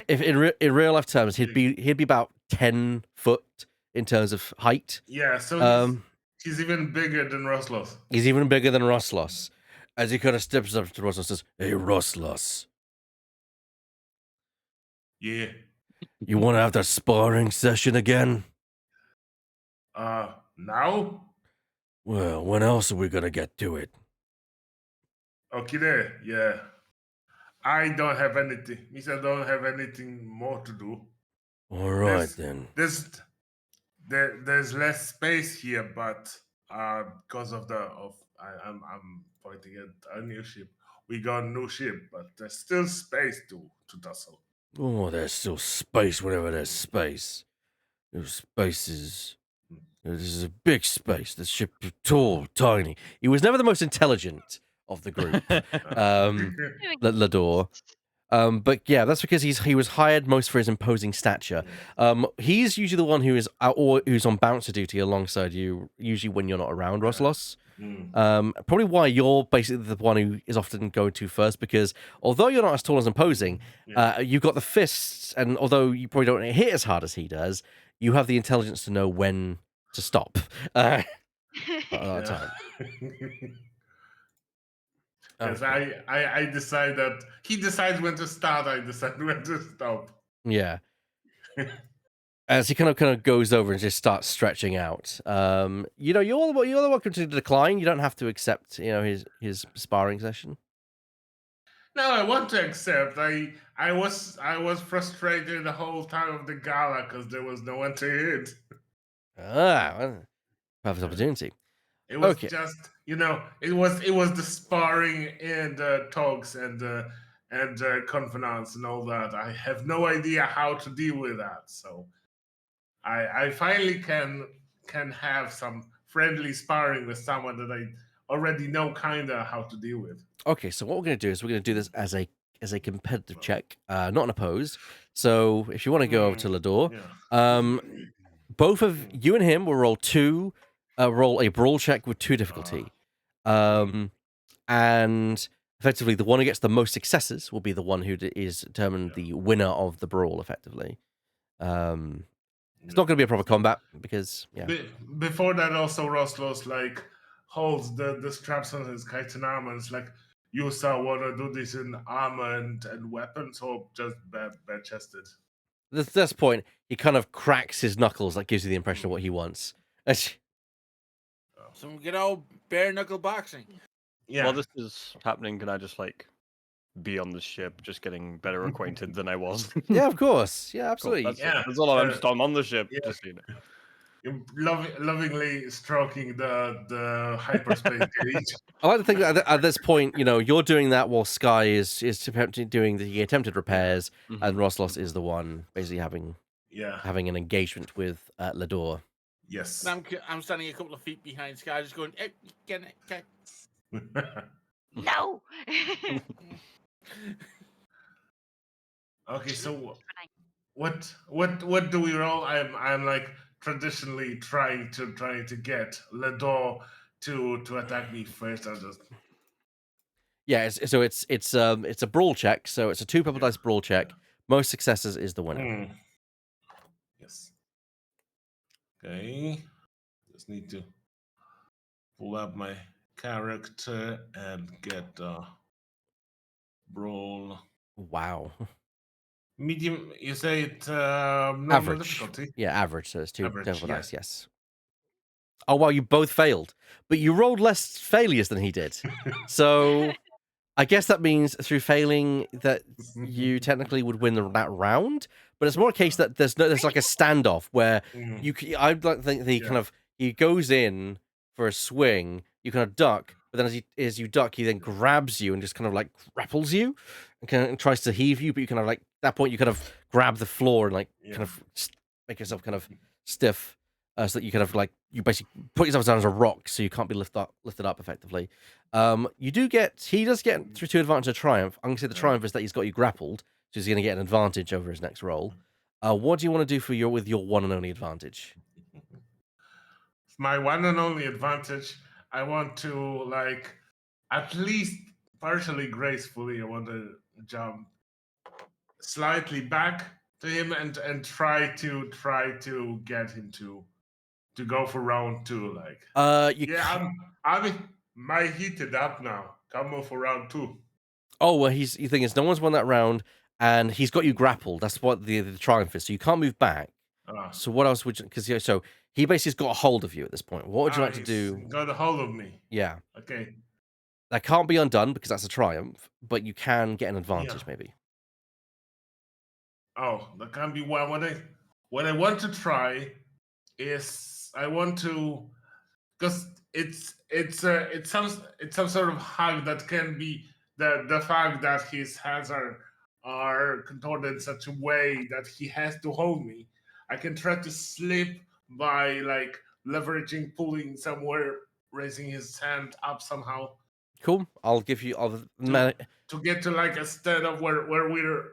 in real life terms he'd be about 10 foot in terms of height. Yeah, so he's even bigger than Roslos. He's even bigger than Roslos. As he kind of steps up to Roslos and says, "Hey, Roslos. Yeah. You want to have that sparring session again? Now? Well, when else are we going to get to it?" Okay, there. Yeah. I don't have anything. Misa don't have anything more to do. All right, then. There's less space here, but because of I'm pointing at a new ship. We got a new ship, but there's still space to tussle. Oh, there's still space whenever there's space. There's spaces. This is a big space. This ship is tall, tiny. He was never the most intelligent of the group, Lador. But yeah, that's because he was hired most for his imposing stature. He's usually the one who is or who's on bouncer duty alongside you, usually when you're not around, Roslos. Probably why you're basically the one who is often going to first, because although you're not as tall as imposing, you've got the fists, and although you probably don't hit as hard as he does, you have the intelligence to know when to stop at that time. Because I decide that he decides when to start, I decide when to stop. Yeah. As he kind of goes over and just starts stretching out. You're welcome to decline. You don't have to accept, his sparring session. No, I want to accept. I was frustrated the whole time of the gala because there was no one to hit. Well, perfect opportunity. It was just, it was the sparring and talks and confidence and all that. I have no idea how to deal with that. So I finally can have some friendly sparring with someone that I already know kinda how to deal with. Okay, so what we're going to do is we're going to do this as a competitive check, not an opposed. So if you want to go over to Lador, both of you and him will roll roll a brawl check with 2 difficulty. And effectively, the one who gets the most successes will be the one who is determined the winner of the brawl, effectively. It's not going to be a proper combat because, Before that, also Roslos holds the straps on his chitin armor. And it's like, you want to do this in armor and weapons, or just bare chested? At this point, he kind of cracks his knuckles. That gives you the impression of what he wants. Some good old bare knuckle boxing. Yeah. While this is happening, can I just like be on the ship, just getting better acquainted than I was? Yeah, of course. Yeah, Cool. absolutely. That's, Yeah, that's all. I'm just on the ship. yeah. Just so you know. You're lovingly stroking the hyperspace gauge. I like to think that at this point, you're doing that while Sky is doing the attempted repairs, and Roslos is the one basically having an engagement with Lador. Yes. And I'm standing a couple of feet behind Sky, just going, hey, get it. No. Okay, so what do we roll? I'm like traditionally trying to get Lador to attack me first. I just Yeah, it's a brawl check, so it's a 2 purple dice brawl check. Most successes is the winner. Yes. Okay. Just need to pull up my character and get brawl. Wow. Medium, you say it normal Average. difficulty? Yeah, average, so it's 2 Average, purple yeah. dice, yes. Oh, well, you both failed. But you rolled less failures than he did. So I guess that means through failing that you technically would win that round, but it's more a case that there's like a standoff where I'd like to think that he goes in for a swing, you kind of duck, but then as you duck, he then grabs you and just kind of like grapples you and tries to heave you, but you kind of like, at that point you kind of grab the floor and like kind of make yourself kind of stiff. So that you kind of like, you basically put yourself down as a rock so you can't be lifted up effectively. He does get through 2 advantage of triumph. I'm gonna say the triumph is that he's got you grappled, so he's gonna get an advantage over his next roll. What do you want to do with your one and only advantage? My one and only advantage, I want to like at least partially gracefully, I want to jump slightly back to him and try to get him to go for round 2. Like I'm my heated up now. Come on for round 2. Oh well, the thing is, no one's won that round, and he's got you grappled. That's what the triumph is. So you can't move back. So what else would you? Because so he basically's got a hold of you at this point. What would you like to do? Got a hold of me. Yeah. Okay. That can't be undone because that's a triumph, but you can get an advantage maybe. Oh, that can be one. What I want to try is I want to, because it's some sort of hug that can be the fact that his hands are contorted in such a way that he has to hold me. I can try to slip by like leveraging, pulling somewhere, raising his hand up somehow. Cool. I'll give you to get to like a stand up where we're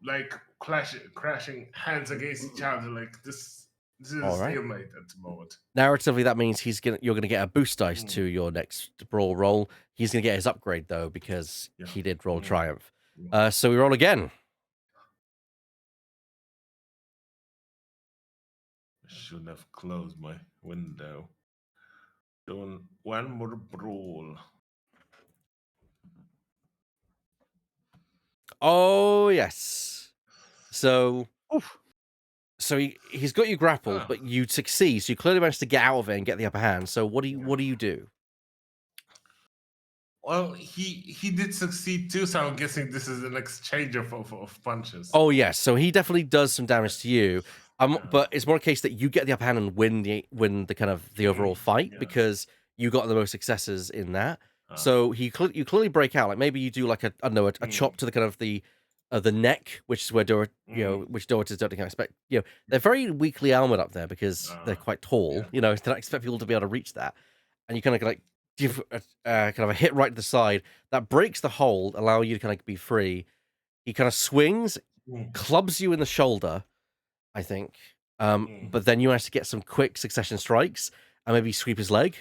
like crashing hands against each other. Like this is a stalemate at the moment. Narratively, that means you're gonna get a boost dice to your next brawl roll. He's gonna get his upgrade though because he did roll triumph. So we roll again. I should have closed my window. Doing one more brawl. Oh yes. So he's got you grappled, but you succeed. So you clearly managed to get out of it and get the upper hand. So what do you do? Well, he did succeed too, so I'm guessing this is an exchange of punches. Oh yes, so he definitely does some damage to you. But it's more a case that you get the upper hand and win the kind of the overall fight because you got the most successes in that. So you clearly break out. Like maybe you do like a chop to the kind of the neck, which is where which Dorotas don't expect. They're very weakly armored up there because they're quite tall. They don't expect people to be able to reach that, and you kind of like give kind of a hit right to the side that breaks the hold, allowing you to kind of be free. He kind of swings, clubs you in the shoulder, I think. But then you manage to get some quick succession strikes and maybe sweep his leg.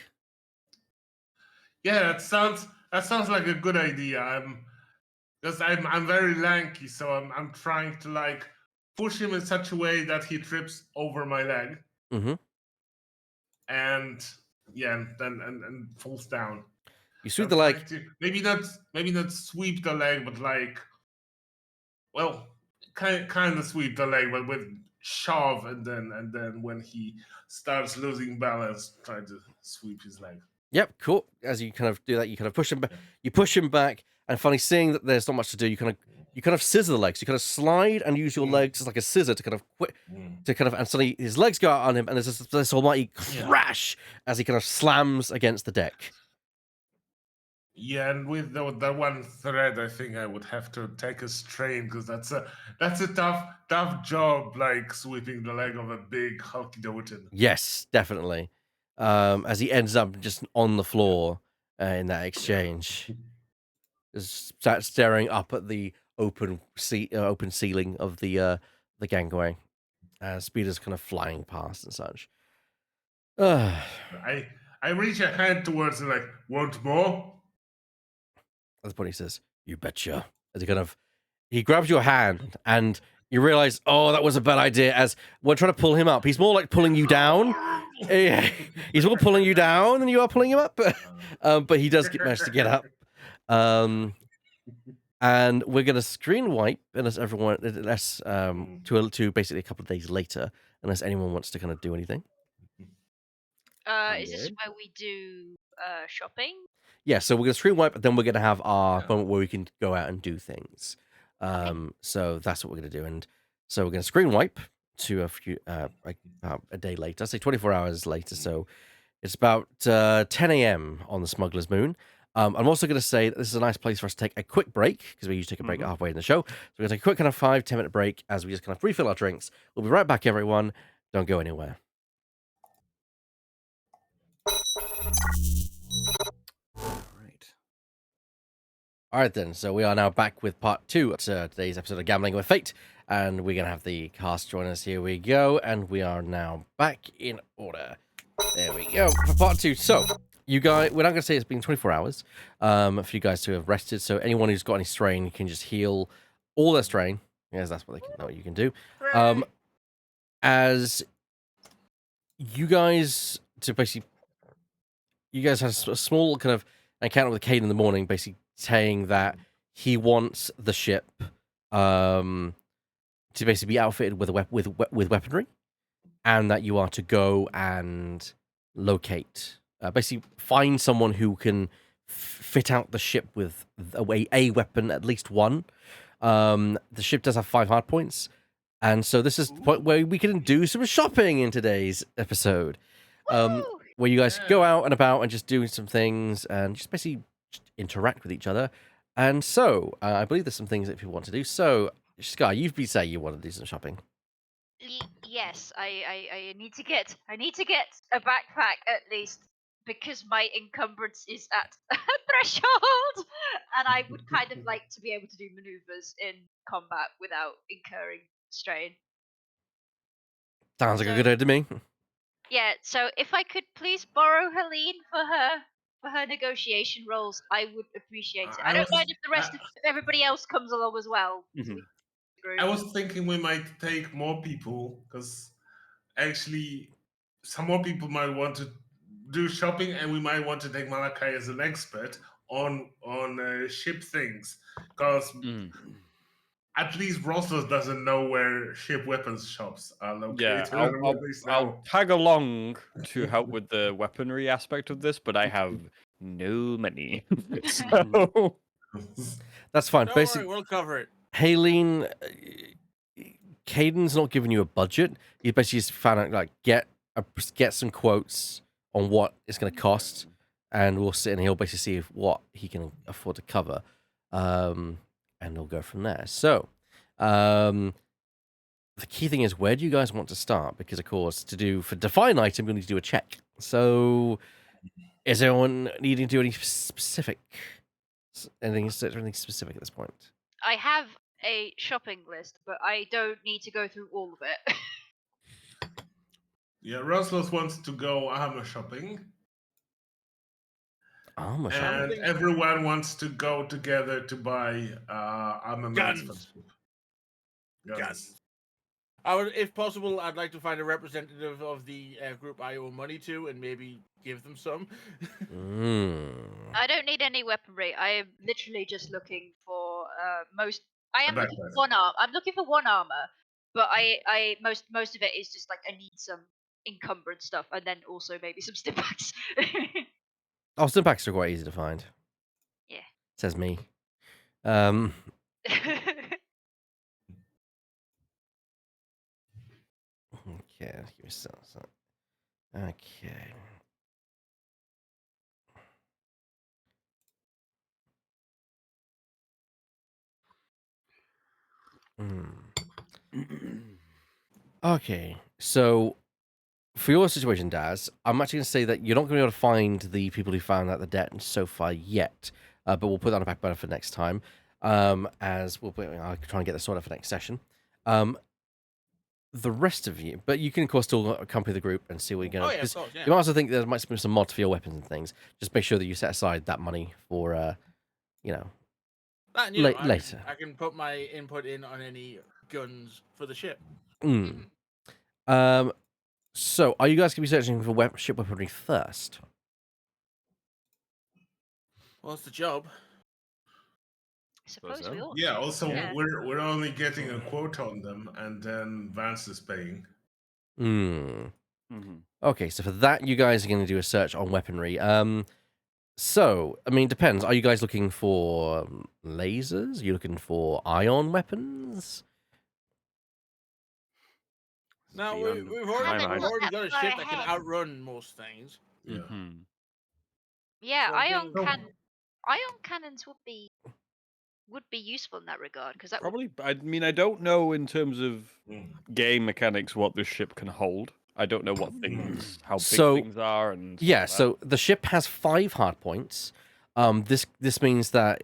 Yeah, that sounds like a good idea. I'm very lanky, so I'm trying to like push him in such a way that he trips over my leg. Mm-hmm. And then falls down. You sweep the leg. Maybe not sweep the leg, but like, well, kind of sweep the leg, but with shove, and then when he starts losing balance, try to sweep his leg. Yep, cool. As you kind of do that, you kind of push him back. You push him back, and finally seeing that there's not much to do, you kind of scissor the legs. You kind of slide and use your legs as like a scissor to kind of and suddenly his legs go out on him, and there's this almighty crash as he kind of slams against the deck. Yeah, and with the one thread, I think I would have to take a strain because that's a tough job, like sweeping the leg of a big hulky Doten. Yes, definitely. As he ends up just on the floor in that exchange, just sat staring up at the open ceiling of the gangway as speeders kind of flying past and such. I reach a hand towards him, like, want more? At the point he says, "You betcha." As he grabs your hand and you realize, oh, that was a bad idea. As we're trying to pull him up, he's more like pulling you down. He's more pulling you down than you are pulling him up. But he does manage to get up. And we're gonna screen wipe unless to basically a couple of days later, unless anyone wants to kind of do anything. Is this where we do shopping? Yeah, so we're gonna screen wipe, but then we're gonna have our moment where we can go out and do things. So that's what we're gonna do, and so we're gonna screen wipe to a few a day later. I'd say 24 hours later. So it's about 10 a.m. on the Smuggler's Moon. I'm also going to say that this is a nice place for us to take a quick break because we usually take a break halfway in the show. So we're going to take a quick kind of 5-10 minute break as we just kind of refill our drinks. We'll be right back, everyone. Don't go anywhere. All right, then. So we are now back with part 2 of today's episode of Gambling with Fate. And we're going to have the cast join us. Here we go. And we are now back in order. There we go for part 2. So, you guys, we're not going to say it's been 24 hours for you guys to have rested. So, anyone who's got any strain can just heal all their strain. Yes, that's what you can do. As you guys, you guys had a small kind of encounter with Caden in the morning, basically saying that he wants the ship to basically be outfitted with with weaponry, and that you are to go and locate, basically find someone who can fit out the ship with a weapon, at least one. The ship does have 5 hard points, and so this is the point where we can do some shopping in today's episode, where you guys go out and about and just do some things and just basically interact with each other. And so I believe there's some things that people want to do. So Sky, you've been saying you want to do some shopping. Yes, I need to get a backpack at least because my encumbrance is at a threshold, and I would kind of like to be able to do maneuvers in combat without incurring strain. Sounds like a good idea to me. Yeah, so if I could please borrow Helene for her negotiation roles, I would appreciate it. I don't mind if the rest of everybody else comes along as well. I was thinking we might take more people because actually some more people might want to do shopping, and we might want to take Malachi as an expert on ship things because at least Rostos doesn't know where ship weapons shops are located. Yeah, I'll tag along to help with the weaponry aspect of this, but I have no money. So that's fine. Don't worry, we'll cover it. Helene, Caden's not giving you a budget. He basically just found out, like, get some quotes on what it's going to cost, and we'll sit and he'll basically see what he can afford to cover, and we'll go from there. So, the key thing is, where do you guys want to start? Because, of course, for define item, you'll need to do a check. So, is anyone needing to do anything specific at this point? I have a shopping list, but I don't need to go through all of it. Yeah, Roslos wants to go armor shopping. Armor shopping. And everyone wants to go together to buy armaments. Guns. If possible, I'd like to find a representative of the group I owe money to and maybe give them some. I don't need any weaponry. I am literally just looking for looking for one arm. I'm looking for one armor, but most of it is just like I need some encumbrance stuff, and then also maybe some stimpaks. Oh, stim packs are quite easy to find. Yeah. Says me. Okay, give me some. Okay. Okay, so for your situation, Daz, I'm actually going to say that you're not going to be able to find the people who found out the debt so far yet, but we'll put that on the back burner for next time. As I'll try and get this sorted for next session. The rest of you, but you can of course still accompany the group and see what you're going to. Oh yeah, of Because course, yeah. you might also think there might be some mods for your weapons and things. Just make sure that you set aside that money for, you know, That and, you know, later. I can put my input in on any guns for the ship. So are you guys going to be searching for ship weaponry first? Well, it's the job. I suppose so. we ought Yeah. to. Also, Yeah. we're only getting a quote on them, and then Vance is paying. Okay, so for that, you guys are going to do a search on weaponry. So, I mean, depends. Are you guys looking for lasers? Are you looking for ion weapons? Now Beyond we've Haven't already looked got a that far ship that can ahead. outrun most things. Yeah. Yeah, So I'm thinking- ion cannons would be useful in that regard because that would. Probably. I mean, I don't know in terms of game mechanics what this ship can hold. I don't know what things, how big So, things are, and stuff Yeah, like that. so the ship has 5 hard points. This means that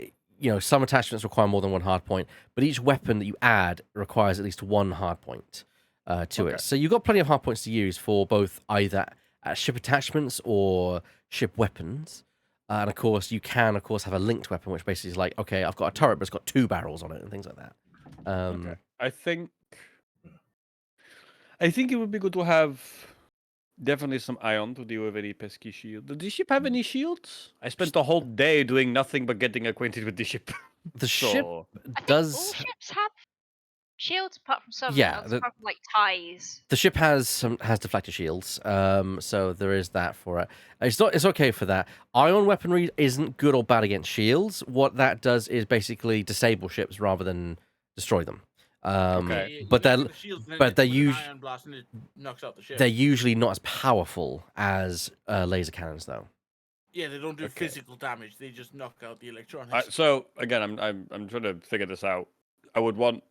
some attachments require more than 1 hard point, but each weapon that you add requires at least 1 hard point to Okay. it. So you've got plenty of hard points to use for both either ship attachments or ship weapons. And of course, you can have a linked weapon, which basically is like, okay, I've got a turret, but it's got 2 barrels on it and things like that. Okay. I think it would be good to have definitely some ion to deal with any pesky shield. Does the ship have any shields? I spent the whole day doing nothing but getting acquainted with the ship. The ship So, I think does. all ships have shields apart from some. Yeah, apart from like ties. The ship has deflector shields, so there is that for it. It's okay for that. Ion weaponry isn't good or bad against shields. What that does is basically disable ships rather than destroy them. Okay. But they're the shields, and then but they're with an usually ion blast and it knocks out the ship. they're usually not as powerful as laser cannons, though. Yeah, they don't do Okay. physical damage. They just knock out the electronics. so again, I'm trying to figure this out. I would want,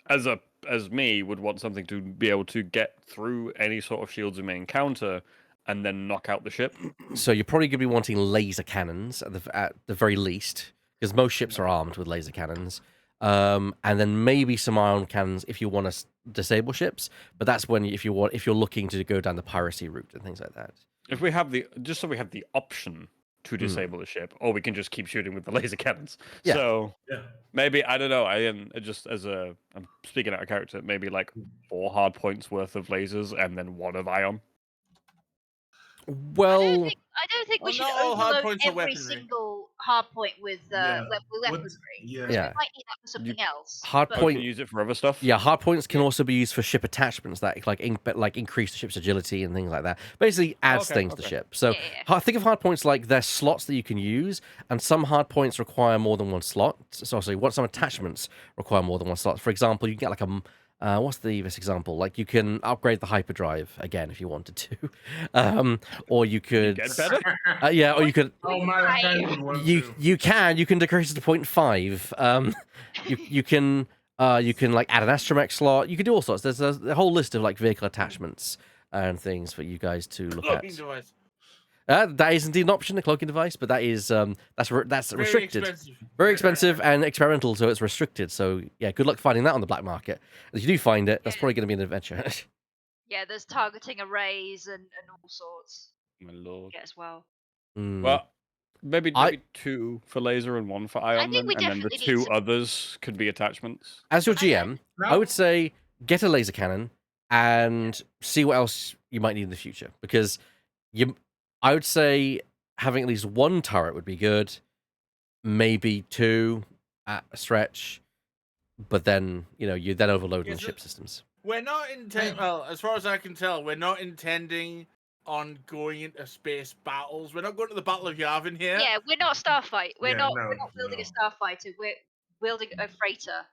as me, would want something to be able to get through any sort of shields we may encounter, and then knock out the ship. So you're probably going to be wanting laser cannons at the very least, because most ships are armed with laser cannons. And then maybe some ion cannons if you want to disable ships, but that's when if you're looking to go down the piracy route and things like that. If we have so we have the option to disable the ship, or we can just keep shooting with the laser cannons. Yeah. So Yeah. maybe, I don't know. I am just I'm speaking out of character. Maybe like 4 hard points worth of lasers and then 1 of ion. Well, I don't think we Well, should not all hard overload points are every weaponry. single hard point with Yeah. weaponry. Yeah. Because Yeah. we might need that for something else. hard but- Oh, you point. can use it for other stuff. Yeah, hard points can also be used for ship attachments that increase the ship's agility and things like that. Basically, adds Okay, things to the okay. ship. So Yeah. think of hard points like they're slots that you can use, and some hard points require more than 1 slot. So some attachments require more than 1 slot. For example, you can get like what's the best example? Like you can upgrade the hyperdrive again if you wanted to, or you could Get better. yeah, or you could Oh man, I kind of want you to. you can decrease it to 0.5. You can like add an astromech slot. You can do all sorts. There's a whole list of like vehicle attachments and things for you guys to look Cloaking at. device. That is indeed an option, a cloaking device, but that is that's Very restricted, expensive. very expensive and experimental, so it's restricted. So yeah, good luck finding that on the black market. If you do find it, that's Yeah. probably going to be an adventure. Yeah, there's targeting arrays and all sorts. My lord. Yeah, as well. Well, maybe 2 for laser and 1 for ion, think we and then the definitely need 2 some- others could be attachments. As your I know. GM, I would say get a laser cannon and see what else you might need in the future, because I would say having at least 1 turret would be good, maybe 2 at a stretch, but then you're then overloading Yes, the ship systems. We're not well, as far as I can tell, we're not intending on going into space battles. We're not going to the Battle of Yavin here. Yeah, we're not Starfight. We're Yeah, not. no, We're not building no. a starfighter. We're building a freighter.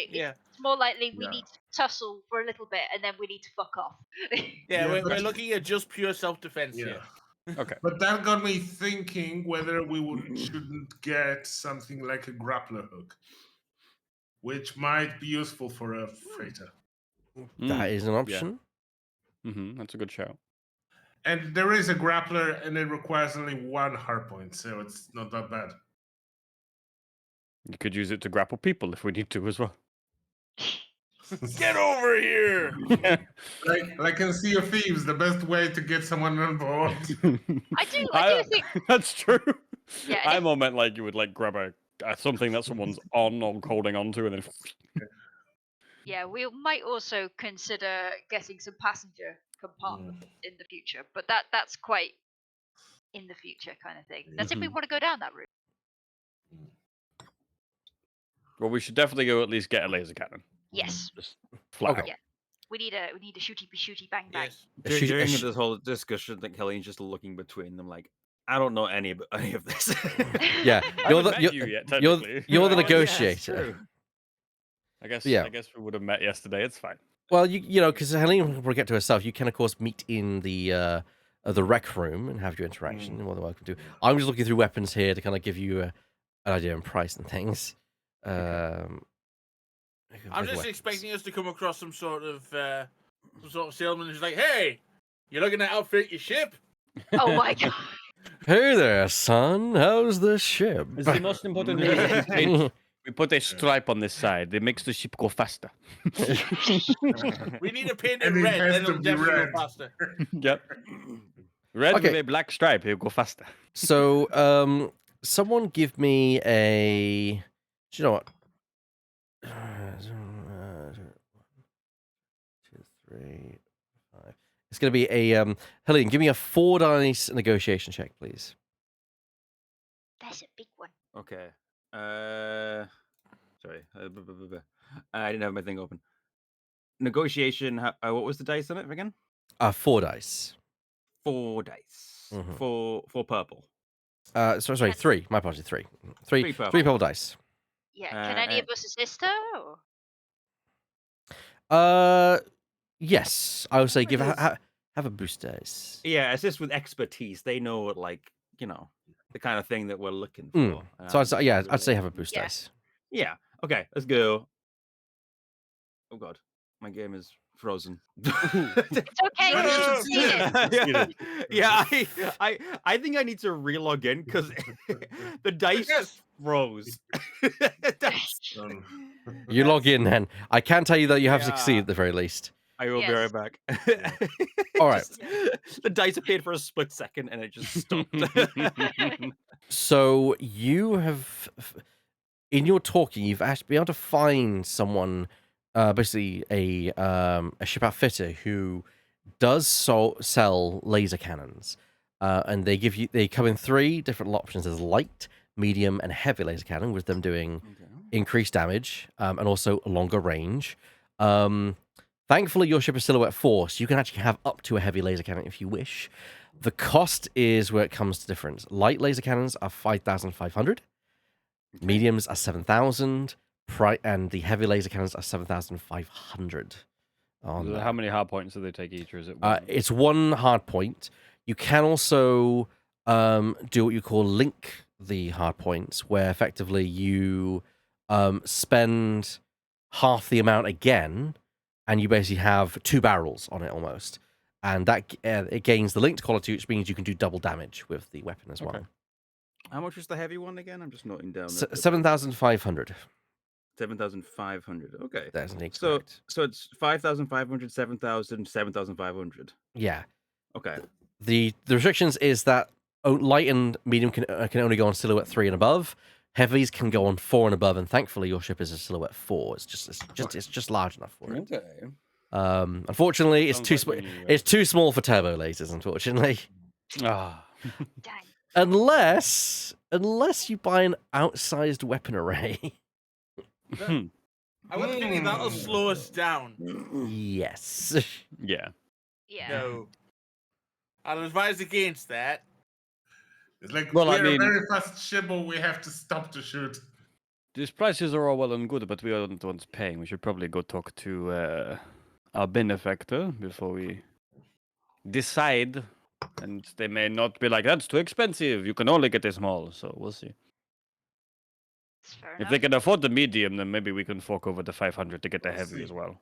Yeah. It's more likely we Yeah. need to tussle for a little bit and then we need to fuck off. Yeah, Yeah, we're but- looking at just pure self-defense Yeah. here. Okay. But that got me thinking whether we shouldn't get something like a grappler hook, which might be useful for a freighter. That is an option. That's a good shout. And there is a grappler, and it requires only 1 hard point, so it's not that bad. You could use it to grapple people if we need to as well. Get over here! Like in Sea of Thieves, the best way to get someone on board. I do think. That's true. Yeah, I if- more meant like you would like grab a something that someone's on or holding on to, and then Yeah, we might also consider getting some passenger compartments in the future, but that's quite in the future kind of thing. That's if we Mhm. want to go down that route. well, we should definitely go at least get a laser cannon. Yes, Just flat Okay. out. Yeah. we need a shooty bang bang. Yes. During this whole discussion, I think Helene's just looking between them like, I don't know any of this. Yeah, I you're haven't the met you're, you yet, you're, technically. you're the Oh, yeah, it's negotiator. true. I guess. Yeah. I guess we would have met yesterday. It's fine. Well, you know, because Helene will get to herself. You can, of course, meet in the rec room and have your interaction. You're more than welcome to. I'm just looking through weapons here to kind of give you an idea on price and things. I'm just weapons. expecting us to come across some sort of salesman who's like, "Hey, you're looking to outfit your ship." Oh my god. Hey there, son. How's the ship? It's the most important thing. We put a stripe on this side. It makes the ship go faster. We need to paint it And it red, has then to it'll be definitely red. go faster. Yep. Red with Okay. a black stripe. It'll go faster. So, someone give me a. Do you know what? 1, 2, 3, 5. It's going to be a Helene. Give me a 4 dice negotiation check, please. That's a big one. Okay. Sorry. I didn't have my thing open. Negotiation. What was the dice on it again? 4 dice. 4 dice. Mhm. For purple. Sorry, 3. My apologies, 3. 3 Three purple. purple dice. Yeah, can any of us assist her? Or? Yes, I would say give Yes. have a boost dice. Yeah, assist with expertise. They know what, like, the kind of thing that we're looking for. Mm. So I'd say, yeah, I'd say have a boost Yeah. dice. Yeah. Okay, let's go. Oh god, my game is frozen. It's okay. No, You no, succeeded. yeah, I think I need to relog in because the dice just froze. Dice- You log in then. I can tell you that you have Yeah. succeeded at the very least. I will be right Yes. back. All right. The dice appeared for a split second and it just stopped. So you have, in your talking, you've actually been able to find someone, basically a ship outfitter who does sell laser cannons, and they come in 3 different options. There's light, medium, and heavy laser cannon, with them doing increased damage and also a longer range. Thankfully, your ship is silhouette 4, so you can actually have up to a heavy laser cannon if you wish. The cost is where it comes to difference. Light laser cannons are 5,500. Mediums are 7,000. And the heavy laser cannons are 7,500. On How many hard points do they take each, or is it? it's 1 hard point. You can also do what you call link the hard points, where effectively you spend half the amount again, and you basically have 2 barrels on it almost. And that it gains the linked quality, which means you can do double damage with the weapon as well. Okay. How much was the heavy one again? I'm just noting down. 7,500. 7,500. Okay. That's indeed So correct. so it's 5,500, 7,000, 7,500. Yeah. Okay. The restrictions is that light and medium can only go on silhouette 3 and above. Heavies can go on 4 and above, and thankfully your ship is a silhouette 4. It's just large enough for it. Okay. Unfortunately, it's Sounds too like small. when you, It's too small for turbo lasers. Unfortunately, Ah. Dang. unless you buy an outsized weapon array. I was thinking that'll slow us down. Yes. Yeah. Yeah. No. I'll advise against that. It's like Well, I we're a mean- very fast ship, but we have to stop to shoot. These prices are all well and good, but we aren't the ones paying. We should probably go talk to our benefactor before we decide. And they may not be like, that's too expensive. You can only get a small. So we'll see. That's fair If enough. they can afford the medium, then maybe we can fork over the 500 to get the We'll heavy see. as well.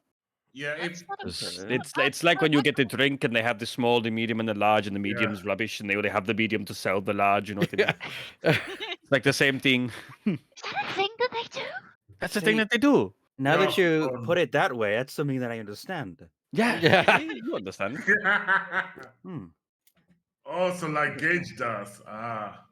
Yeah, That's if not a, It's, it's not it's, bad it's like for when you one. get the drink and they have the small, the medium, and the large, and the medium is rubbish, and they only have the medium to sell the large. You know what I mean? It's like the same thing. Is that a thing that they do? That's the thing See, that they do. Now that Yeah, you put it that way, that's something that I understand. Yeah, Yeah. see, you understand. Hmm. also like Gage does. Ah.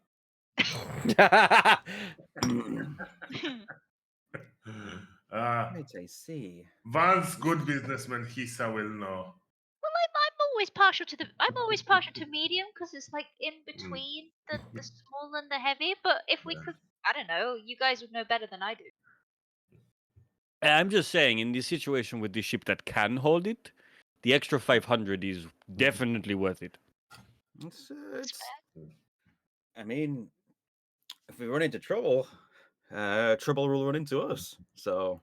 Right, I see. Van's good businessman, Hisa will know. Well, I'm always partial to medium because it's like in between the small and the heavy. But if we Yeah. could, I don't know, you guys would know better than I do. I'm just saying, in this situation with the ship that can hold it, the extra 500 is definitely worth it. It's I mean, if we run into trouble, trouble will run into us. So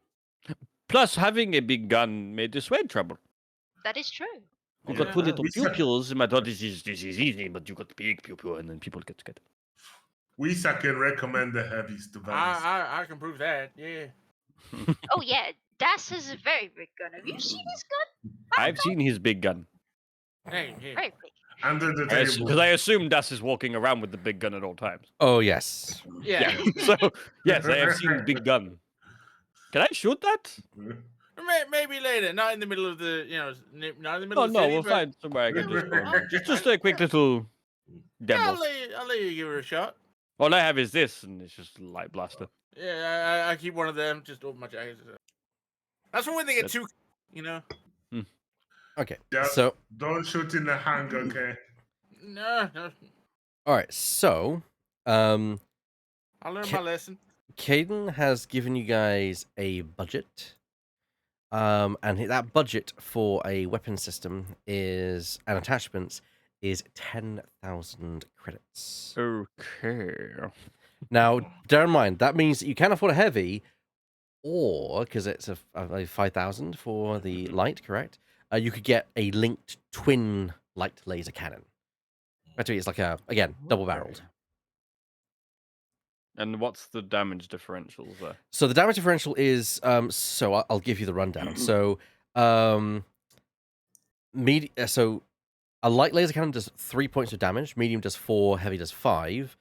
Plus, having a big gun may dissuade trouble. That is true. You Yeah. got two little We said- pupils, and my thought is this is easy, but you got big pupil, and then people get scared. Wisa can recommend the heavies to Van. I can prove that. Yeah. Oh yeah, Das is a very big gun. Have you seen his gun? I've seen his big gun. Hey. Very big. Under the Because table. I assume Das is walking around with the big gun at all times. Oh, yes. Yeah. So, yes, I have seen the big gun. Can I shoot that? Maybe later, not in the middle of the, not in the middle Oh, of the no, city. we'll but find somewhere I can just go. Just a quick little Yeah, demo. I'll let you give it a shot. All I have is this, and it's just a light blaster. Yeah, I keep one of them just over my jacket. That's when they get That's- too, you know. Okay. Yeah. So, Don't shoot in the hangar, okay? No, all right. So, I learned Ca- my lesson. Caden has given you guys a budget. And that budget for a weapon system and attachments is 10,000 credits. Okay. Now, bear in mind, that means that you can afford a heavy, or, because it's a 5,000 for the light, correct? You could get a linked twin light laser cannon. Actually, it's like again, double-barreled. And what's the damage differentials there? So the damage differential is, so I'll give you the rundown. So, so a light laser cannon does 3 points of damage, medium does 4, heavy does 5,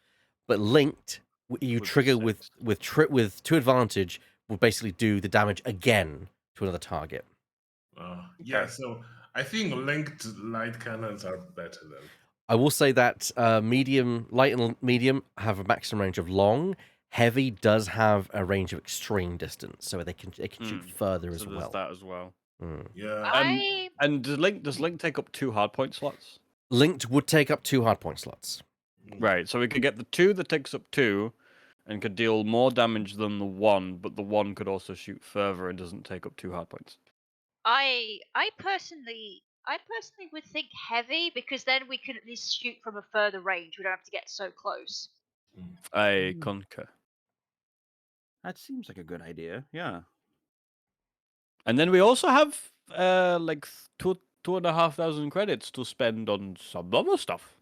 but linked you Would be trigger 6. with 2 advantage will basically do the damage again to another target. Yeah, so I think linked light cannons are better then. I will say that light and medium have a maximum range of long. Heavy does have a range of extreme distance, so they can shoot further as So there's well. that as well. Yeah. And does Link take up 2 hardpoint slots? Linked would take up 2 hardpoint slots. Right, so we could get the 2 that takes up 2 and could deal more damage than the 1, but the 1 could also shoot further and doesn't take up 2 hardpoints. I personally would think heavy because then we can at least shoot from a further range. We don't have to get so close. I concur. that seems like a good idea. Yeah. And then we also have like 2,500 credits to spend on some other stuff.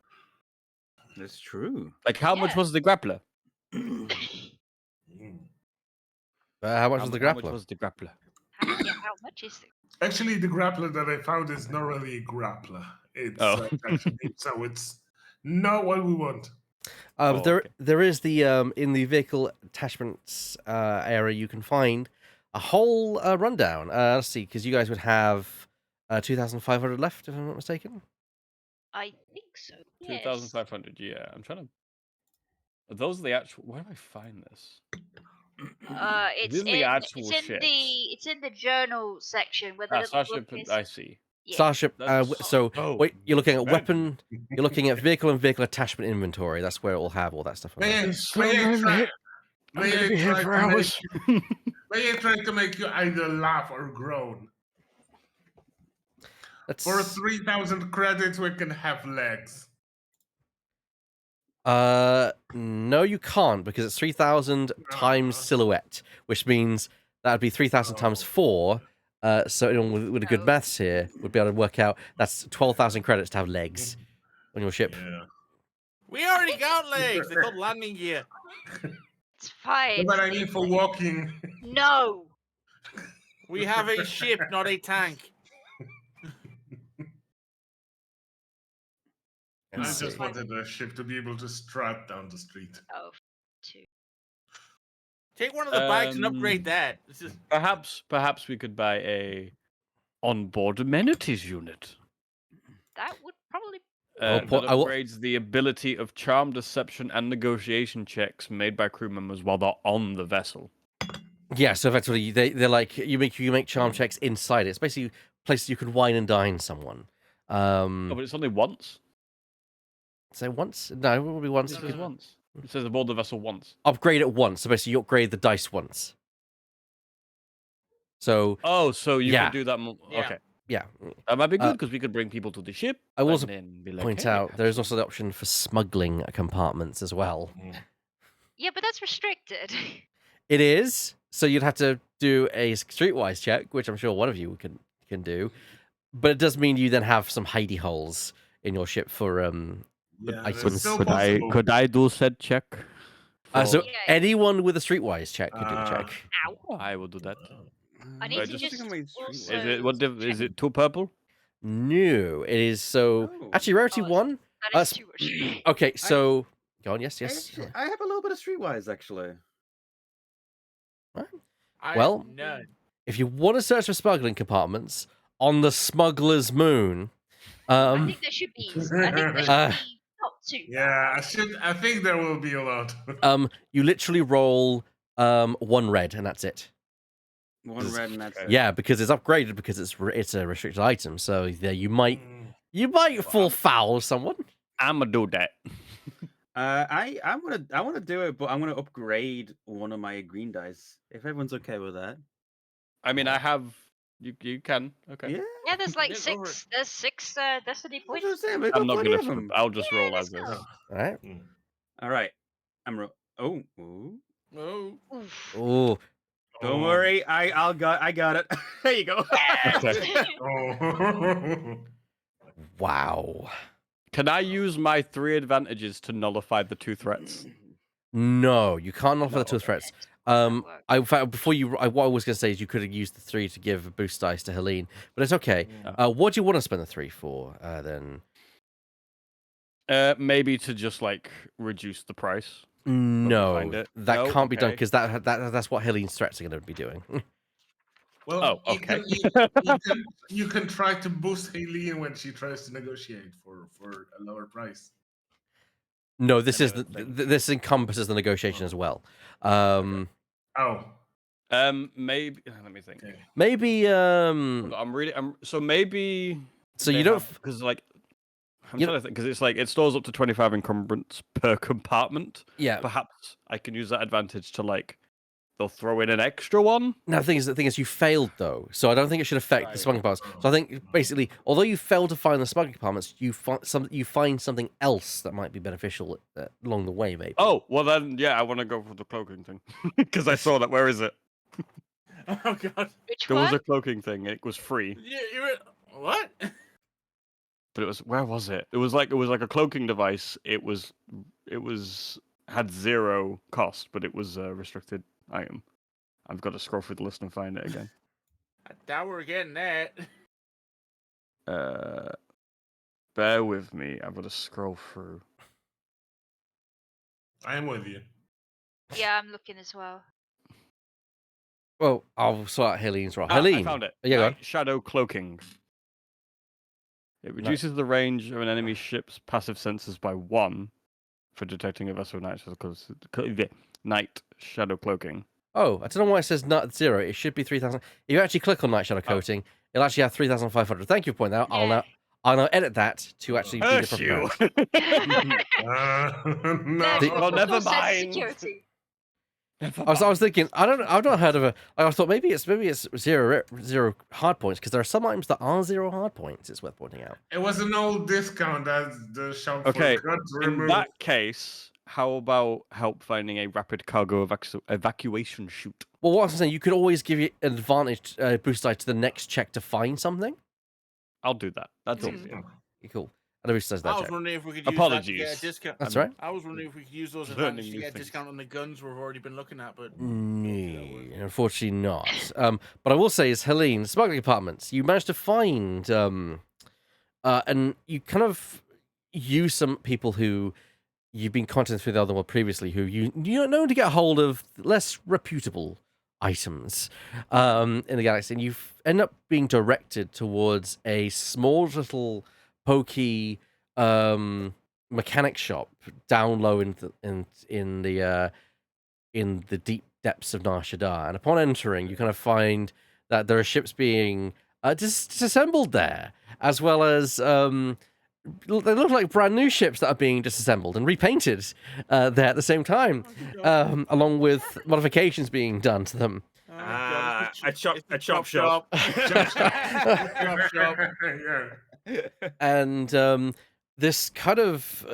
That's true. Like how much Yeah. was the grappler? How much was the How much grappler? was the grappler? How much is it? Actually, the grappler that I found is not really a grappler. It's so it's not what we want. Oh, okay. There is the in the vehicle attachments area you can find a whole rundown. Let's see, because you guys would have 2,500 left, if I'm not mistaken. I think so. Yes. 2,500, yeah. I'm trying to... Are those the actual... Where do I find this? It's These are the actual it's in ships. it's in the journal section where the little Starship, book is. I see. Yeah. Starship. That's- So Oh, wait, you're looking at okay. weapon. You're looking at vehicle and vehicle attachment inventory. That's where it will have all that stuff. On there. May I try to make you either laugh or groan? Let's. For 3,000 credits, we can have legs. No, you can't because it's 3,000 times silhouette, which means that'd be 3,000 times 4. So anyone with a good maths here would be able to work out that's 12,000 credits to have legs on your ship. Yeah. We already got legs. They're called landing gear. It's fine. What I need for walking. No. We have a ship, not a tank. I Let's just see. wanted a ship to be able to strut down the street. Oh, 2. Take one of the bikes and upgrade that. This is... Perhaps we could buy a onboard amenities unit. That would probably. That I will- upgrades the ability of charm, deception, and negotiation checks made by crew members while they're on the vessel. Yeah, so effectively they're like you make charm checks inside it. It's basically places you can wine and dine someone. Oh, but it's only once. Say once? No, it will be once. It says once. It says aboard the vessel once. Upgrade it once. So basically you upgrade the dice once. So Oh, so you Yeah. could do that. Yeah. Okay, yeah, that might be good because we could bring people to the ship. I will and also then be like, point "Hey, out there is also the option for smuggling compartments as well. Yeah, but that's restricted. It is. So you'd have to do a streetwise check, which I'm sure one of you can do. But it does mean you then have some hidey holes in your ship for Yeah, items. that's still possible. Could I do said check? So Yeah. anyone with a streetwise check could do a check. Ow. Oh, I will do that. I need I to just just. think I'm Also Is it what? Is check- it two purple? No, it is so Oh. actually rarity Oh, 1. That is too much. Okay, so go on. Yes, yes. I have a little bit of streetwise actually. Well, none. If you want to search for smuggling compartments on the smuggler's moon, I think there should be. I think there should Uh, be not too. Yeah, I think there will be a lot. you literally roll 1 red and that's it. One red and that's it. Yeah, because it's upgraded because it's a restricted item. So there you might fall foul of someone. I'ma do that. I want to do it, but I'm gonna upgrade one of my green dice. If everyone's okay with that. I mean, I have. You can. Okay. Yeah. Yeah, there's like Yeah, go for 6. There's 6 destiny That's what I'm points. saying, we've got I'm not plenty gonna. of them. I'll just Yeah, roll let's as is. go. All right. All right. Oh. Ooh. Oh. Oof. Oh, Don't worry. I got it. There you go. Oh. wow. Can I use my 3 advantages to nullify the 2 threats? No, you can't offer the 2 threats. That works. In fact, before what I was going to say is you could have used the 3 to give a boost dice to Helene, but it's okay. What do you want to spend the 3 for then? Maybe to just like reduce the price. No, find it. that No? can't be done Okay. because that's what Helene's threats are going to be doing. Well, Oh, okay. you can try to boost Helene when she tries to negotiate for a lower price. No, this is Another thing. this encompasses the negotiation as well. Oh, Maybe. Let me think. okay. Maybe I'm really. So maybe. so you don't because like. I'm You trying to think because it's like it stores up to 25 encumbrance per compartment. yeah. Perhaps I can use that advantage to like. They'll throw in an extra one. Now the thing is you failed though, so I don't think it should affect the Right. smuggling compartments. So I think basically, although you failed to find the smuggling compartments, you find something else that might be beneficial along the way, maybe. Oh well, then yeah, I want to go for the cloaking thing because I saw that. Where is it? Oh god. Which There one? was a cloaking thing. It was free, You were what? but it was where was it? It was like a cloaking device. It had 0 cost, but it was a restricted item. I've got to scroll through the list and find it again. I doubt we're getting that. Bear with me. I've got to scroll through. I am with you. Yeah, I'm looking as well. Well, I'll sort out Helene's role. I Helene, found it. Yeah, go on. Night Shadow cloaking. It reduces the range of an enemy ship's passive sensors by 1 for detecting a vessel with night shadow cloaking. Oh, I don't know why it says not 0. It should be 3,000. If you actually click on Night Shadow Coating, it'll actually have 3,500. Thank you for pointing that out. Yeah. I'll now edit that to actually be the Curse proper you! count. No. Well, never Full sense mind. Security. I was thinking, I've not heard of a. I thought maybe it's zero hard points because there are some items that are 0 hard points. It's worth pointing out. It was an old discount that the shop Okay, forgot to in remove. that case, how about help finding a rapid cargo evacuation chute? Well, what I was saying, you could always give you an advantage boost die to the next check to find something. I'll do that. That's Mm. easier. Cool. And the boost dies I that was check. wondering if we could use that to get a Apologies. discount. That's right. I was wondering if we could use those Learning advantages to new get a things. discount on the guns we've already been looking at, but No, unfortunately not. But I will say is Helene, smuggling apartments. You managed to find and you kind of use some people who you've been contacting through the other one previously, who you know to get a hold of less reputable items in the galaxy, and you end up being directed towards a small little pokey mechanic shop down low in the deep depths of Nar Shaddaa. And upon entering, you kind of find that there are ships being disassembled there, as well as they look like brand new ships that are being disassembled and repainted there at the same time, along with modifications being done to them. oh God, it's a chop shop. Chop shop. Yeah. And this kind of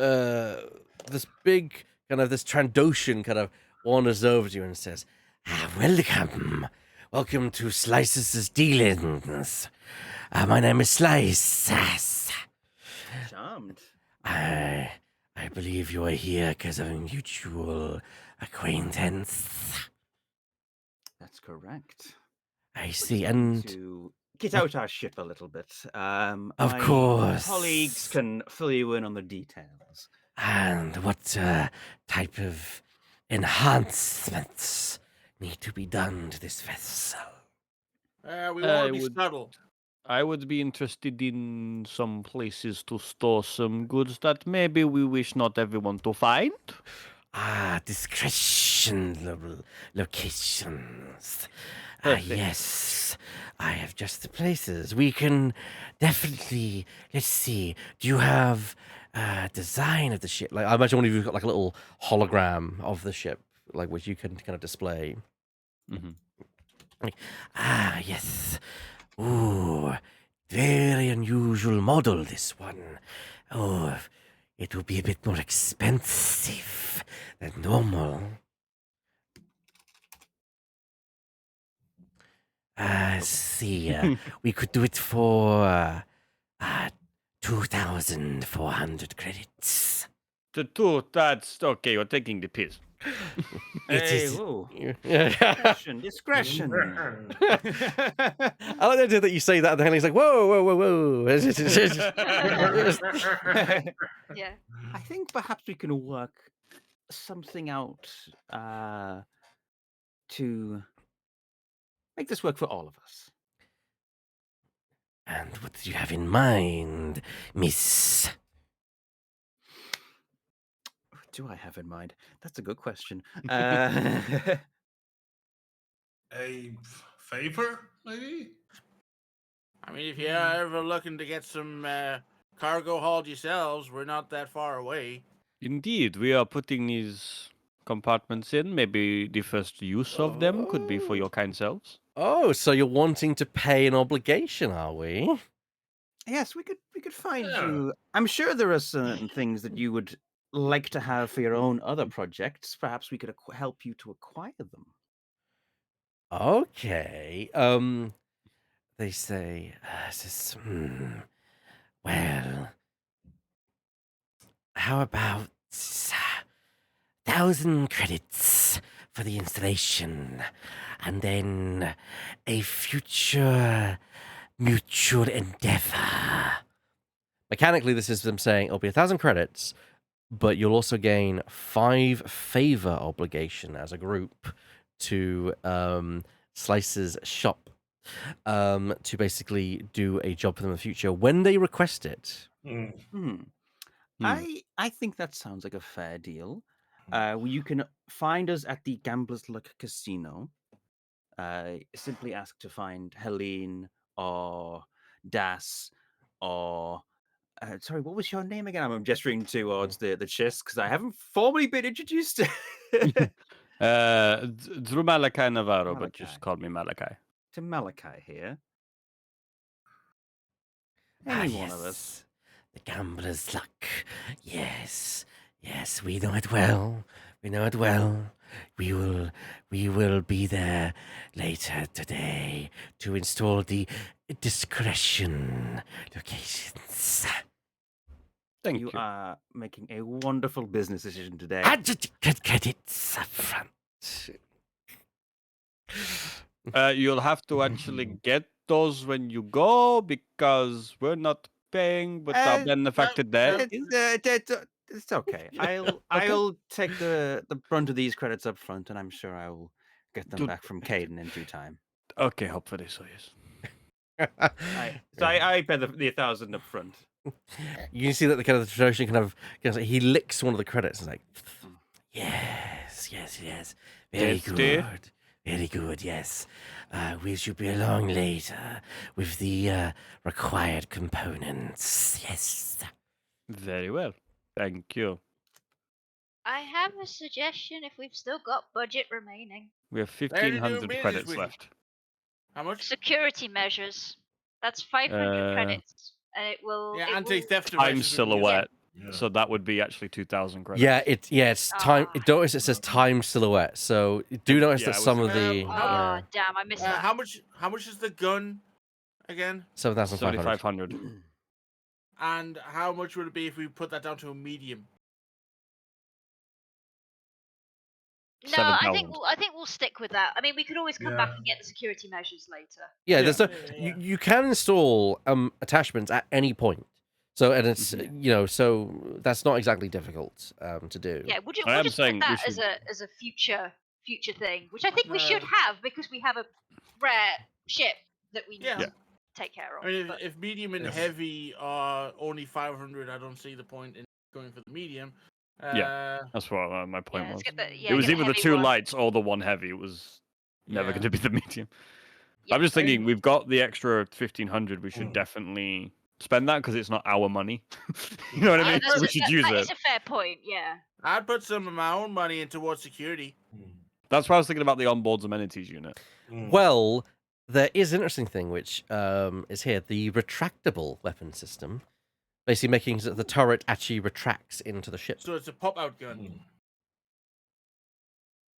this big kind of this Trandoshan kind of wanders over to you and says, welcome to Slice's dealings. My name is Slice. Charmed. I believe you are here because of a mutual acquaintance. That's correct. I see, Just and to get out our ship a little bit. Of My course. colleagues can fill you in on the details. what type of enhancements need to be done to this vessel? We want to be subtle. I would be interested in some places to store some goods that maybe we wish not everyone to find. Discretionable locations. Perfect. Yes, I have just the places. We can definitely. Let's see. Do you have design of the ship? Like, I imagine one of you've got like a little hologram of the ship, like which you can kind of display. Mhm. Yes. Ooh, very unusual model, this one. Oh, it will be a bit more expensive than normal. See, we could do it for 2,400 credits. That's okay. You're taking the piss. Hey, is. whoa. Yeah. Discretion. I like the idea that you say that, and then he's like, whoa, whoa, whoa, whoa. Yeah. I think perhaps we can work something out to make this work for all of us. And what do you have in mind, miss? What do I have in mind? That's a good question. A favor, maybe? I mean, if you're ever looking to get some cargo hauled yourselves, we're not that far away. Indeed, we are putting these compartments in. Maybe the first use of them could be for your kind selves. Oh, so you're wanting to pay an obligation, are we? Yes, we could find Yeah. you. I'm sure there are certain things that you would like to have for your own other projects. Perhaps we could help you to acquire them. Okay. They say, well, how about 1,000 credits for the installation, and then a future mutual endeavor. Mechanically, this is them saying it'll be 1,000 credits, but you'll also gain 5 favor obligation as a group to Slice's shop to basically do a job for them in the future when they request it. I think that sounds like a fair deal. You can find us at the Gamblers Luck Casino. Simply ask to find Helene or Das or sorry, what was your name again? I'm gesturing towards the chest because I haven't formally been introduced. Through Malachi Navarro, but just Malachi. call me Malachi. To Malachi here. Any one of us. The gambler's luck. Yes, we know it well. We know it well. We will be there later today to install the discretion locations. Thank You you. are making a wonderful business decision today. And credits up front. You'll have to actually get those when you go because we're not paying, but our benefactor there. It's okay. I'll take the brunt of these credits up front, and I'm sure I will get them Dude. back from Caden in due time. Okay, hopefully so, yes. I pay the 1,000 up front. You can see that the kind of the Trojans he licks one of the credits and is like, yes. Very Tasty. good. Very good, yes. We should be along later with the required components. Yes. Very well. Thank you. I have a suggestion if we've still got budget remaining. We have They only do 1,500 business credits with you. left. How much? Security measures. That's 500 credits. And it will... Yeah, it will- anti-theft Time devices. silhouette. Yeah. So that would be actually 2,000 credits. Yeah, it's time. Ah. Notice it says time silhouette. So do notice Yeah, that it was- some of the Oh, damn, I missed that. How much is the gun again? 7,500. 7,500. And how much would it be if we put that down to a medium? No, I 7,000. think we'll stick with that. I mean, we could always come back Yeah. and get the security measures later. Yeah, Yeah. there's you can install attachments at any point. So and it's so that's not exactly difficult to do. Yeah, we'll just, I we'll am just saying put we that as should- a future thing, which I think we should have because we have a rare ship that we need Yeah. to take care of. I mean, but- if medium and Yes. heavy are only 500, I don't see the point in going for the medium. That's what my point yeah, was. let's get the, It was get either the heavy two one. lights or the one heavy. It was never Yeah. going to be the medium. Yeah. I'm just thinking we've got the extra 1,500. We should Mm. definitely spend that because it's not our money. You know what I mean? that's We a- should that- use that it. is a fair point. Yeah. I'd put some of my own money in towards security. That's why I was thinking about the onboards amenities unit. Well, there is an interesting thing which is here: the retractable weapon system, basically making so that the turret actually retracts into the ship. So it's a pop-out gun.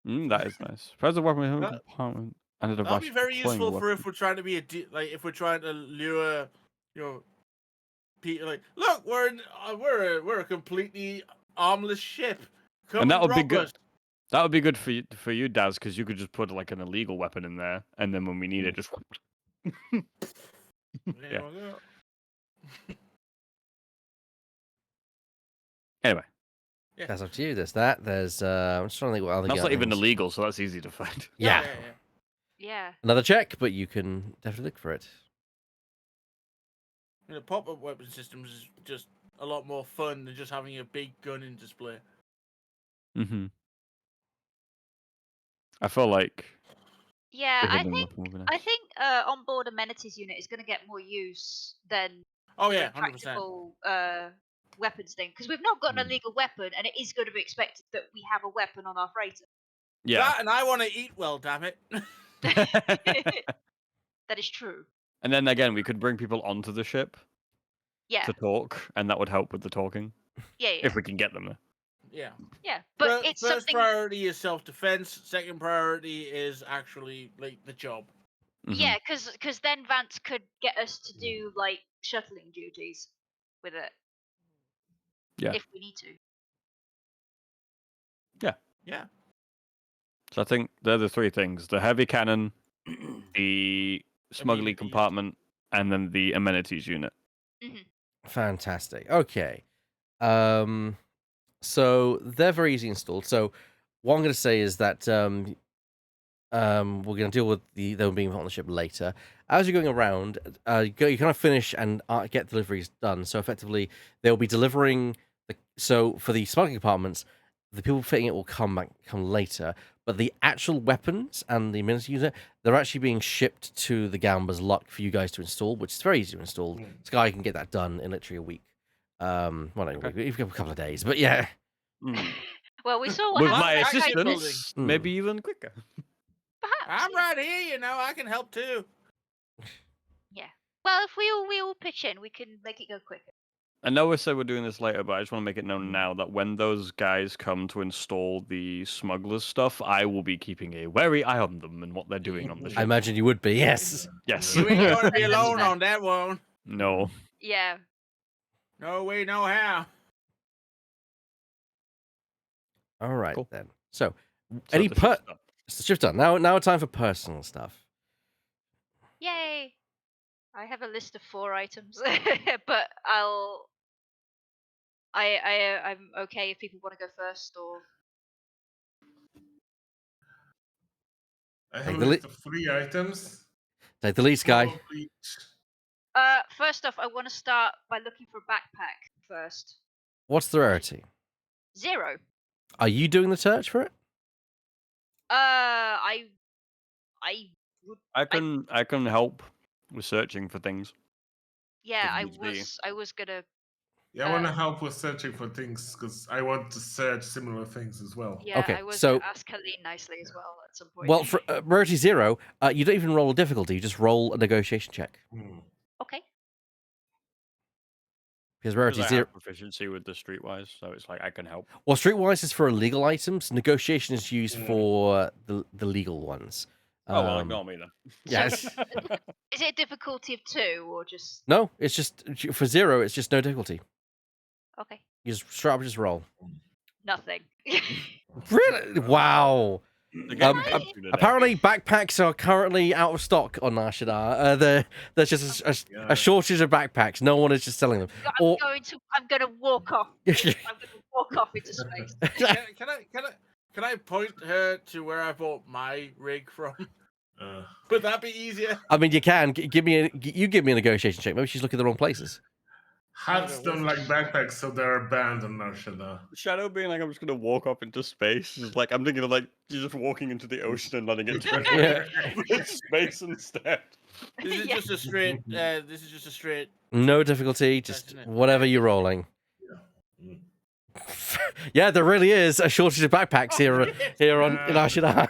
That is nice. Present weapon That- compartment and a device. That'll be very deploying useful for weapon. if we're trying to be if we're trying to lure, people like, look, we're a completely armless ship. Come And that would be rob good. us." That would be good for you, Daz, because you could just put like an illegal weapon in there, and then when we need it, just There Yeah. we go. anyway. Yeah. That's up to you. There's that. There's I'm just trying to think what other. That's not even guns. illegal, so that's easy to find. Yeah. Yeah. Another check, but you can definitely look for it. Pop-up weapon systems is just a lot more fun than just having a big gun in display. Mm-hmm. I feel like Yeah, the I hidden think weapon would be nice. I think onboard amenities unit is going to get more use than Oh the yeah, 100%. practical weapons thing because we've not got an illegal weapon, and it is going to be expected that we have a weapon on our freighter. Yeah. That, and I want to eat well, damn it. That is true. And then again, we could bring people onto the ship Yeah, to talk, and that would help with the talking yeah. if we can get them there. Yeah. Yeah, but it's First something. priority is self-defense. Second priority is actually like the job. Mhm. Yeah, because then Vance could get us to do like shuttling duties with it. Yeah. If we need to. Yeah. So I think they're the three things: the heavy cannon, the smuggling Amenities. compartment, and then the amenities unit. Fantastic. Okay. So they're very easy installed. So what I'm going to say is that we're going to deal with them being on the ship later. As you're going around, you kind of finish and get deliveries done. So effectively, they'll be delivering. So for the smuggling compartments, the people fitting it will come later. But the actual weapons and the amenity unit, they're actually being shipped to the Gambler's Luck for you guys to install, which is very easy to install. Sky can get that done in literally a week. Well, not a week, a couple of days, but yeah. Well, we saw what With happened my with assistant- Titan. assistance, Hmm. maybe even quicker. Perhaps. I'm right here, you know. I can help too. Yeah. Well, if we all pitch in, we can make it go quicker. I know we said we're doing this later, but I just want to make it known now that when those guys come to install the smugglers stuff, I will be keeping a wary eye on them and what they're doing on the I ship. imagine you would be, yes. Yes. You ain't going to be That's alone fair. on that one. No. Yeah. No way, no how. All right, Cool. then. So, So any the ship's done. It's the shift done. Now it's time for personal stuff. Yay. I have a list of 4 items, but I'm okay if people want to go first or. I have Like a the list of 3 items. Take the least guy. 4 of each. First off, I want to start by looking for a backpack first. What's the rarity? 0. Are you doing the search for it? I would. I can help with searching for things. Yeah, If I needs be. was gonna. Yeah, I want to help with searching for things because I want to search similar things as well. Yeah, Okay, I was so- gonna ask Helene nicely as well at some point. Well, for rarity 0, you don't even roll a difficulty. You just roll a negotiation check. Hmm. Okay. Because Because rarity I 0. have proficiency with the streetwise, so it's like I can help. Well, streetwise is for illegal items. Negotiation is used Mm. for the legal ones. Oh well, ignore me then. Yes. Is it a difficulty of 2 or just No, it's just for 0. It's just no difficulty. okay? You just straight up just roll. Nothing. Really? Wow. The game Right. helps you today. Apparently, backpacks are currently out of stock on Nashidar. There's just Yeah. a shortage of backpacks. No one is just selling them. Or I'm gonna walk off. I'm gonna walk off into space. Can I point her to where I bought my rig from? Uh, Would that be easier? I mean, you can give me you give me a negotiation check. Maybe she's looking at the wrong places. hats don't like backpacks, so they're banned on Narshada. Shadow being like, I'm just gonna walk up into space. Is like I'm thinking of like you're just walking into the ocean and letting it take Yeah. space instead. This is Yeah. just a straight. This is just a straight. No difficulty, just That's it. whatever you're rolling. Mm. Yeah, there really is a shortage of backpacks here on in Ashidar.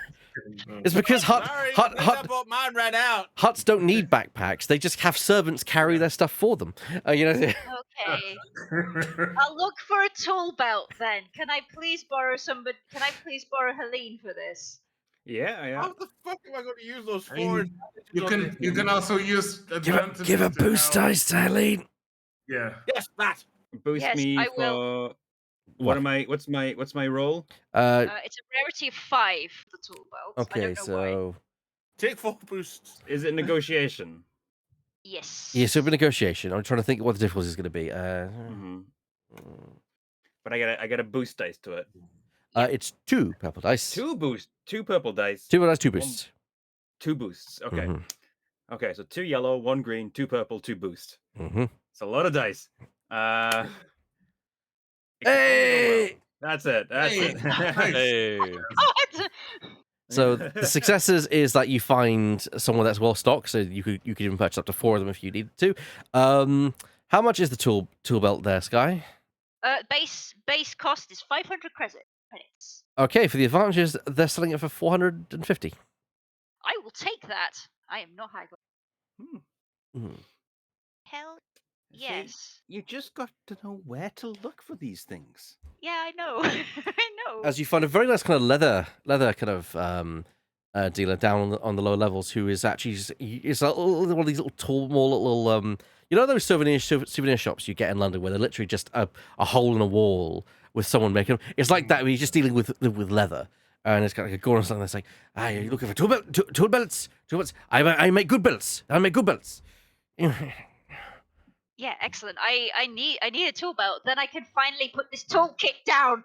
It's because Sorry, I bought mine right out. huts don't need backpacks. They just have servants carry their stuff for them. You know. Okay. I'll look for a tool belt then. Can I please borrow somebody? Can I please borrow Helene for this? Yeah. How the fuck am I going to use those I mean, 4? you can also use advantage. Give a to boost help. dice to Eileen. Yeah. Yes, that. Boost Yes, me I for will. What? What's my role? It's a rarity of 5. The tool belt. I Okay, don't know why. so Take 4 boosts. Is it negotiation? Yes. yeah, so it'll be negotiation. I'm trying to think what the difficulty is going to be. hmm But I got a boost dice to it. It's 2 purple dice. 2 purple dice. 2 dice, 2 boosts. 2 boosts. Okay. Mhm. Okay, so 2 yellow, 1 green, 2 purple, 2 boost. Mhm. It's a lot of dice. It can only go Hey! well. That's it. That's Hey, it. nice. Hey. God! So the successes is that you find someone that's well stocked, so you could even purchase up to 4 of them if you needed to. How much is the tool belt there, Sky? Base cost is 500 credits. Okay, for the advantages, they're selling it for 450. I will take that. I am not high. Mhm. Hell See, yes. You just got to know where to look for these things. Yeah, I know. I know. As you find a very nice kind of leather kind of dealer down on the lower levels who is actually is one of these little tall, more little you know those souvenir shops you get in London where they're literally just a hole in a wall with someone making them. It's like that where you're just dealing with leather. And it's got like a gore or something that's like, ah, you're looking for tool belts. I make good belts. I make good belts. Yeah, excellent. I need a tool belt. Then I can finally put this toolkit down.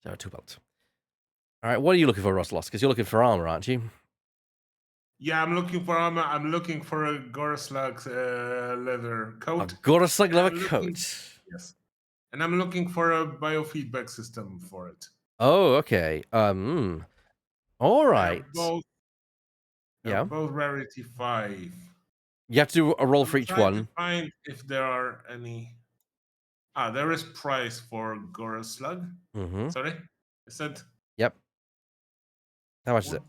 So, tool belt. All right, what are you looking for, Roslos? Because you're looking for armor, aren't you? Yeah, I'm looking for armor. I'm looking for a Gorslug leather A coat. Gorslug I'm leather looking- coat. Yes. And I'm looking for a biofeedback system for it. Oh, okay. All right. They're Yeah. both rarity 5. You have to do a roll for I'm each trying to one. find if there are any. There is price for Gora Slug. Mm-hmm. Sorry, I said. Yep. How much is it?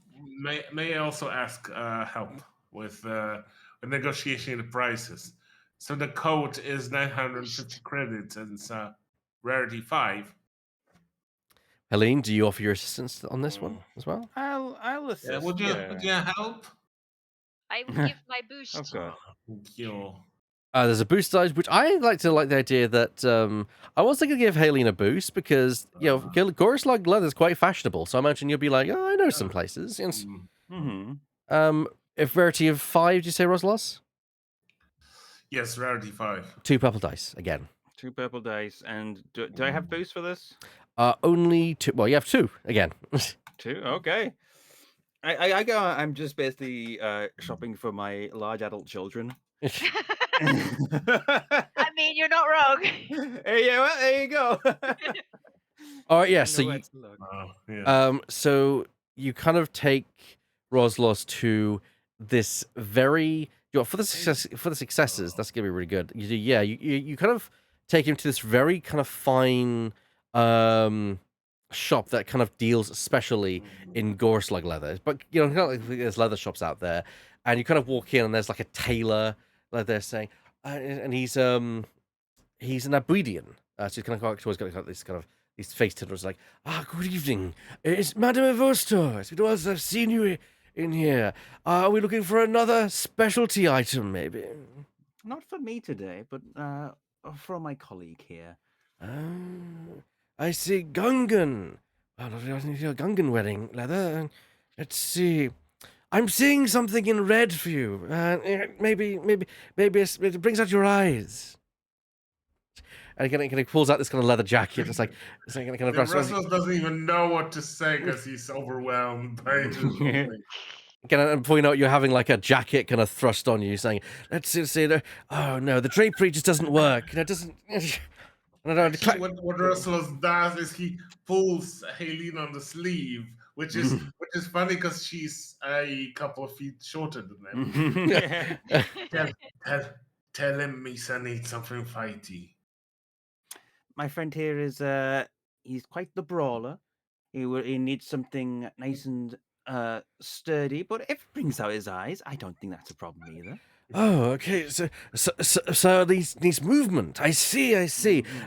May I also ask help with negotiating the prices? So the code is 950 credits and it's rarity 5. Helene, do you offer your assistance on this one as well? I'll assist. Yeah, would you help? I will give my boost. Of course. Thank you. There's a boost size, which I like the idea that I was thinking to give Helene a boost because Gorus like leather is quite fashionable. So I imagine you'll be like, oh, I know some places. Yes. Mm-hmm. If rarity of 5, did you say, Roslos? Yes, rarity 5. 2 purple dice again. 2 purple dice, and do I have boost for this? Only 2. Well, you have 2 again. 2. Okay. I go. I'm just basically shopping for my large adult children. I mean, you're not wrong. Hey, yeah, well, there you go. All right, yeah. I So know you, where to look. Yeah. so you kind of take Roslos to this very for the successes. That's gonna be really good. You kind of take him to this very kind of fine shop that kind of deals especially in Gorslug leather. But kind of like there's leather shops out there, and you kind of walk in and there's like a tailor like they're saying, and he's an Abuidian. So he's kind of always got this kind of these face tenders like, good evening. It's Madame Evosto. It's been a while since I've seen you in here. Are we looking for another specialty item, maybe? Not for me today, but for my colleague here. Oh, I see Gungan. Well, I need a Gungan wedding leather. Let's see. I'm seeing something in red for you. Maybe it brings out your eyes. And he pulls out this kind of leather jacket. It's like kind of Russell doesn't even know what to say because he's overwhelmed by it. And point out you're having like a jacket kind of thrust on you, saying, "Let's see." Oh no, the drapery just doesn't work. It doesn't. Actually, what Russell does is he pulls Helene on the sleeve, which is funny because she's a couple of feet shorter than him. Tell him Misa needs something fighty. My friend here is he's quite the brawler. He needs something nice and sturdy, but if it brings out his eyes, I don't think that's a problem either. Oh, okay. So these movement. I see.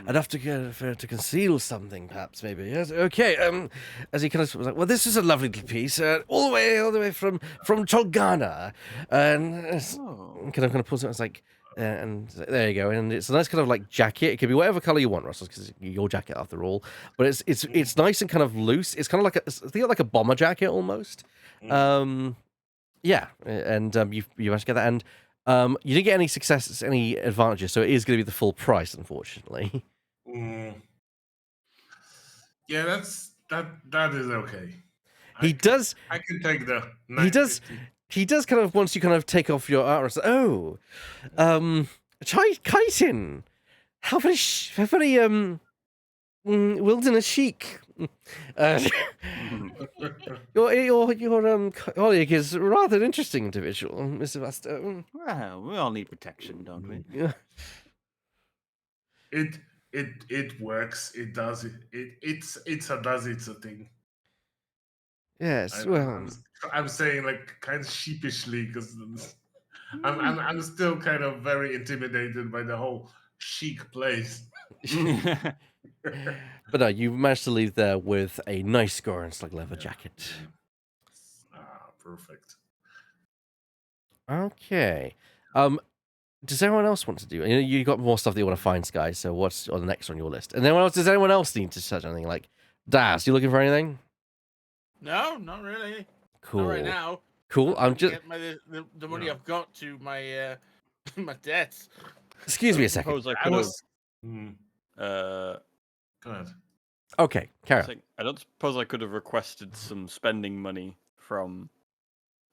Enough to conceal something, perhaps, maybe. Yes. Okay. As he kind of was like, well, this is a lovely little piece, all the way from Tolgana, and kind of pulls it. It's like, and there you go. And it's a nice kind of like jacket. It could be whatever color you want, Russell, because your jacket after all. But it's nice and kind of loose. It's kind of like a bomber jacket almost. Yeah, and you managed to get that, and you didn't get any successes, any advantages, so it is going to be the full price, unfortunately. Yeah, that is okay. I can take the 950. He does kind of, once you kind of take off your armor, Kaitin, how very wilderness chic. Your colleague is a rather interesting individual, Mr. Vasto. Well, we all need protection, don't we? Yeah. It works. It does it. It's a thing. Yes. I'm saying like kind of sheepishly because I'm still kind of very intimidated by the whole chic place. But no, you managed to leave there with a nice Goran leather jacket. Perfect. Okay. Does anyone else want to do? You got more stuff that you want to find, Sky. So what's on the next on your list? And does anyone else need to search anything? Like, Daz, you looking for anything? No, not really. Cool. Not right now. Cool. I'm just get the money I've got to my my debts. Excuse me a second. I could Go ahead. Okay, carry on. I don't suppose I could have requested some spending money from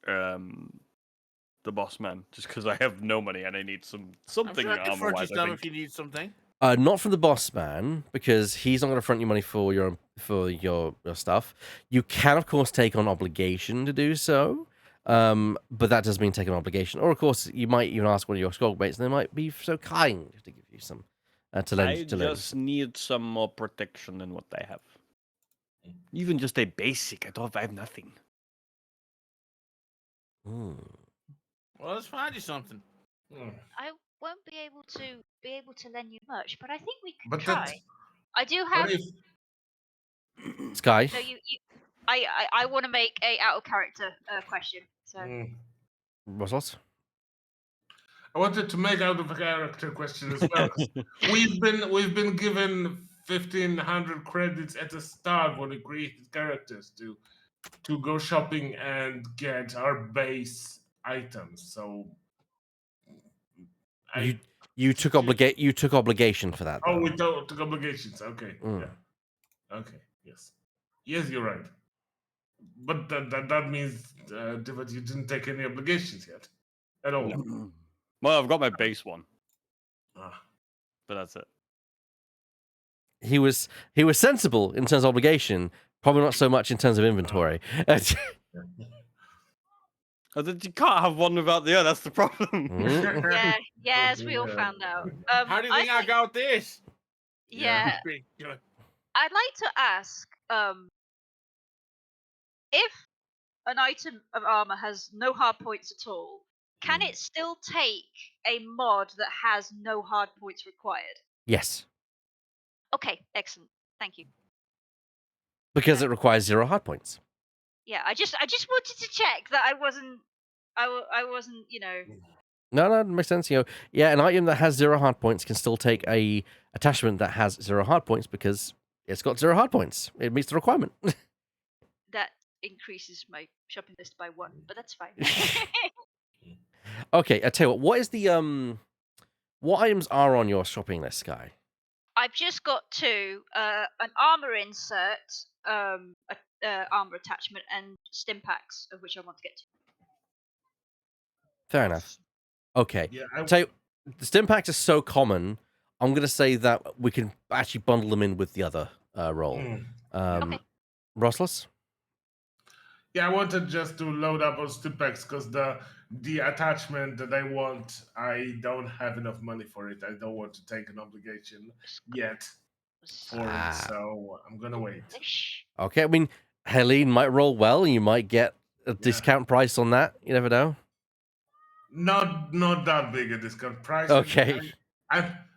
the boss man, just because I have no money and I need something I'm sure armor-wise. if you need something. Not from the boss man, because he's not going to front you money for your stuff. You can, of course, take on obligation to do so, but that does mean take on obligation. Or, of course, you might even ask one of your squad mates, and they might be so kind to give you some to lend I to lend. just need some more protection than what they have. Even just a basic. I have nothing. Hmm. Well, let's find you something. I won't be able to lend you much, but I think we could But try. that. I do What have. if? Sky. No, you. I want to make a out of character question. So Roslos? I wanted to make out of a character question as well. 'Cause we've been given 1,500 credits at the start when we created characters to go shopping and get our base items. So I You took obligation for that, though. we took obligations. Okay, Mm. yeah, okay, yes, you're right. But that means that you didn't take any obligations yet at all. Well, I've got my base one, Ah. but that's it. He was sensible in terms of obligation, probably not so much in terms of inventory. You can't have one without the other. That's the problem. yeah, as we all found out. How do you think I got this? Yeah, Big joy. I'd like to ask, if an item of armor has no hard points at all, can it still take a mod that has no hard points required? Yes, Okay, excellent. Thank you. because it requires 0 hard points. Yeah, I just wanted to check that I wasn't, I wasn't, No, it makes sense. Yeah, an item that has 0 hard points can still take a attachment that has 0 hard points because it's got 0 hard points. It meets the requirement. that increases my shopping list by 1, but that's fine. Okay, I tell you what is the what items are on your shopping list, Sky? I've just got 2, an armor insert, armor attachment, and stim packs, of which I want to get to. Fair enough. Okay. Yeah, Tell you, the stim packs are so common. I'm gonna say that we can actually bundle them in with the other role. Okay. Rossless? Yeah, I wanted just to load up on Stipex because the attachment that I want, I don't have enough money for it. I don't want to take an obligation yet for it, so I'm gonna wait. Okay, I mean, Helene might roll well, and you might get a discount price on that. You never know. Not that big a discount price. Okay.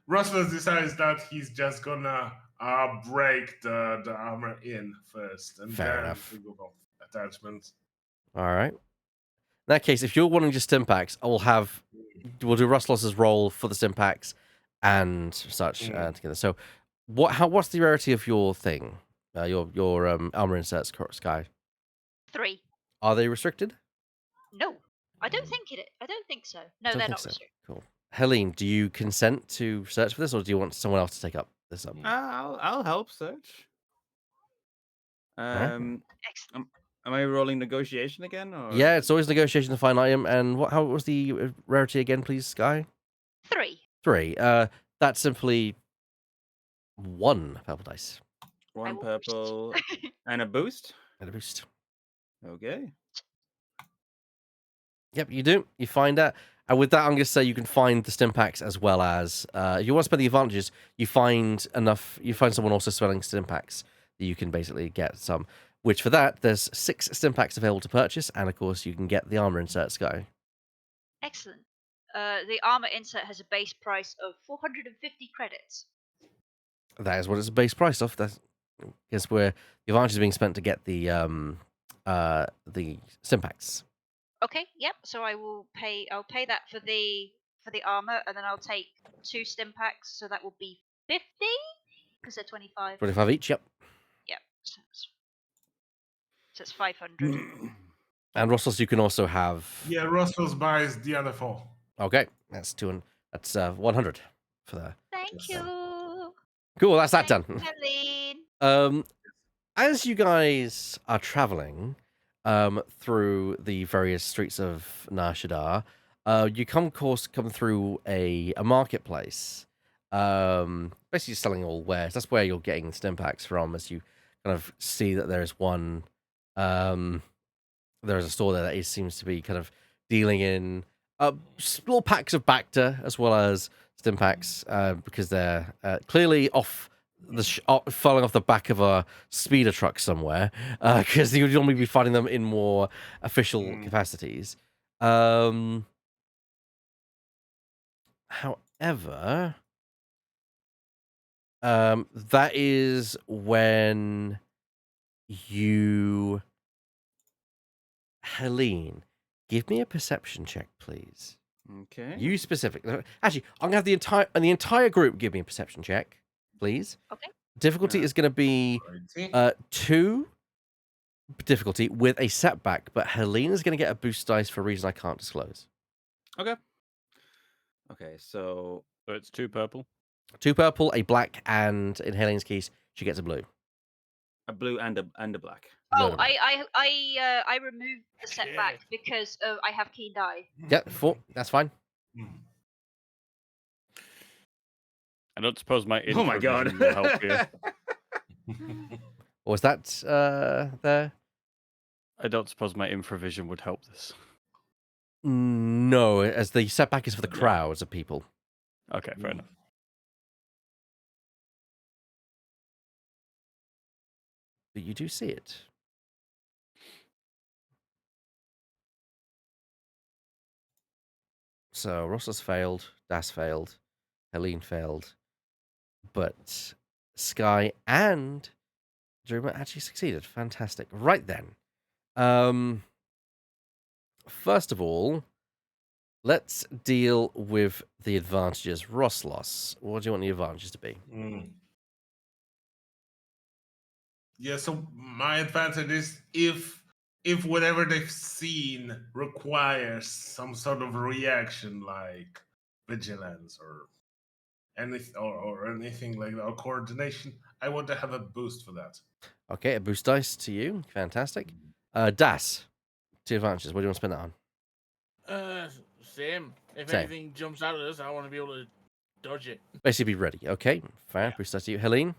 Russell decides that he's just gonna break the armor in first, and Fair then enough. we go off attachments. All right. In that case, if you're wanting just stim packs, we'll do Russell's roll for the stim packs and such together. So, what's the rarity of your thing? Your armor inserts, Sky? 3. Are they restricted? No, I don't think so. No, Don't they're think not so. restricted. Cool. Helene, do you consent to search for this, or do you want someone else to take up this up? I'll help search. right. Excellent. Am I rolling negotiation again? Or? Yeah, it's always negotiation to find item. And how was the rarity again, please, Sky? 3. 3. That's simply 1 purple dice. 1 will purple and a boost. And a boost. Okay. Yep, you do. You find that. And with that, I'm going to say you can find the stim packs as well as, if you want to spend the advantages, you find someone also selling stim packs that you can basically get some. Which for that, there's 6 stim packs available to purchase, and of course you can get the armor insert, Sky. Excellent. The armor insert has a base price of 450 credits. That is what it's base price of. That's where the advantage is being spent to get the stim packs. Okay, yep. So I'll pay that for the armor, and then I'll take 2 stim packs, so that will be 50 because they're 25. 25 each, yep. Yep. So it's 500. And Russell's, you can also have. Yeah, Russell's buys the other 4. Okay, that's 100 for that. Thank you. Cool, that's that done. Helene. As you guys are traveling through the various streets of Nar Shaddaa, you come through a marketplace, basically selling all wares. That's where you're getting the stim packs from, as you kind of see that there's one. There's a store there that seems to be kind of dealing in small packs of Bacta, as well as stim packs because they're clearly falling off the back of a speeder truck somewhere because you would normally be finding them in more official capacities. However, that is when you, Helene, give me a perception check, please. Okay. You specific. Actually, I'm gonna have the entire group give me a perception check, please. Okay. Difficulty is gonna be 2 difficulty with a setback, but Helene is gonna get a boost dice for a reason I can't disclose. Okay. Okay, so So it's 2 purple. 2 purple, a black, and in Helene's case, she gets a blue. a blue and a black. Blue Oh, and a black. I removed the setback because I have keen eye. Yeah, 4. That's fine. I don't suppose my Oh my god. infravision will help you. Or was that there? I don't suppose my infravision would help this. No, as the setback is for the crowds of people. Okay, fair enough. But you do see it. So Ross's failed, Das failed, Helene failed, but Sky and Druma actually succeeded. Fantastic. Right then. First of all, let's deal with the advantages. Roslos, what do you want the advantages to be? Yeah, so my advantage is if whatever they've seen requires some sort of reaction like vigilance or anything like that, or coordination, I want to have a boost for that. Okay, a boost dice to you. Fantastic. Das, 2 advantages. What do you want to spend that on? Same. If Same. anything jumps out at us, I want to be able to dodge it. Basically, be ready. Okay, fair. Yeah. Boost dice to you. Helene?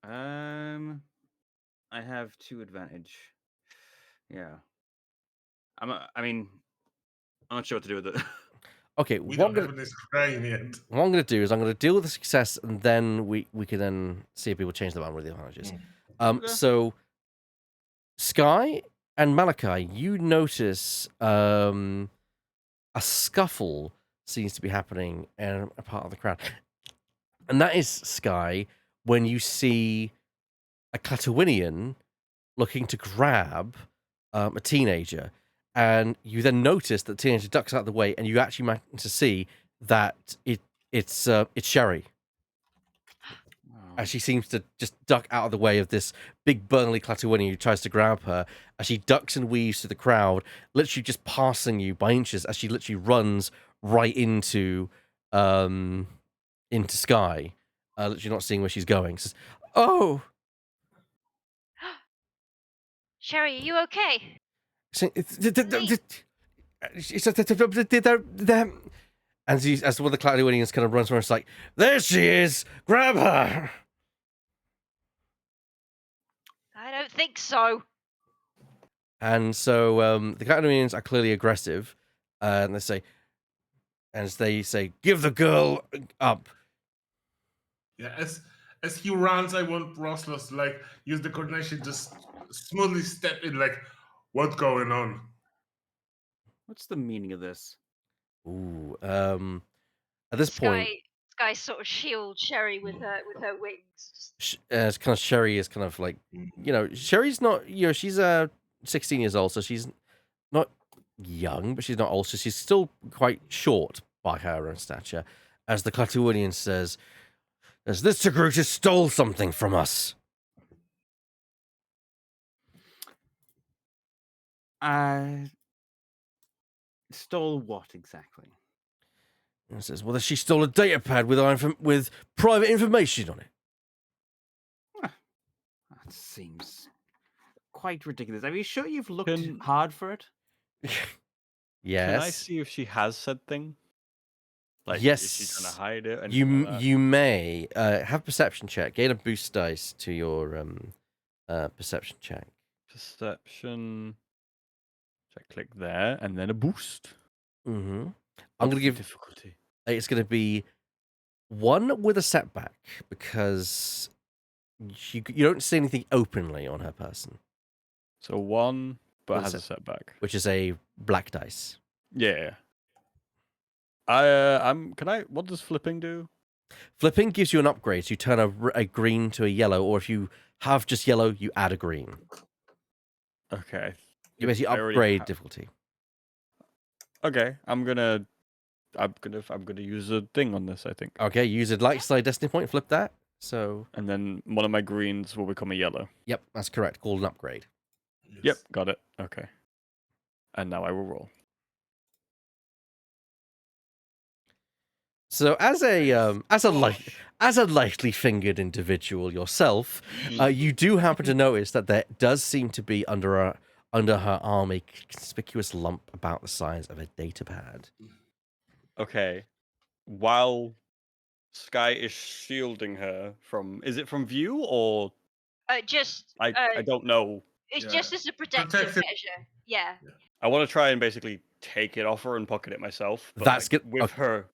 I have 2 advantage. Yeah. I mean, I'm not sure what to do with it. Okay, We what I'm don't gonna have this screen yet. what I'm gonna do is I'm gonna deal with the success, and then we can then see if people change their mind with the advantages. Okay. So Sky and Malachi, you notice a scuffle seems to be happening in a part of the crowd, and that is, Sky, when you see a Clatowinian looking to grab a teenager, and you then notice that the teenager ducks out of the way, and you actually manage to see that it's Sherry. As she seems to just duck out of the way of this big burly Clatowinian who tries to grab her, as she ducks and weaves through the crowd, literally just passing you by inches as she literally runs right into Sky, literally not seeing where she's going. Says, "Oh." Sherry, are you okay? And as one of the Clatowinians kind of runs around, it's like, "There she is! Grab her!" I don't think so. And so the Clatowinians are clearly aggressive, and they say, "Give the girl up." Yeah, as he runs, I want Roslos to like use the coordination, just smoothly step in, like, what's going on? What's the meaning of this? Ooh, at this point, Sky sort of shields Sherry with her wings. it's kind of Sherry is kind of like, Sherry's not, she's 16 years old, so she's not young, but she's not old, so she's still quite short by her own stature. As the Clatowinian says, "As this Togruta stole something from us." Stole what exactly? And it says, "Well, she stole a data pad with private information on it." That seems quite ridiculous. Are you sure you've looked Can- hard for it? Yes. Can I see if she has said thing? Like, Yes. is she trying to hide it? You may have a perception check. Gain a boost dice to your perception check. Perception. So I click there, and then a boost. Mm-hmm. I'm What's gonna the give difficulty. It's going to be one with a setback because you don't see anything openly on her person, So 1, but With a has a set- setback. which is a black dice. Yeah. What does flipping do? Flipping gives you an upgrade. So you turn a green to a yellow, or if you have just yellow, you add a green. Okay. You If basically I already upgrade ha- difficulty. Okay, I'm gonna use a thing on this, I think. Okay, use a light side destiny point, flip that. So, And then one of my greens will become a yellow. yep, that's correct. Called an upgrade. Yep, got it. Okay. And now I will roll. So as a lightly fingered individual yourself, you do happen to notice that there does seem to be under her arm a conspicuous lump about the size of a data pad. Okay. While Sky is shielding her from, is it from view or I don't know. It's Yeah. just as a protective Protective. measure. Yeah. I want to try and basically take it off her and pocket it myself. But That's good. with her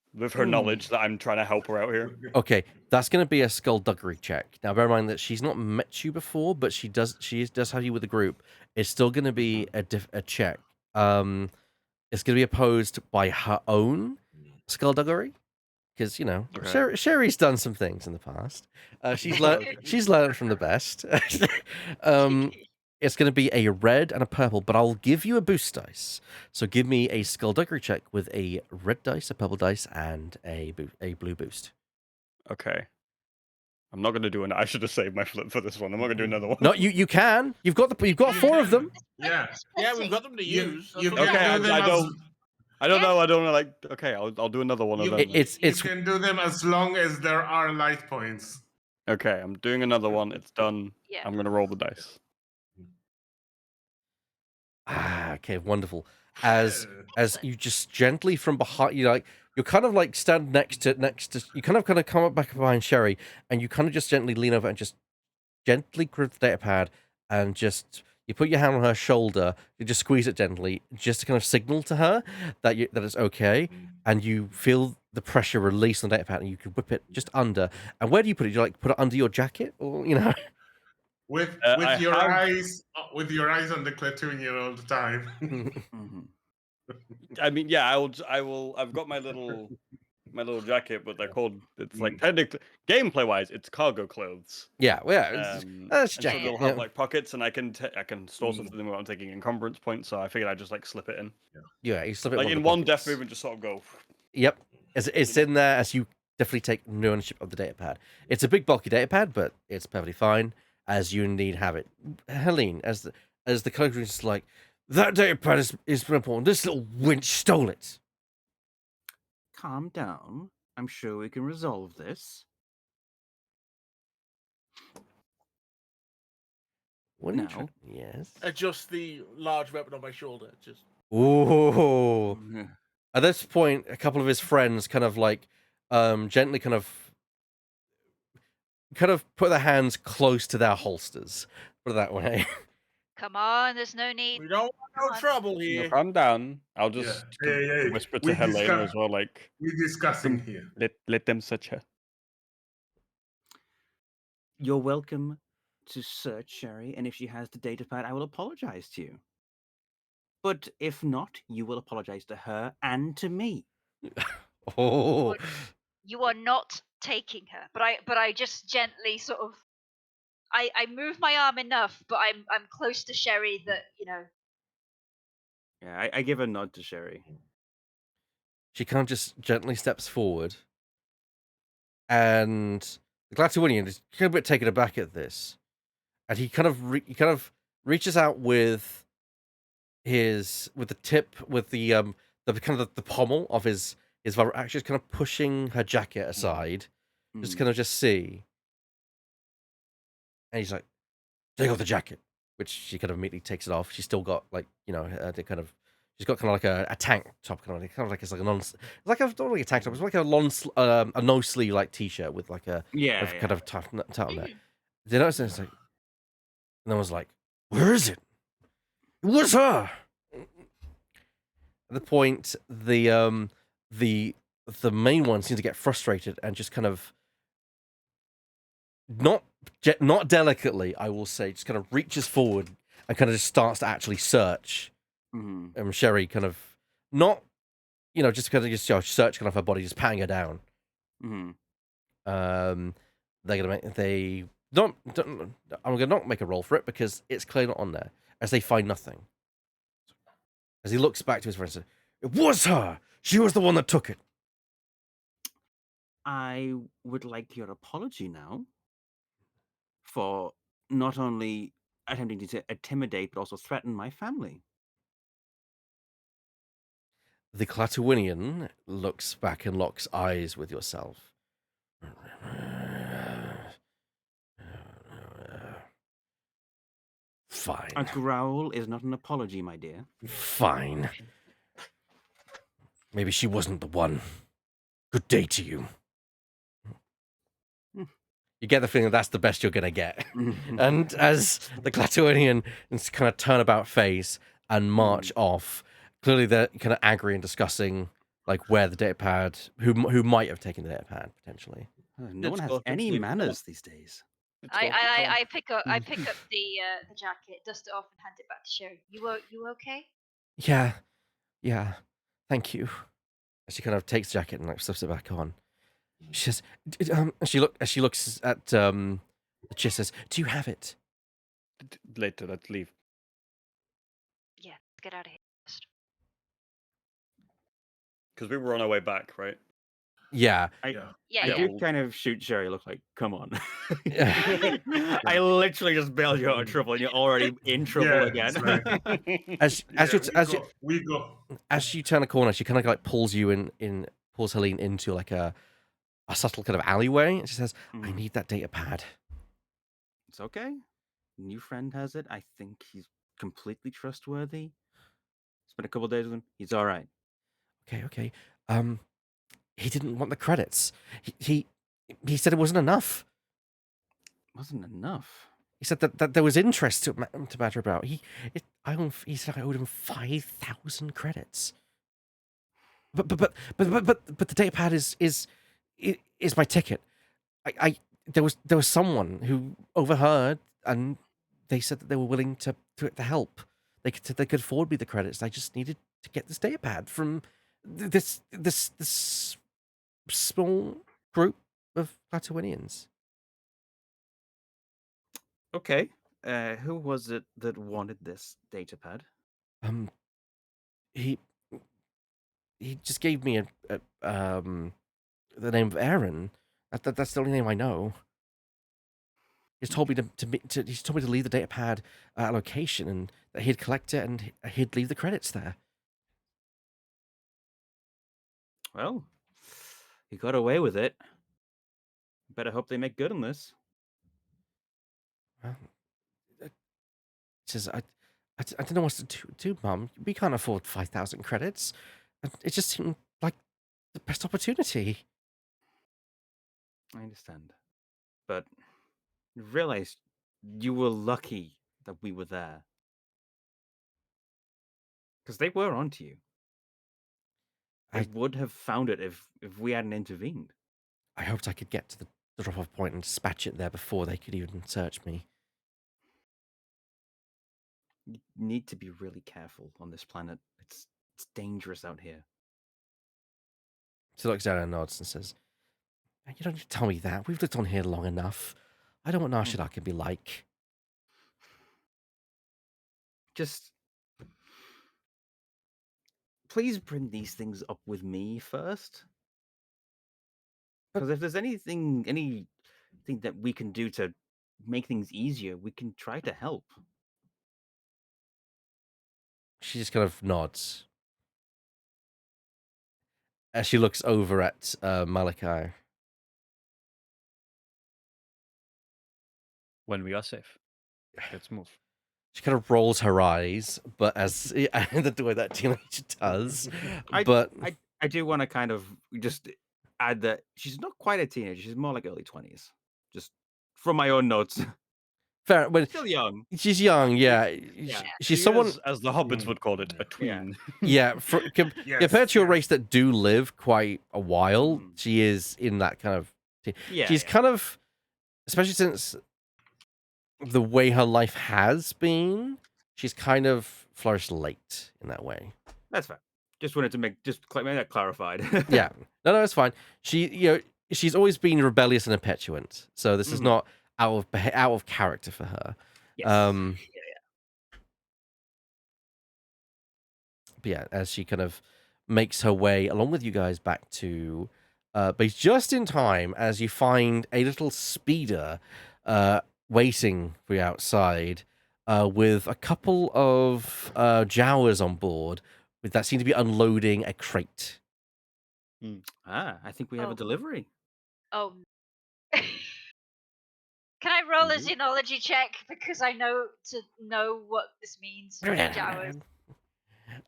knowledge that I'm trying to help her out here. Okay, that's going to be a skullduggery check. Now, bear in mind that she's not met you before, but she does have you with the group. It's still going to be a check. It's going to be opposed by her own skullduggery, because Okay. Sherry's done some things in the past. She's learned from the best. It's going to be a red and a purple, but I'll give you a boost dice. So give me a skullduggery check with a red dice, a purple dice, and a blue boost. Okay. I'm not gonna do I should have saved my flip for this one. I'm not gonna do another one. No, you can. You've got 4 of them. Yeah. Yeah, we've got them to use. You That's what can we Okay, do I them don't as- know. Okay, I'll do another one of You, them. It's you can do them as long as there are light points. Okay, I'm doing another one. It's done. Yeah. I'm gonna roll the dice. okay, wonderful. As you just gently from behind, you're kind of like stand next to you kind of come up back behind Sherry, and you kind of just gently lean over and just gently grip the data pad, and just you put your hand on her shoulder, you just squeeze it gently, just to kind of signal to her that it's okay, and you feel the pressure release on the data pad, and you can whip it just under. And where do you put it? Do you put it under your jacket, or With your eyes on the Clatoonian all the time. I mean, yeah, I will. I've got my little jacket, but they're called. It's like technically, gameplay wise, it's cargo clothes. Yeah, well, That's that's so jacket. they'll have like pockets, and I can store something in them without taking encumbrance points. So I figured I'd just like slip it in. Yeah, you slip it Like in in the one pockets. death movement, just sort of go. Yep, it's in there as you definitely take no ownership of the data pad. It's a big bulky data pad, but it's perfectly fine as you indeed have it. Helene, as the character is like, that data pad is important. This little winch stole it. Calm down. I'm sure we can resolve this. What are you No. trying? Yes. Adjust the large weapon on my shoulder. Just Ooh. Mm-hmm. At this point, a couple of his friends kind of like, gently kind of put their hands close to their holsters. Put it that way. Come on, there's no need. we don't want no trouble No, here. calm down. I'll just Hey, whisper we to Helena discuss- as well, like We're discussing here. let them search her. You're welcome to search Sherry, and if she has the data pad, I will apologize to you. But if not, you will apologize to her and to me. Oh. You are not taking her. But I just gently sort of I move my arm enough, but I'm close to Sherry that, Yeah, I give a nod to Sherry. She kind of just gently steps forward, and the Glatywinian is kind of a bit taken aback at this, and he kind of reaches out with the tip, with the kind of the pommel of his actually kind of pushing her jacket aside, just kind of just see, and he's like, take off the jacket, which she kind of immediately takes it off. She's still got like the kind of. She's got kind of like a tank top, kind of like it's like a non, it's like not really a tank top. It's like a no sleeve like t-shirt with like a kind of turtleneck. They notice this, it's like, and then was like, "Where is it? It was her." At the point, the the main one seems to get frustrated and just kind of not delicately, I will say, just kind of reaches forward and kind of just starts to actually search. Sherry kind of not, just kind of just search kind of her body, just patting her down. They're gonna make I'm gonna not make a roll for it because it's clearly not on there, as they find nothing. As he looks back to his friend and says, "It was her. She was the one that took it." I would like your apology now for not only attempting to intimidate but also threaten my family. The Clatuinian looks back and locks eyes with yourself. Fine. A growl is not an apology, my dear. Fine. Maybe she wasn't the one. Good day to you. You get the feeling that's the best you're going to get. And as the Clatuinian kind of turn about face and march off, clearly they're kind of angry and discussing like where the datapad, who might have taken the datapad potentially. No one has any manners these days. I pick up the jacket, dust it off, and hand it back to Sherry. You okay? Yeah. Thank you. As she kind of takes the jacket and like stuffs it back on. She says, as she looks at the Chis says, "Do you have it?" Later, let's leave. Yeah, let's get out of here first. Because we were on our way back, right? Yeah. I Yeah. do kind of shoot Sherry. Look like, come on. I literally just bailed you out of trouble, and you're already in trouble again. We go. As you turn a corner, she kind of like pulls Helene into like a subtle kind of alleyway, and she says, "I need that data pad." It's okay. New friend has it. I think he's completely trustworthy. Spent a couple days with him. He's all right. Okay. He didn't want the credits. He said it wasn't enough. Wasn't enough. He said that there was interest to matter about. He said I owed him 5,000 credits. But the data pad is my ticket. There was someone who overheard, and they said that they were willing to help. They could afford me the credits. I just needed to get this data pad from this small group of Platonians. Okay. Who was it that wanted this data pad? He just gave me the name of Aaron. That's the only name I know. He's told me he's told me to leave the data pad at a location, and that he'd collect it and he'd leave the credits there. Well, he got away with it. Better hope they make good on this. Well, says I don't know what to do, Mum. We can't afford 5,000 credits. It just seemed like the best opportunity. I understand, but realize you were lucky that we were there, because they were onto you. I would have found it if we hadn't intervened. I hoped I could get to the drop-off point and dispatch it there before they could even search me. You need to be really careful on this planet. It's dangerous out here. She looks down and nods and says, "You don't need to tell me that. We've lived on here long enough. I don't want Narshada can be like." Just please bring these things up with me first. Because if there's anything that we can do to make things easier, we can try to help. She just kind of nods. As she looks over at Malachi. When we are safe, let's move. She kind of rolls her eyes, but as the way that teenager does. I do want to kind of just add that she's not quite a teenager. She's more like early 20s. Just from my own notes. fair. But Still young. she's young, yeah. Yeah. She's She someone. is, as the hobbits Mm. would call it, a tween. Yeah, Yes, compared to a yes. race that do live quite a while, Mhm. she is in that kind of. Yeah. She's kind of, especially since the way her life has been, she's kind of flourished late in that way. That's fair. Just wanted to make that clarified. Yeah, no, it's fine. She's always been rebellious and impetulant, so this is Mhm. not out of character for her. Yes. But yeah, as she kind of makes her way along with you guys back to base just in time as you find a little speeder waiting for you outside with a couple of Jawas on board that seem to be unloading a crate. I think we have Oh. a delivery. Oh. Can I roll a Mhm. xenology check because I know what this means? Jawas.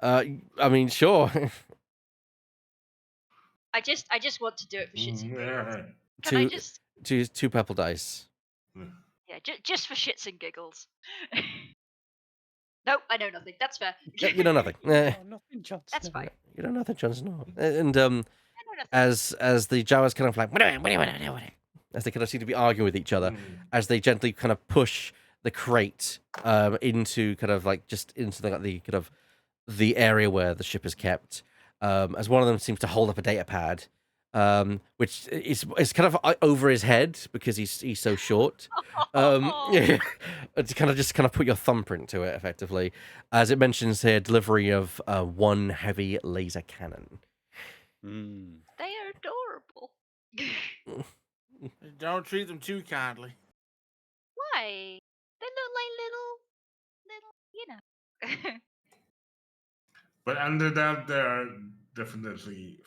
I mean, sure. I just want to do it for shits and giggles. Yeah. Can I two, just two purple dice. yeah, just for shits and giggles. Nope, I know nothing. That's fair. Yeah, you know nothing. Eh, Nothing, Jon That's Snow. fine. you know nothing, Jon Snow. And I know nothing. as the Jawas kind of like as they kind of seem to be arguing with each other, as they gently kind of push the crate into kind of like just into the kind of the area where the ship is kept. As one of them seems to hold up a data pad, which is kind of over his head because he's so short. Yeah, to kind of put your thumbprint to it effectively, as it mentions here, delivery of one heavy laser cannon. Mm. They are adorable. Don't treat them too kindly. Why? They look like little, But under that, they are definitely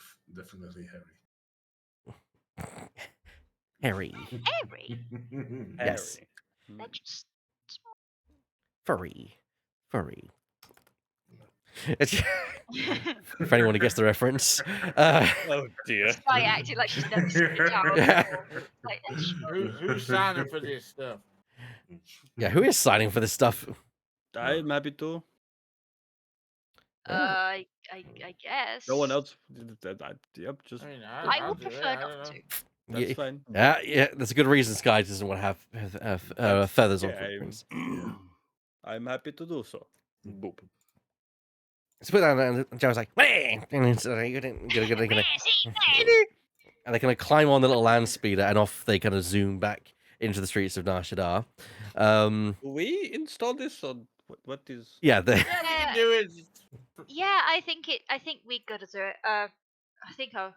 Harry, Harry. Yes. Harry. They're just small. furry. If anyone gets the reference, Oh dear. Spy acting like she's never seen a Jawa before. Like, they're small. Who's signing for this stuff? yeah, who is signing for this stuff? I'm happy to. I guess. No one else. Yep, just I mean, I I'll would do it, prefer I not don't know. to. that's Yeah, fine. yeah, that's a good reason Sky doesn't want to have feathers on Yeah, footprints. I'm happy to do so. Boop. So put that down, and Joe's like, "Wah!" and it's like, and they kind of climb on the little land speeder, and off they kind of zoom back into the streets of Nar Shaddaa. Do we install this or what is? Yeah, they Yeah, we can do it. Yeah, I think we gotta do it. I think I've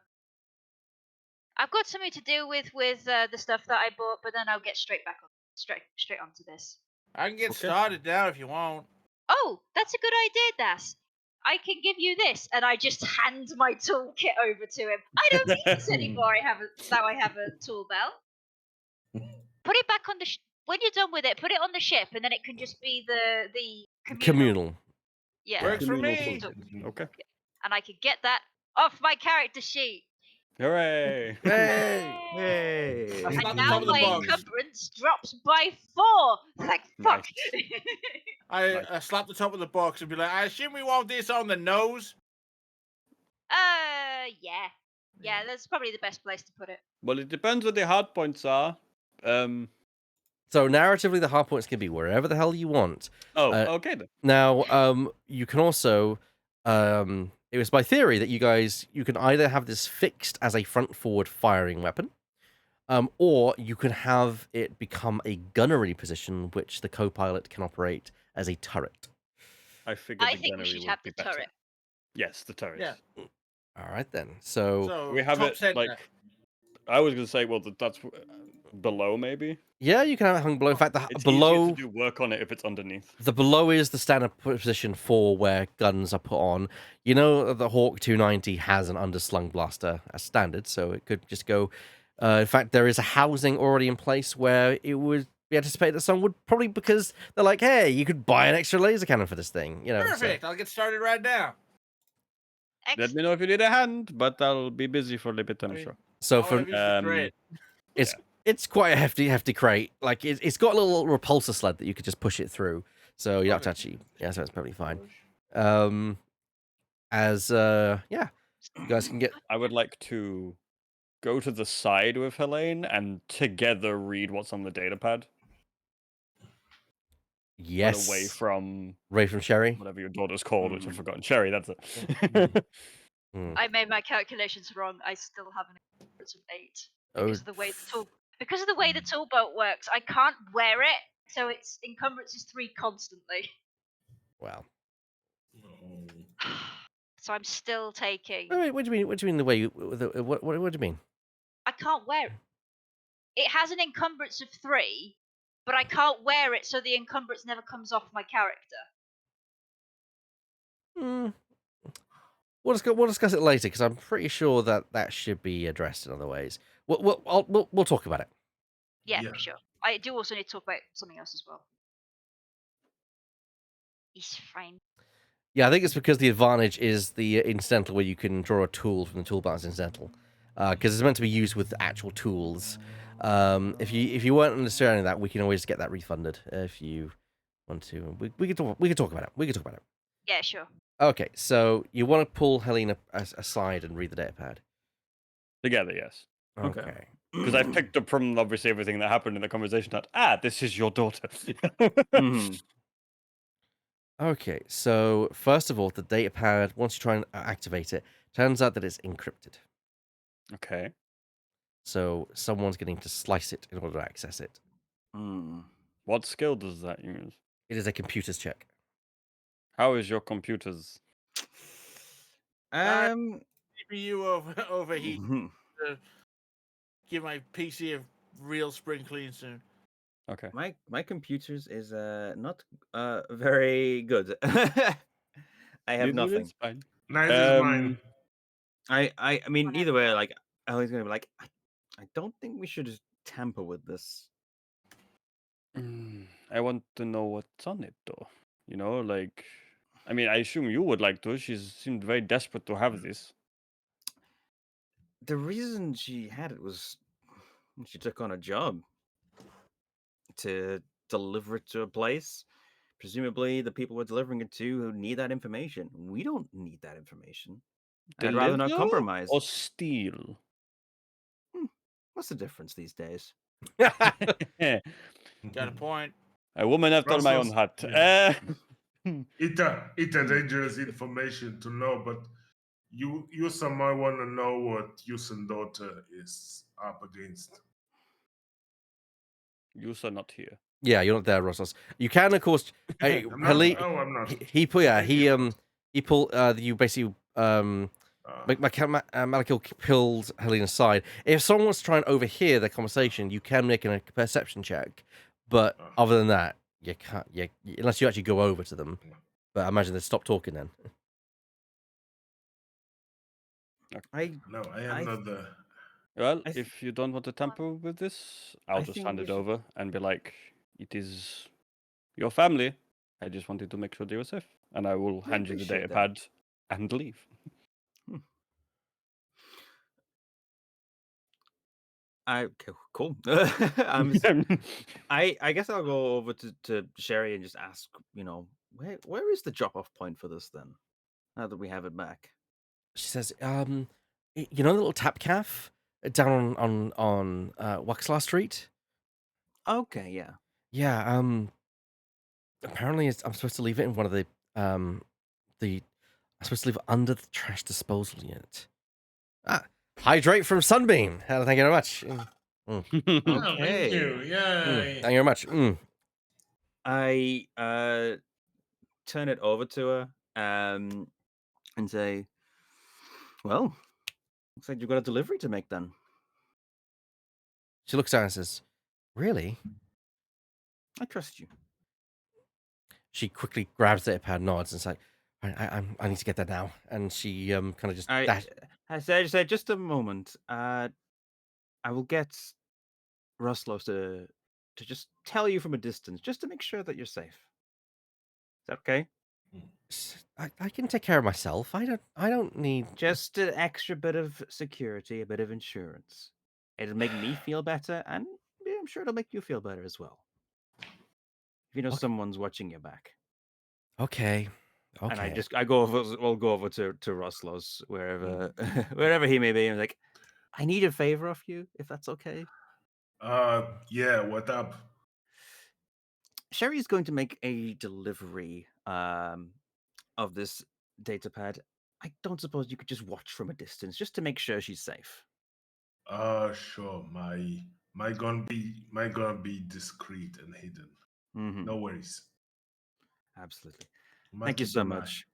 got something to do with the stuff that I bought, but then I'll get straight onto this. I can get Okay. started now if you want. Oh, that's a good idea, Das. I can give you this, and I just hand my toolkit over to him. I don't need this anymore. Now I have a tool belt. Put it back on the when you're done with it. Put it on the ship, and then it can just be the communal. Yeah. Works for Communal me. toolkit. Okay. And I could get that off my character sheet. Hooray! Hey! Hey. That's And not the now top of the my box. encumbrance drops by 4. Like fuck. I slap the top of the box and be like, I assume we want this on the nose. Yeah. Yeah, that's probably the best place to put it. Well, it depends what the hard points are. So narratively, the hard points can be wherever the hell you want. Okay then. Now, you can also, it was by theory that you can either have this fixed as a front-forward firing weapon, or you can have it become a gunnery position, which the co-pilot can operate as a turret. I figured I the think we gunnery should would have be the better. turret. Yes, the turret. Yeah. All right then. So So We have top it center. like. I was gonna say, well, that's below maybe. yeah, you can have it hung below. In fact, It's below easier to do work on it if it's underneath. the below is the standard position for where guns are put on. You know, the Hawk 290 has an underslung blaster as standard, so it could just go. In fact, there is a housing already in place where it would be anticipated that someone would probably, because they're like, hey, you could buy an extra laser cannon for this thing. You know, so- Perfect. I'll get started right now. Let me know if you need a hand, but I'll be busy for a little bit, I'm I mean, sure. So I'll for have used the Um, thread. it's It's quite a hefty crate. Like it's got a little repulsor sled that you could just push it through. So you have to actually, yeah, so it's probably fine. Yeah, you guys can get. I would like to go to the side with Helene and together read what's on the data pad. Yes. But away from Sherry. Whatever your daughter's called, which I've forgotten. Sherry, that's it. I made my calculations wrong. I still have an encumbrance of 8 because of the way the toolboat works. I can't wear it, so its encumbrance is 3 constantly. Wow. So I'm still taking. Wait, what do you mean? What do you mean the way you? What do you mean? I can't wear it. It has an encumbrance of 3, but I can't wear it, so the encumbrance never comes off my character. We'll discuss it later because I'm pretty sure that should be addressed in other ways. We'll talk about it. Yeah, for sure. I do also need to talk about something else as well. It's fine. Yeah, I think it's because the advantage is the incidental where you can draw a tool from the toolbar as incidental, because it's meant to be used with actual tools. If you weren't understanding that, we can always get that refunded if you want to. We can talk about it. Yeah, sure. Okay, so you want to pull Helena aside and read the data pad. Together, yes. Okay. Because I picked up from obviously everything that happened in the conversation that this is your daughter. Okay, so first of all, the data pad, once you try and activate it, turns out that it's encrypted. Okay. So someone's getting to slice it in order to access it. What skill does that use? It is a computer's check. How is your computers? CPU overheat. Give my PC a real spring clean soon. Okay. My computers is not very good. I have nothing. It's fine. Nice is mine. I mean, either way, like Ellie's gonna be like, I don't think we should tamper with this. I want to know what's on it, though. You know, like, I mean, I assume you would like to. She seemed very desperate to have this. The reason she had it was she took on a job to deliver it to a place. Presumably, the people we're delivering it to who need that information. We don't need that information. I'd rather not Deliver compromise. or steal? What's the difference these days? Got a point. A woman after my own heart. Yeah. It's a dangerous information to know, but you might want to know what Yu's daughter is up against. You're not here. Yeah, you're not there, Rossos. You can, of course. I'm not. He pulled. You basically. Malakil pulled Helene aside. If someone wants to try and overhear the conversation, you can make a perception check. But other than that, you can't. Unless you actually go over to them. But I imagine they stop talking then. I am not the. Well, if you don't want to tamper with this, I'll just hand it over and be like, it is your family. I just wanted to make sure they were safe. And I will hand you the data pad and leave. Okay, cool. I guess I'll go over to Sherry and just ask, where is the drop-off point for this then? Now that we have it back. She says, you know the little tap cafe down on Waxlaw Street? Okay, yeah. Yeah, apparently I'm supposed to leave it in one of I'm supposed to leave it under the trash disposal unit. Hydrate from Sunbeam. Thank you very much. Okay. Thank you. Yeah. Thank you very much. I turn it over to her and say, well, looks like you've got a delivery to make then. She looks down and says, really? I trust you. She quickly grabs the pad, nods, and is like, I need to get that now. And she kind of just... I said, just a moment. I will get Ruslos to just tell you from a distance, just to make sure that you're safe. Is that okay? I can take care of myself. I don't need... Just an extra bit of security, a bit of insurance. It'll make me feel better, and I'm sure it'll make you feel better as well. If you know Okay. someone's watching your back. Okay. And Okay. I go over to Roslos wherever he may be. And like, I need a favor of you, if that's okay. Yeah, what up? Sherry's going to make a delivery of this datapad. I don't suppose you could just watch from a distance just to make sure she's safe. Sure. My gonna be discreet and hidden. Mm-hmm. No worries. Absolutely. Much Thank you so obliged. much.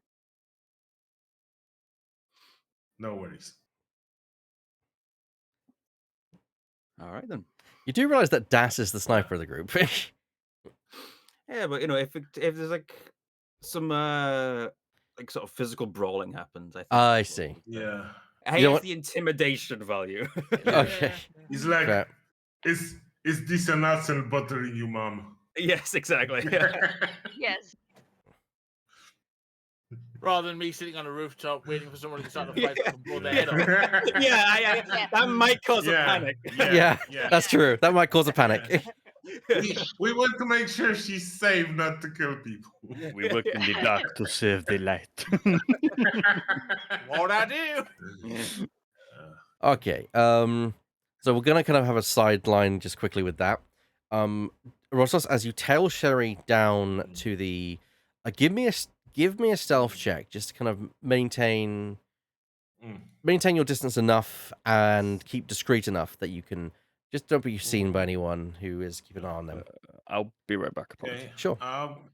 No worries. All right then. You do realize that Das is the sniper of the group. Yeah, but if there's like some like sort of physical brawling happens, I think. I that's what see. Yeah. Hey, You know it's what? the intimidation value. Okay. It's like, Fair. is this an accent bothering you, mom? Yes, exactly. Yes. Rather than me sitting on a rooftop waiting for someone to start a fight so I can blow their head off. Yeah, that might cause a panic. Yeah, that's true. That might cause a panic. We want to make sure she's safe, not to kill people. We work in the dark to serve the light. What I do? Okay. So we're gonna kind of have a sideline just quickly with that. Rossos, as you tail Sherry down to the, give me a stealth check, just to kind of maintain your distance enough and keep discreet enough that you can just don't be seen by anyone who is keeping an eye on them. I'll be right back. Okay. Sure.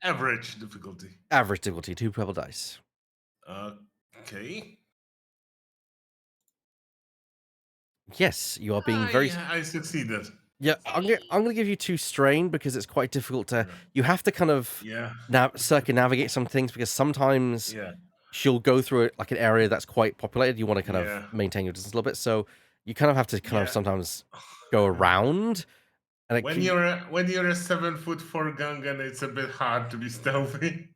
Average difficulty. Average difficulty, 2 purple dice. Okay. Yes, you are being very. Yeah, I succeeded. Yeah, I'm gonna give you 2 strain because it's quite difficult to. You have to kind of Yeah. circumnavigate some things because sometimes Yeah. she'll go through it like an area that's quite populated. You want to kind Yeah. of maintain your distance a little bit, so you kind of have to kind of Yeah. sometimes go around. And it When you're a 7'4" Gungan, it's a bit hard to be stealthy.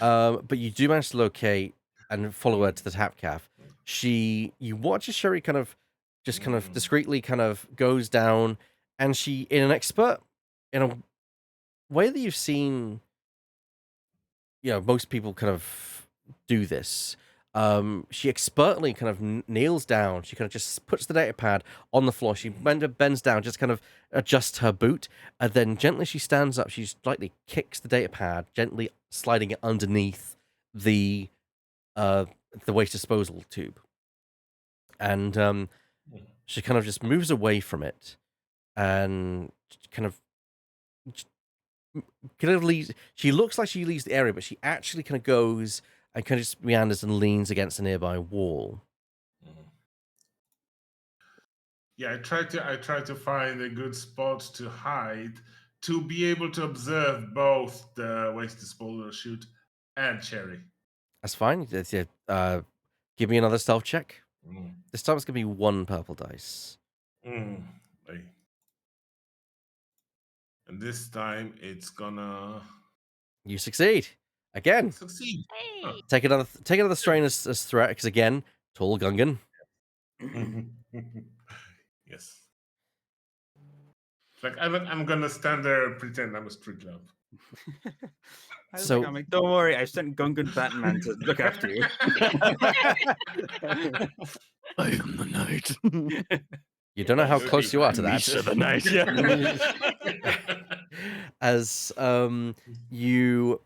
But you do manage to locate and follow her to the tap calf. You watch as Sherry kind of discreetly kind of goes down, and she, in a way that you've seen, most people kind of do this. She expertly kind of kneels down. She kind of just puts the data pad on the floor. She bends down, just kind of adjusts her boot, and then gently she stands up. She slightly kicks the data pad, gently sliding it underneath the waste disposal tube, and she kind of just moves away from it, and kind of leaves. She looks like she leaves the area, but she actually kind of goes and kind of just meanders and leans against a nearby wall. Yeah, I try to find a good spot to hide to be able to observe both the waste disposal chute and Cherry. That's fine. Give me another stealth check. Mm. This time it's gonna be 1 purple dice. Hey. And this time it's gonna You succeed again. succeed. Hey. Take another strain as threat, because again, tall Gungan. Yes. Like I'm gonna stand there and pretend I'm a street lamp. So- I'm like, don't worry, I sent Gungan Batman to look after you. I am the night. You don't know how Okay, close you are to that. Misha the night. Yeah. As you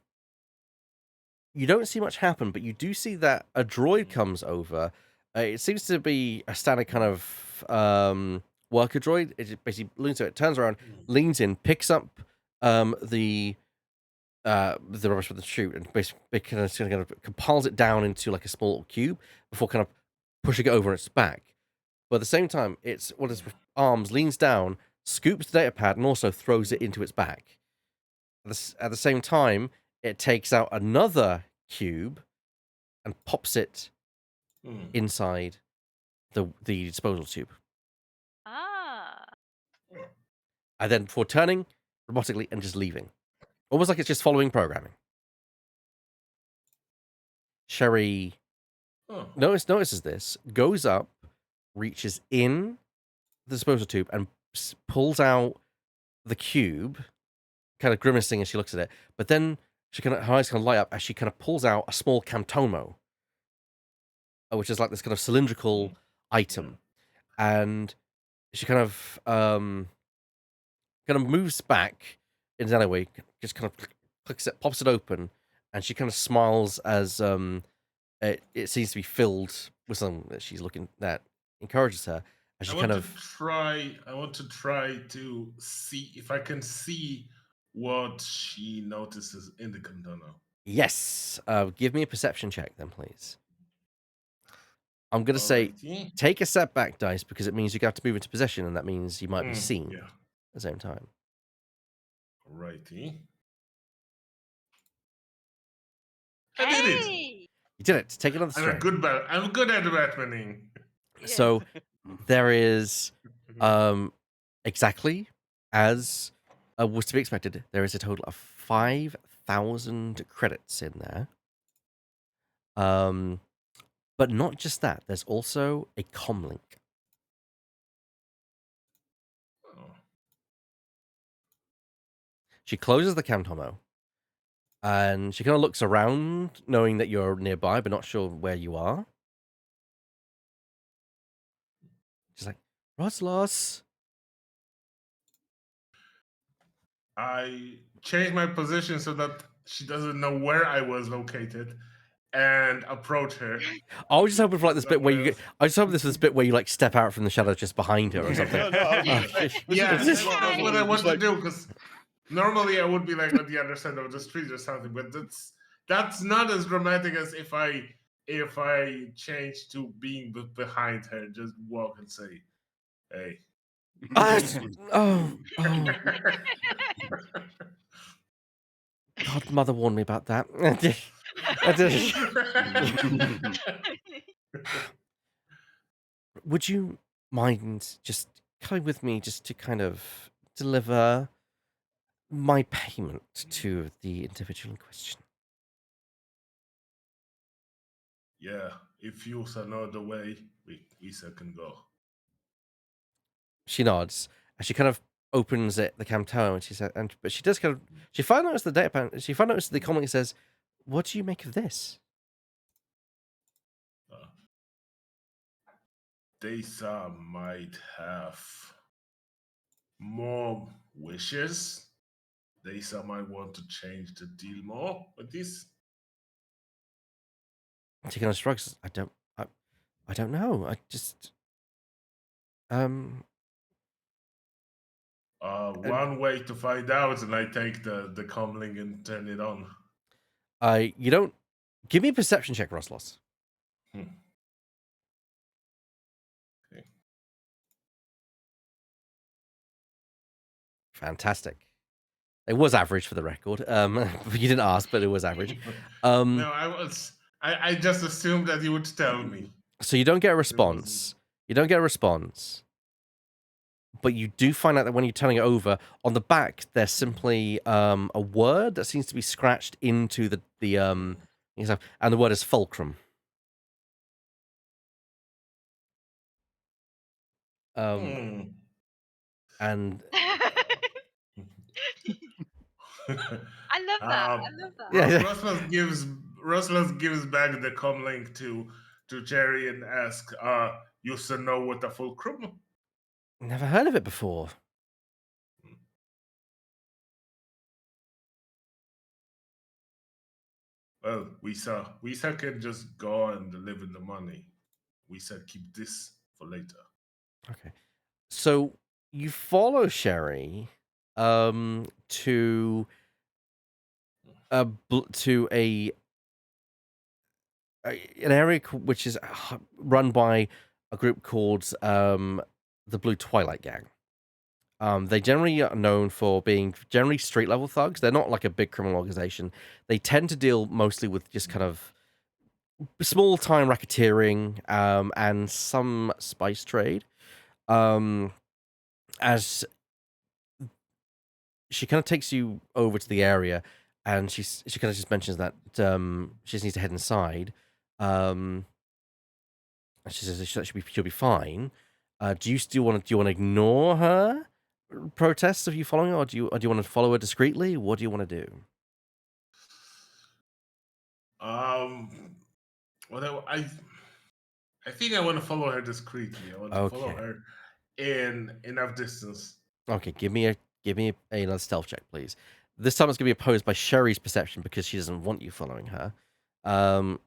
don't see much happen, but you do see that a droid comes over. It seems to be a standard kind of worker droid. It just basically leans to it, turns around, leans in, picks up the rubbish with the chute, and basically kind of compiles it down into like a small cube before kind of pushing it over its back. But at the same time, it's what its arms leans down, scoops the data pad, and also throws it into its back. At the same time, it takes out another cube and pops it inside the disposal tube. Ah. And then before turning robotically and just leaving. Almost like it's just following programming. Sherry notices this, goes up, reaches in the disposal tube, and pulls out the cube, kind of grimacing as she looks at it. But then her eyes kind of light up as she kind of pulls out a small camtomo, which is like this kind of cylindrical item, and she kind of moves back in the alleyway, just kind of clicks it, pops it open, and she kind of smiles as it seems to be filled with something that she's looking that encourages her. And she I want to try to see if I can see what she notices in the container. Yes. Give me a perception check then, please. I'm going to say take a setback dice because it means you have to move into possession, and that means you might be seen at the same time. Alrighty. Hey! I did it. You did it. Take another strike. I'm good at Batmaning. So there is exactly as was to be expected. There is a total of 5,000 credits in there. But not just that. There's also a comlink. Oh. She closes the camtomo, and she kind of looks around, knowing that you're nearby, but not sure where you are. She's like, Roslos. I changed my position so that she doesn't know where I was located, and approach her. I was just hoping for like this bit where you get. I just hope this is this bit where you like step out from the shadows just behind her or something. Yeah, that's what I want to do. Because normally I would be like on the other side of the street or something, but that's not as dramatic as if I change to being behind her, just walk and say, "Hey." Oh. God, Mother warned me about that. Would you mind just coming with me just to kind of deliver my payment to the individual in question? Yeah, if you know the way, we can go. She nods, and she kind of opens it, the camtow, and she said, but she does kind of, she finally notices the data pan, she finally notices the comment that says, "What do you make of this?" Desa might have more wishes. Desa might want to change the deal more with this. She kind of shrugs. I don't know. I just One way to find out, and I take the comlink and turn it on. You don't give me a perception check, Roslos. Okay. Fantastic. It was average for the record. You didn't ask, but it was average. No, I just assumed that you would tell me. So you don't get a response. You don't get a response. But you do find out that when you're turning it over, on the back there's simply a word that seems to be scratched into the and the word is fulcrum. And I love that. I love that. Yeah. Roslas gives back the comlink to Jerry and asks, "You should know what a fulcrum?" Never heard of it before. Well, we can just go and deliver the money. We said keep this for later. Okay. So you follow Sherry to an area which is run by a group called the Blue Twilight Gang. They generally are known for being generally street level thugs. They're not like a big criminal organization. They tend to deal mostly with just kind of small time racketeering and some spice trade. As she kind of takes you over to the area, and she kind of just mentions that she just needs to head inside. She says she'll be fine. Do you want to ignore her protests of you following her, or do you want to follow her discreetly? What do you want to do? Well, I think I want to follow her discreetly. I want to follow Okay. her in enough distance. Okay, give me another stealth check, please. This time it's going to be opposed by Sherry's perception because she doesn't want you following her.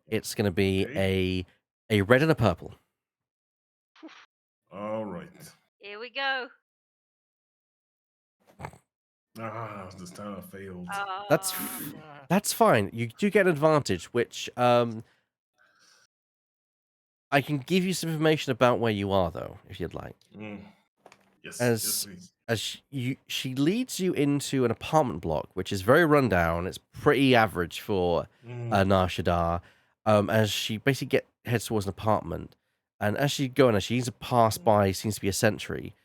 It's going to be Okay. a red and a purple. All right. Here we go. This time I failed. That's fine. You do get an advantage, which I can give you some information about where you are, though, if you'd like. Yes, As please. she leads you into an apartment block, which is very rundown. It's pretty average for Nar Shaddaa. As she basically heads towards an apartment, and as she going, as she needs to pass by, seems to be a sentry.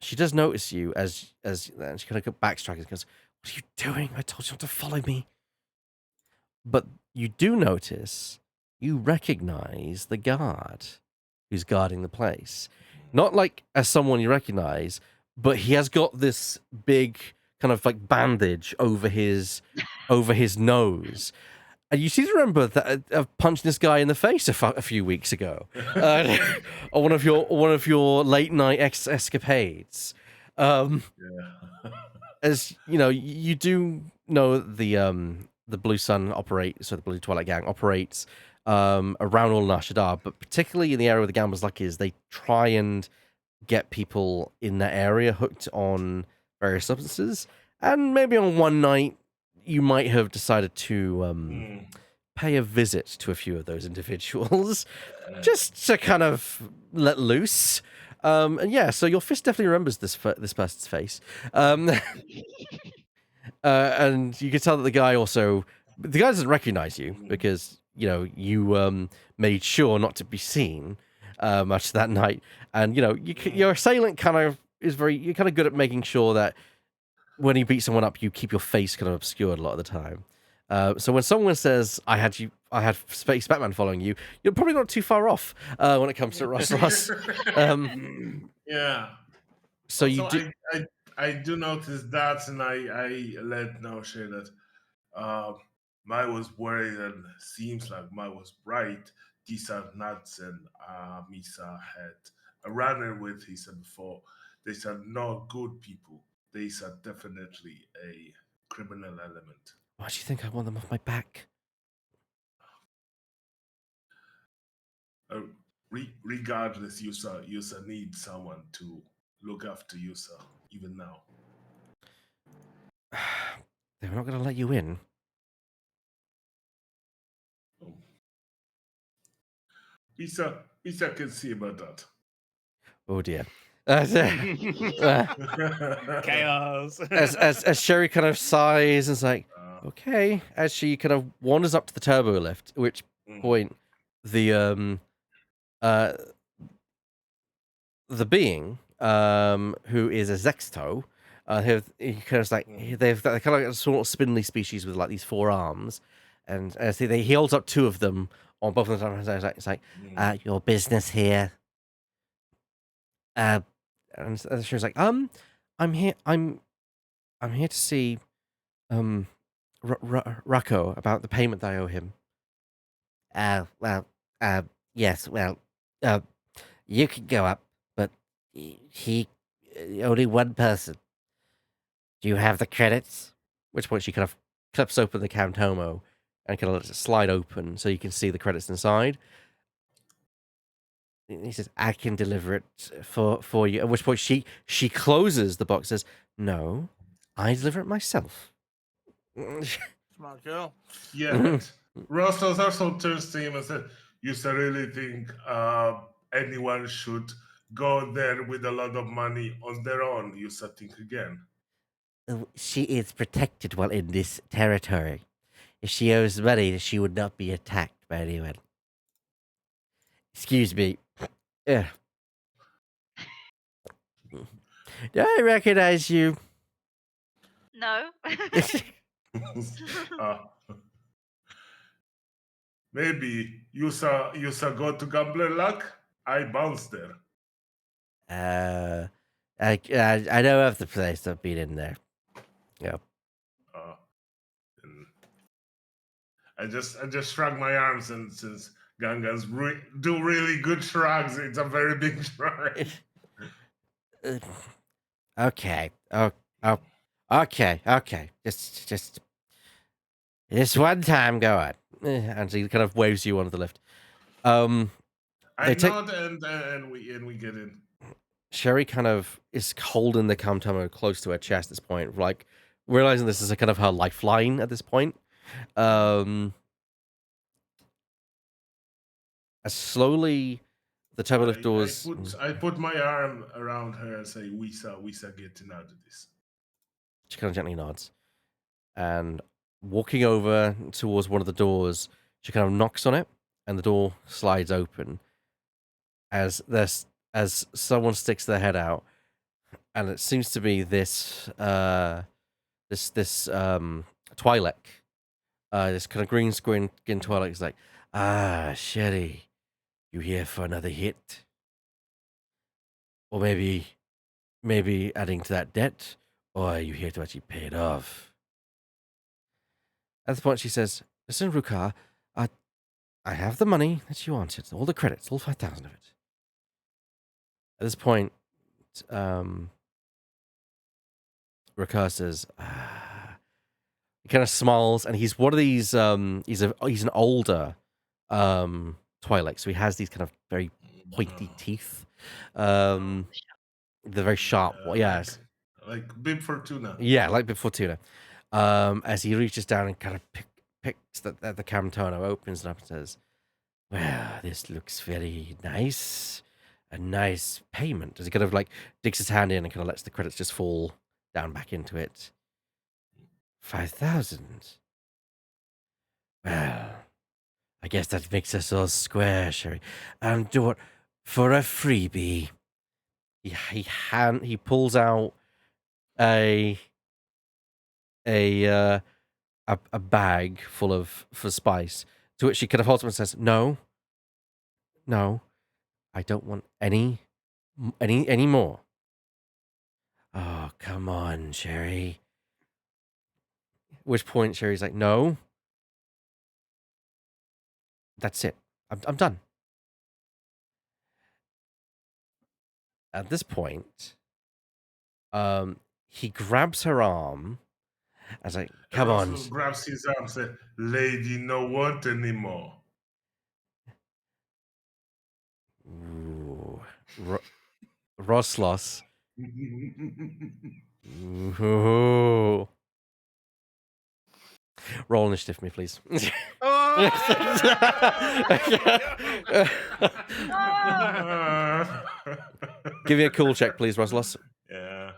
She does notice you as and she kind of backtracks and goes, "What are you doing? I told you not to follow me." But you do notice, you recognize the guard who's guarding the place. Not like as someone you recognize, but he has got this big kind of like bandage over his nose. And you seem to remember that of punching this guy in the face a few weeks ago, or one of your late night escapades. Yeah. As you know, you do know the Blue Sun operates, so the Blue Twilight Gang operates around all Nar Shaddaa, but particularly in the area where the Gamblers Luck is, they try and get people in that area hooked on various substances. And maybe on one night, you might have decided to pay a visit to a few of those individuals, just to kind of let loose. And yeah, so your fist definitely remembers this person's face. And you can tell that the guy doesn't recognize you because you made sure not to be seen much that night, and your assailant you're kind of good at making sure that when you beat someone up, you keep your face kind of obscured a lot of the time. So when someone says, I had Space Batman following you," you're probably not too far off when it comes to Ross. Yeah. So Also, you do. I do notice that, and I let now share that. Mai was worried, and seems like Mai was right. These are nuts, and Misa had a runner with. He said before, these are not good people. These are definitely a criminal element. Why do you think I want them off my back? Regardless, Yusa needs someone to look after Yusa, even now. They're not going to let you in. Oh. Misa can see about that. Oh dear. Chaos. As Sherry kind of sighs and is like, okay, as she kind of wanders up to the turbo lift, at which point the being who is a Zexto, he kind of like they're kind of like a sort of spindly species with like these four arms, and he holds up two of them on both of them. It's like your business here. And she was like, I'm here. I'm here to see Rocco about the payment that I owe him. Yes. Well, you can go up, but he only one person. Do you have the credits? Which point she kind of clips open the Cantomo and kind of lets it slide open so you can see the credits inside. He says, "I can deliver it for you." At which point she closes the box. Says, "No, I deliver it myself." Smart girl. Yeah. Rostos also turns to him and said, "You really think anyone should go there with a lot of money on their own? You think again." She is protected while in this territory. If she owes money, she would not be attacked by anyone. Excuse me. Do I recognize you? No. Maybe you saw go to Gambler Luck. I bounced there. I know of the place. I've been in there. Yep. And I just shrug my arms, and since Gangans do really good shrugs, it's a very big shrug. Okay. Okay. Just one time. Go on. And he kind of waves you onto the lift. I take- nod, and we get in. Sherry kind of is holding the Kamtomo close to her chest at this point, like realizing this is a kind of her lifeline at this point. As slowly the turbo lift doors. I put my arm around her and say, "Wisa, getting out of this." She kind of gently nods, and walking over towards one of the doors, she kind of knocks on it, and the door slides open. As someone sticks their head out, and it seems to be this Twi'lek, this kind of green skin Twi'lek is like, Sherry, you here for another hit? Or maybe adding to that debt? Or are you here to actually pay it off? At this point, she says, listen, Rukar, I have the money that you wanted, all the credits, all 5,000 of it. At this point, Rukar says, he kind of smiles, and he's one of these, he's an older Twi'lek, so he has these kind of very pointy teeth. They're very sharp. Yes. Like Bib Fortuna. Yeah, like Bib Fortuna. As he reaches down and kind of picks the Kamtono, opens it up and says, well, this looks very nice. A nice payment. As he kind of like digs his hand in and kind of lets the credits just fall down back into it. 5,000. Well, I guess that makes us all square, Sherry. Do what for a freebie. He pulls out a bag full for spice, to which she kind of holds up and says, No, I don't want any more. Oh, come on, Sherry. Which point Sherry's like, no. That's it. I'm done. At this point, he grabs her arm. I was like, come on. Grabs his arm and says, lady, no want anymore. Ooh. Roslos. Ooh. Roll initiative for me, please. Give me a cool check, please, Roslos. Yeah.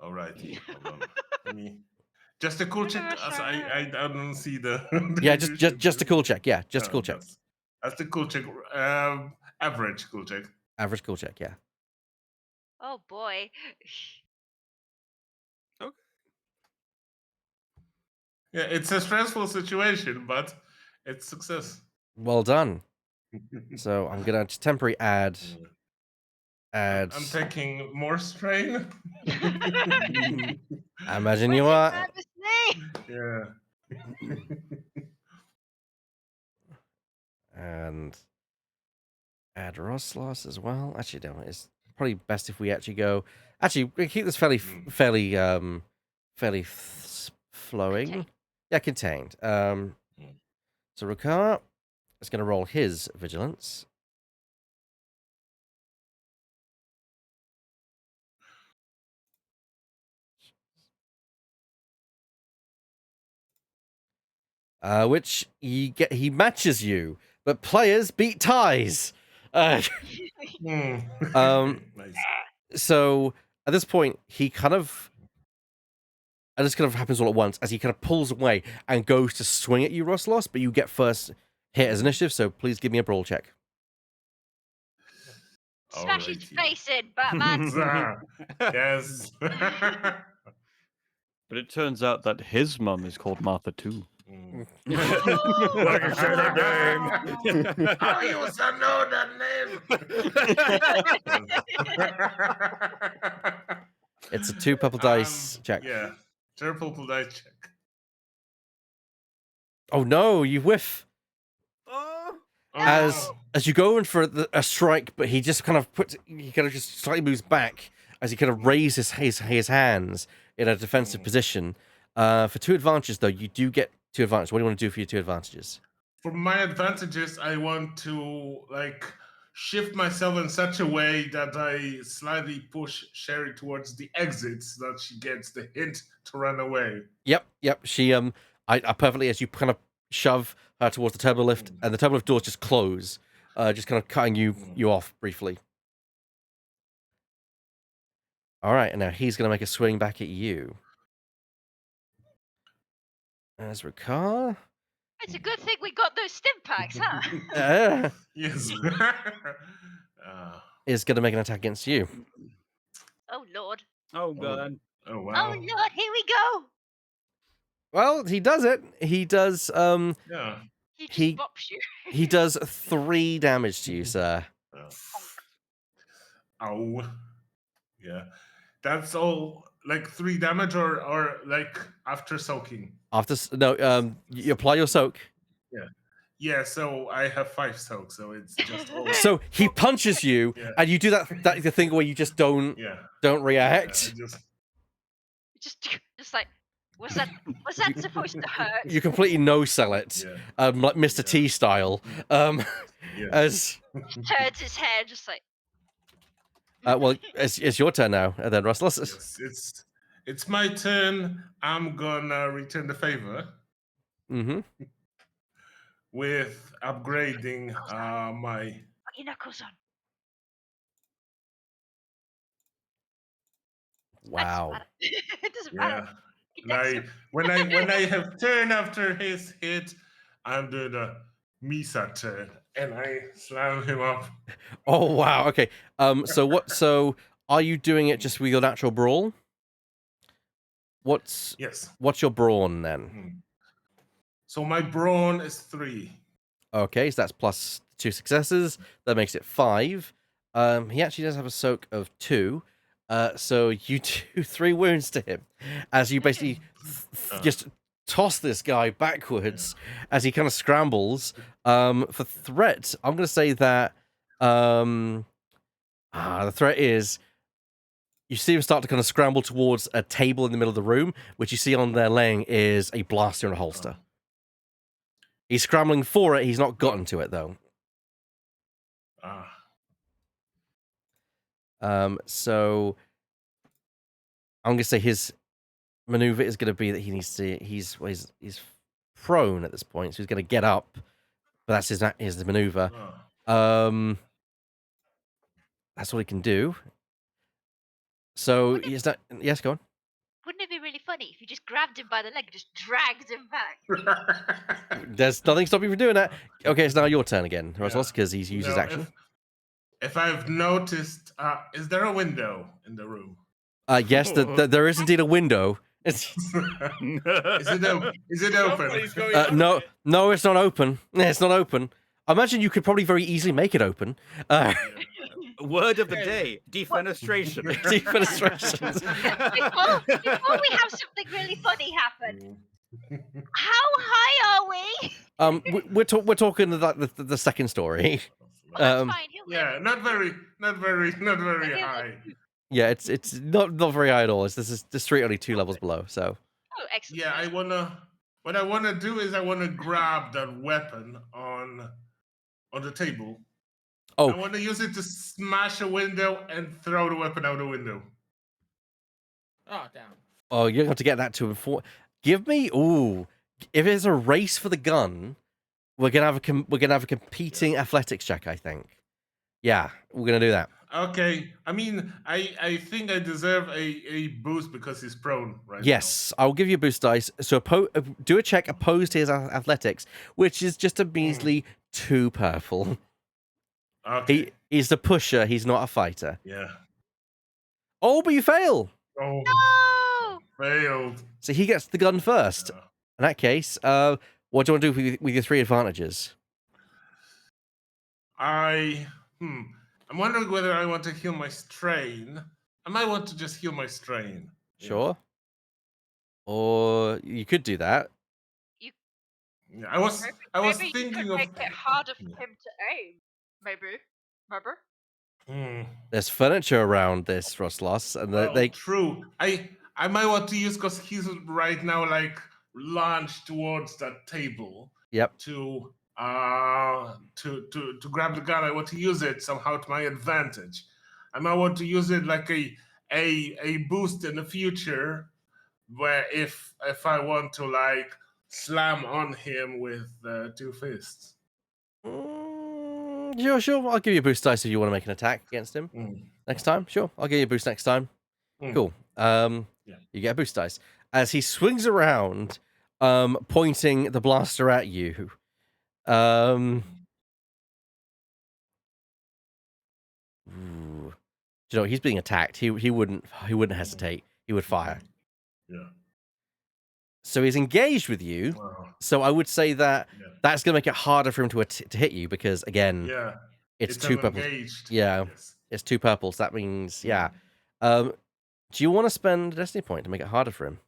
All righty. Hold on. Just a cool check. As I don't see the. Yeah, just a cool check. Yeah, just a cool check. That's the cool check. Average cool check. Average cool check. Yeah. Oh boy. Okay. Yeah, it's a stressful situation, but it's success. Well done. So I'm gonna temporary add. I'm taking more strain. I imagine you are. Yeah. And add Roslos as well. Actually, no, it's probably best if we actually go. Actually, we keep this fairly flowing. Contained. Yeah, contained. So Rukar is going to roll his vigilance. Which he matches you, but players beat ties. Nice. So at this point, he kind of, and this kind of happens all at once as he kind of pulls away and goes to swing at you, Roslos, but you get first hit as initiative, so please give me a brawl check. Smash his face in, Batman. Yes. But it turns out that his mum is called Martha too. Mm. Like I said her name. How you should know that name? It's a 2 purple dice check. Yeah, 2 purple dice check. Oh no, you whiff. Oh, As you go in for a strike, but he just kind of just slightly moves back as he kind of raises his hands in a defensive position. For 2 advantages, though, you do get 2 advantages. What do you want to do for your 2 advantages? For my advantages, I want to shift myself in such a way that I slightly push Sherry towards the exits, so that she gets the hint to run away. Yep. She I perfectly, as you kind of shove her towards the turbo lift, and the turbo lift doors just close, just kind of cutting you off briefly. All right, and now he's going to make a swing back at you. As Ricard. It's a good thing we got those stim packs, huh? Yes. Is going to make an attack against you. Oh lord. oh god. Oh Oh wow. lord, here we go. Well, he does it. He does Yeah. He just He- bops you. he does 3 damage to you, sir. Ow. Yeah. That's all 3 damage or after soaking. You apply your soak. Yeah, so I have 5 soak, so it's just all So he punches you, Yeah. and you do that the thing where you just don't yeah. react. Yeah, I Just like, was that supposed to hurt? You completely no-sell it, Yeah. like Mr. T style. Yeah. As Turns his head, just like. well, it's your turn now, and then Russell. Yes, it's my turn. I'm gonna return the favor Mm-hmm. with upgrading my Put your knuckles on. Wow. It doesn't matter. yeah. When I have turned after his hit, I'm doing the Misa turn, and I slam him up. Oh wow. Okay. So are you doing it just with your natural brawl? What's Yes. your brawn then? Hmm. So my brawn is 3. Okay, so that's plus 2 successes. That makes it 5. He actually does have a soak of 2. So you do 3 wounds to him as you basically just toss this guy backwards as he kind of scrambles. For threat, I'm going to say that the threat is you see him start to kind of scramble towards a table in the middle of the room, which you see on there laying is a blaster and a holster. He's scrambling for it. He's not gotten to it though. So I'm gonna say his maneuver is gonna be that he needs to. He's prone at this point, so he's gonna get up. But that's his maneuver. That's what he can do. So yes, go on. Wouldn't it be really funny if you just grabbed him by the leg and just dragged him back? There's nothing stopping you from doing that. Okay, it's now your turn again, Roslos, because he's used his action. If I've noticed, is there a window in the room? Yes, there is indeed a window. Is it open? Somebody's going on No, it. no, it's not open. It's not open. I imagine you could probably very easily make it open. Word of the day: defenestration. Defenestration. Before we have something really funny happen, how high are we? We're talking like the second story. Well, that's fine. He'll live. Yeah, not very high. Yeah, it's not very high at all. This is the street only 2 levels below. So Oh, excellent. Yeah, what I wanna do is I wanna grab that weapon on the table. Oh. I wanna use it to smash a window and throw the weapon out the window. Oh, damn. Oh, you're gonna have to get that to him. Give me if it's a race for the gun, we're gonna have a competing athletics check. I think. Yeah, we're gonna do that. Okay, I mean, I think I deserve a boost because he's prone right Yes, I'll give you a boost dice. So do a check opposed to his athletics, which is just a measly 2 purple. now. Okay. He's the pusher. He's not a fighter. Yeah. Oh, but you fail. Oh, No! failed. So he gets the gun first. In that case, what do you want to do with your 3 advantages? I'm wondering whether I want to heal my strain. I might want to just heal my strain. Yeah. Sure. Or you could do that. Yeah, I was Maybe you thinking could of. make it harder for him to aim. Maybe. Remember? Hmm. There's furniture around this Roslos, and Well, true. I might want to use because he's right now like launched towards that table. Yep. To grab the gun. I want to use it somehow to my advantage. I might want to use it like a boost in the future, where if I want to like slam on him with 2 fists. Sure. I'll give you a boost dice if you want to make an attack against him next time. Sure, I'll give you a boost next time. Cool. Yeah. You get a boost dice as he swings around, pointing the blaster at you. Ooh. You know, he's being attacked. He wouldn't hesitate. He would fire. Yeah. So he's engaged with you. Wow. So I would say that Yeah. that's going to make it harder for him to hit you because again, Yeah. it's 2 purples. Engaged. Yeah, Yes. it's 2 purples. That means yeah. Do you want to spend a destiny point to make it harder for him?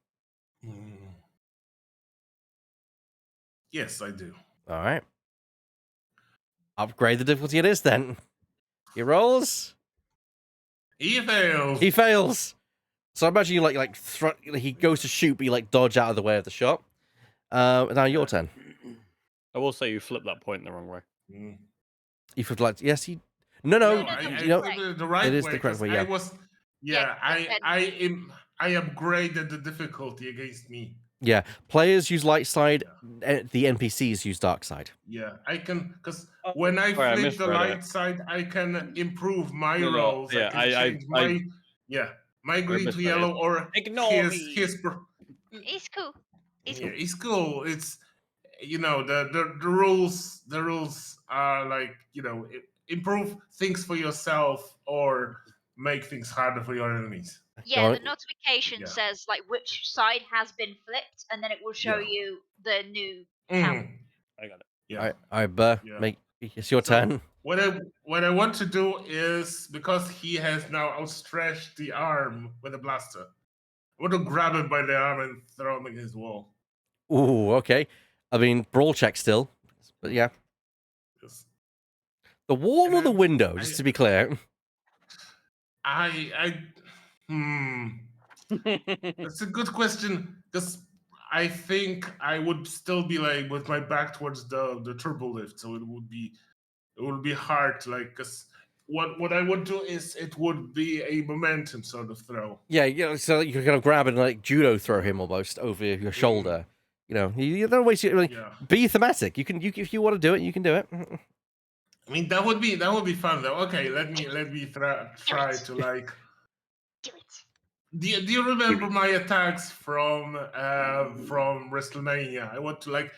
Yes, I do. All right. Upgrade the difficulty it is then. He rolls. He fails. He fails. So I imagine you he goes to shoot, but you like dodge out of the way of the shot. Now your turn. I will say you flipped that point the wrong way. You flipped like yes, he. No, I you know, flipped it the right it is way. the correct 'Cause way. Yeah. I was. Yeah, I upgraded the difficulty against me. Yeah. Players use light side. The NPCs use dark side. Yeah, I can because when I sorry, I flip the misread light it. side, I can improve my No, rolls. yeah, I can change my my green to misread it. yellow or Ignore his me. It's cool. It's Yeah, cool. it's cool. It's the rules are like improve things for yourself or make things harder for your enemies. Yeah, the Don't- notification Yeah. says like which side has been flipped, and then it will show Yeah. you the new count. Mhm. I got it. Yeah. All right, Yeah. make it's your So, turn. What I want to do is because he has now outstretched the arm with a blaster. I want to grab him by the arm and throw him against the wall. Ooh, okay. I mean, brawl check still, but yeah. Yes. The wall And or the then window, just to be clear. That's a good question because I think I would still be like with my back towards the turbo lift, so it would be hard to like because what I would do is it would be a momentum sort of throw. Yeah, so you can kind of grab and like judo throw him almost over your shoulder. You know, you don't waste your like, Yeah. be thematic. You if you want to do it, you can do it. I mean that would be fun though. Okay, let me try to like. Do it. Do you remember my attacks from WrestleMania? I want to like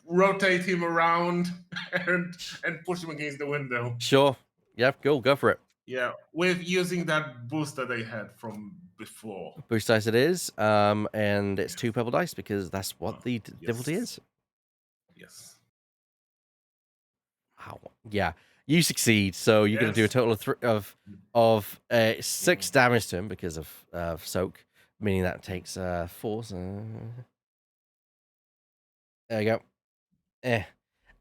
rotate him around and push him against the window. Sure. Yeah, go for it. Yeah, with using that boost that I had from before. Boost dice it is, and it's 2 purple dice because that's what the difficulty Yes. is. Yes. Wow. Yeah, you succeed. So you're going to do a Yes. total of 6 damage to him because of soak, meaning that takes 4. So... There you go.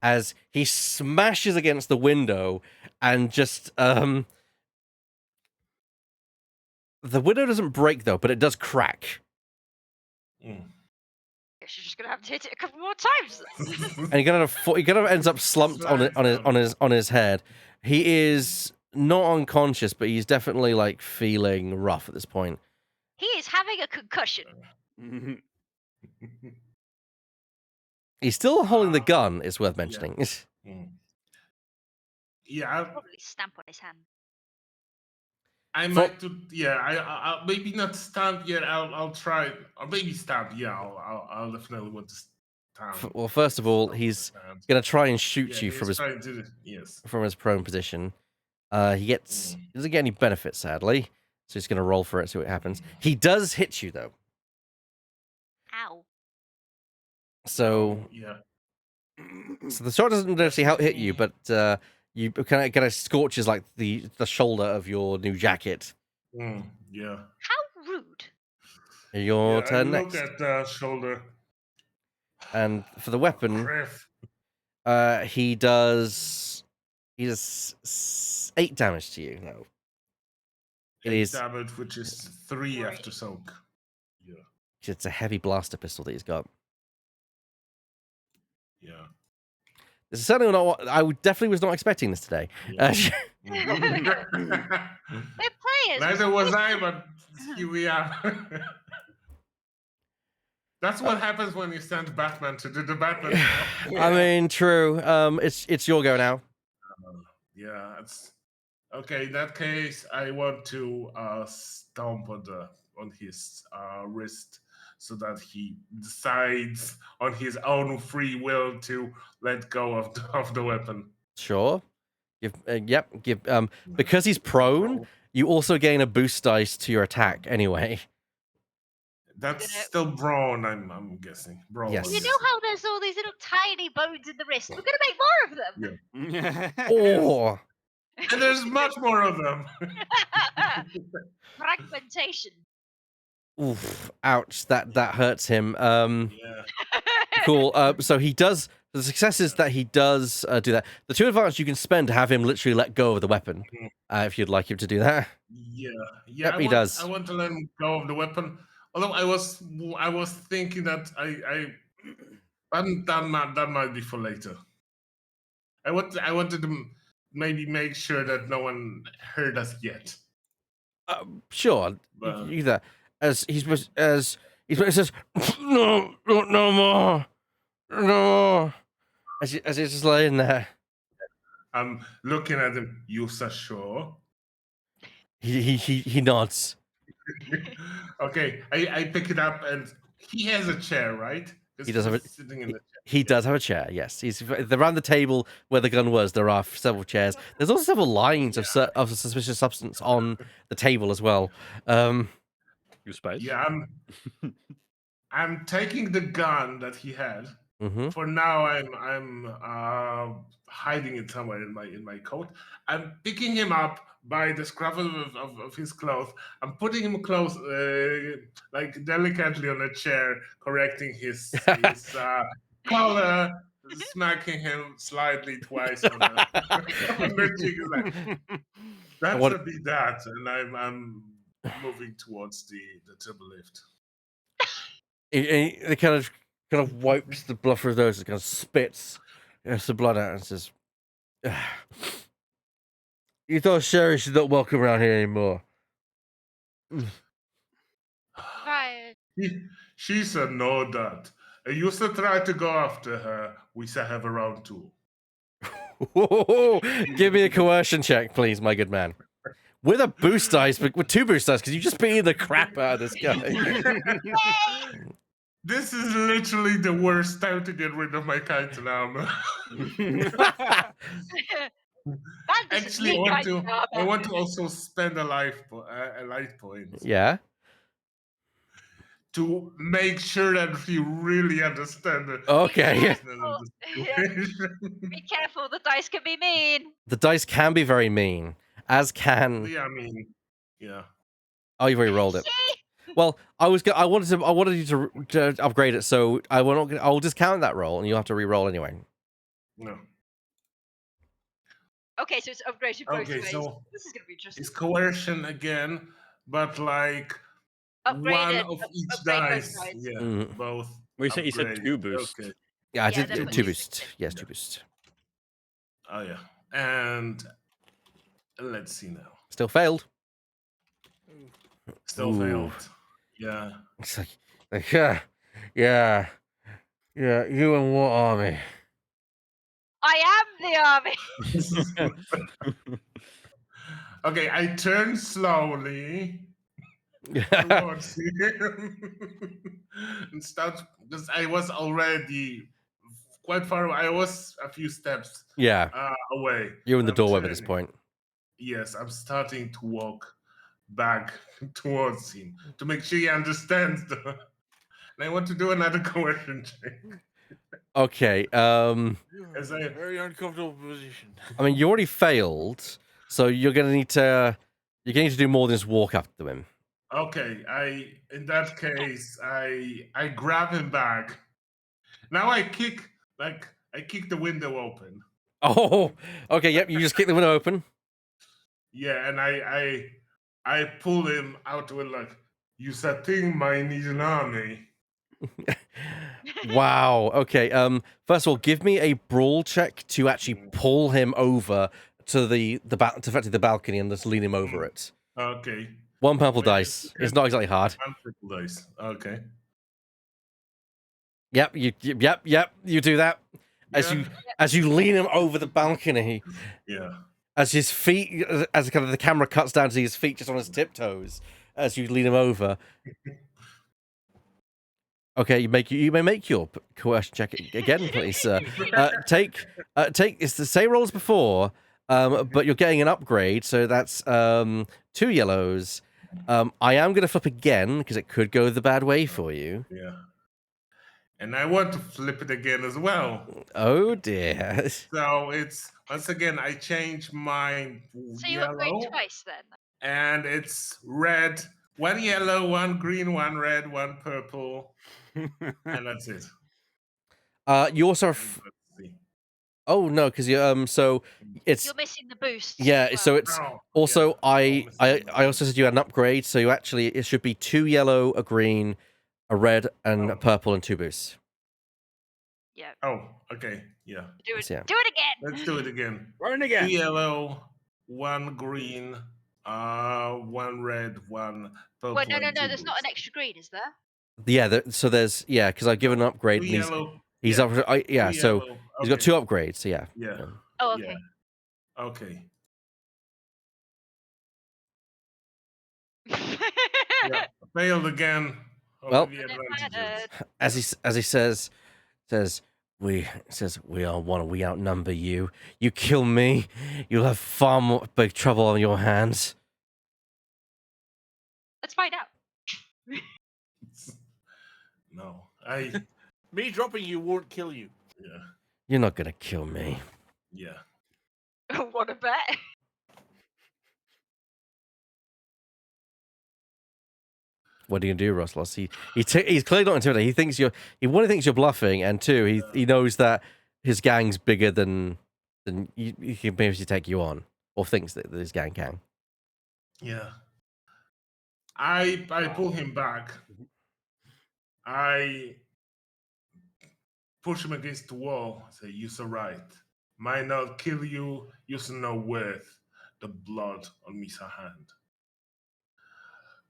As he smashes against the window and just the window doesn't break though, but it does crack. Guess you're just gonna have to hit it a couple more times. And he kind of ends up slumped on his head. He is not unconscious, but he's definitely like feeling rough at this point. He is having a concussion. He's still holding the gun, it's worth mentioning. Yeah, Probably stamp on his hand. I might do. Yeah, I maybe not stamp yet. I'll try, or maybe stamp. Yeah, I'll definitely want to stamp. Well, first of all, he's gonna try and shoot you from his yes from his prone position. He doesn't get any benefit, sadly. So he's gonna roll for it, see what happens. He does hit you though. Ow. So, yeah. so the sword doesn't actually hit you, me. but you kind of scorches like the shoulder of your new jacket. Yeah. How rude. Your Yeah, I turn look next. at the shoulder. And for the weapon, Griff. he does 8 damage to you. No, it 8 is. damage, which is 3 Great. after soak. Yeah. It's a heavy blaster pistol that he's got. Yeah. This is certainly not what I definitely was not expecting this today. Yeah. We're players. Neither was I, but here we are. That's what happens when you send Batman to do the Batman stuff. I mean, true. It's your go now. Yeah, it's okay. In that case, I want to stomp on his wrist so that he decides on his own free will to let go of the weapon. Sure. Give because he's prone. You also gain a boost dice to your attack anyway. That's still brawn, I'm guessing. Brawn. Yes. You know how there's all these little tiny bones in the wrist? We're gonna make more of them. Oh, And there's much more of them. Fragmentation. oof, ouch! That hurts him. Yeah. Cool. So he does. The success is that he does do that. The 2 advantage you can spend to have him literally let go of the weapon, if you'd like him to do that. Yeah. Yep, I he does. I want to let him go of the weapon. Although I was thinking that that might be for later. I wanted to maybe make sure that no one heard us yet. Sure. But Either as he says, no, no more, no more. As he's just laying there, I'm looking at him. You so sure? he nods. Okay, I pick it up and he has a chair, right? 'Cause He does have he's sitting in the chair. He does have a chair. Yes, he's around the table where the gun was. There are several chairs. There's also several lines of suspicious substance on the table as well. You space. Yeah, I'm taking the gun that he had. Mhm. For now, I'm hiding it somewhere in my coat. I'm picking him up by the scruff of his clothes. I'm putting him close, like delicately on a chair, correcting his collar, smacking him slightly twice on the, on the cheek. Like, that's What- a bit that, and I'm moving towards the turbo lift. He kind of wipes the blood from his nose and kind of spits some blood out and says, "You thought Sherry should not welcome around here anymore." Right. She said no, that. I used to try to go after her. We shall have a round 2. Give me a coercion check, please, my good man. With a boost dice, but with 2 boost dice, because you just beat the crap out of this guy. This is literally the worst time to get rid of my chitin armor. Actually, I want to also spend a life point. Yeah. To make sure that we really understand the Okay. seriousness of the Yeah. situation. Be careful, the dice can be mean. The dice can be very mean, as can. Yeah, I mean, yeah. Oh, you've already rolled it. See? Well, I wanted you to upgrade it, so I'll discount that roll, and you'll have to re-roll anyway. No. Okay, so it's upgraded both Okay, ways. so This is gonna be interesting. it's coercion again, but like one Upgraded, of each upgrade both dice. sides. Yeah, Mhm. both. Well, you said upgraded. 2 boosts. Okay. Yeah, I Yeah, did that's what 2 you boosts. said. Yes, Yeah. 2 boosts. Oh yeah, and let's see now. Still failed. Still Ooh. failed. Yeah. It's like yeah. You and what army? I am the army. Okay, I turn slowly towards him and start because I was already quite far away. I was a few steps Yeah, away. you're in the I'm doorway at this turning. point. Yes, I'm starting to walk back towards him to make sure he understands and I want to do another coercion check. Okay. As I- Very uncomfortable position. I mean, you already failed, so you're gonna need to do more than just walk up to him. Okay, in that case, I grab him back. Now I kick the window open. Oh, okay. Yep. You just kick the window open. Yeah, and I pull him out to it like, you said thing might need an army. Wow. Okay. First of all, give me a brawl check to actually pull him over to to effectively the balcony and just lean him over it. Okay. 1 purple Wait, dice. It's not exactly hard. One triple dice. Okay. Yep. Yep. You do that Yeah. as you lean him over the balcony. Yeah. As his feet, as kind of the camera cuts down to his feet just on his tiptoes, as you lean him over. Okay, you may make your coercion check again, please, sir. Take it's the same roll as before, but you're getting an upgrade, so that's 2 yellows. I am going to flip again because it could go the bad way for you. Yeah. And I want to flip it again as well. Oh dear. So it's once again I change mine So you upgrade yellow, twice then. and it's red. 1 yellow, 1 green, 1 red, 1 purple, and that's it. You also Let's see. oh no, because you so it's You're missing the boost. yeah, so it's Oh, also yeah. I also said you had an upgrade, so you actually it should be 2 yellow, a green, a red, and a purple, and 2 boosts. Yeah. Oh, okay. Yeah. Do it. Yeah. Do it again. Let's do it again. Run 2 again. yellow, 1 green, 1 red, 1 purple. Well, no. and 2 There's not an blues. extra green, is there? Yeah, so there's because I've given an upgrade. 2 And yellow. he's yeah. up. So 2 yellow. he's got 2 upgrades. So yeah. Yeah. Oh, Yeah. okay. Okay. Yeah. Failed again. Well- the Doesn't advantages. matter. As he says we we outnumber you. You kill me, you'll have far more big trouble on your hands. Let's find out. No, Me dropping you won't kill you. yeah, You're not gonna kill me. yeah. What a bet. What are you gonna do, Roslos? He's clearly not intimidated. He thinks one, he thinks you're bluffing, and 2, he knows that his gang's bigger than he can maybe take you on, or thinks that his gang can. Yeah. I pull him back. I push him against the wall. Say, "You're so right. Might not kill you. You're no worth the blood on me hand.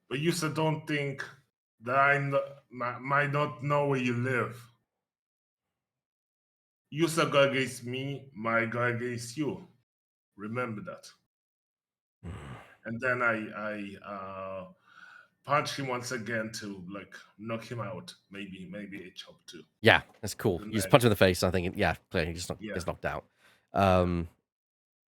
But you don't think that might not know where you live. You go against me, my go against you. Remember that." And then I punch him once again to knock him out. Maybe a chop too. Yeah, that's cool. Good You just night. punch him in the face. I think yeah, clearly he's knocked out.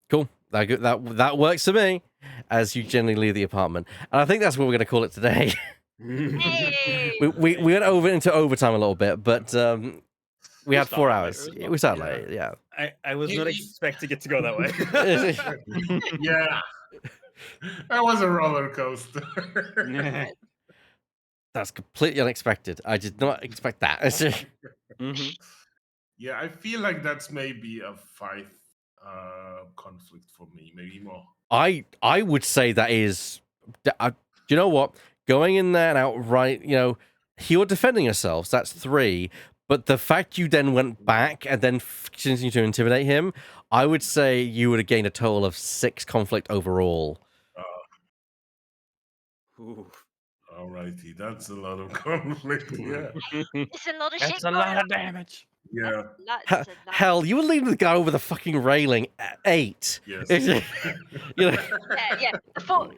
Cool. That works for me. As you generally leave the apartment, and I think that's what we're gonna call it today. Hey. we went into overtime a little bit, but we had 4 hours. late. We started late. Yeah. I was not expecting it to go that way. Yeah. That was a roller coaster. That's completely unexpected. I did not expect that. Mhm. Yeah, I feel like that's maybe a 5 conflict for me, maybe more. I would say that is. Do you know what? Going in there and outright, you're defending yourselves. That's 3. But the fact you then went back and then continued to intimidate him, I would say you would have gained a total of 6 conflict overall. Ooh. Alrighty, that's a lot of conflict. Yeah, It's a lot of shit. That's a lot of damage. yeah, Hell, you were leading the guy over the fucking railing at 8. yes. Yeah.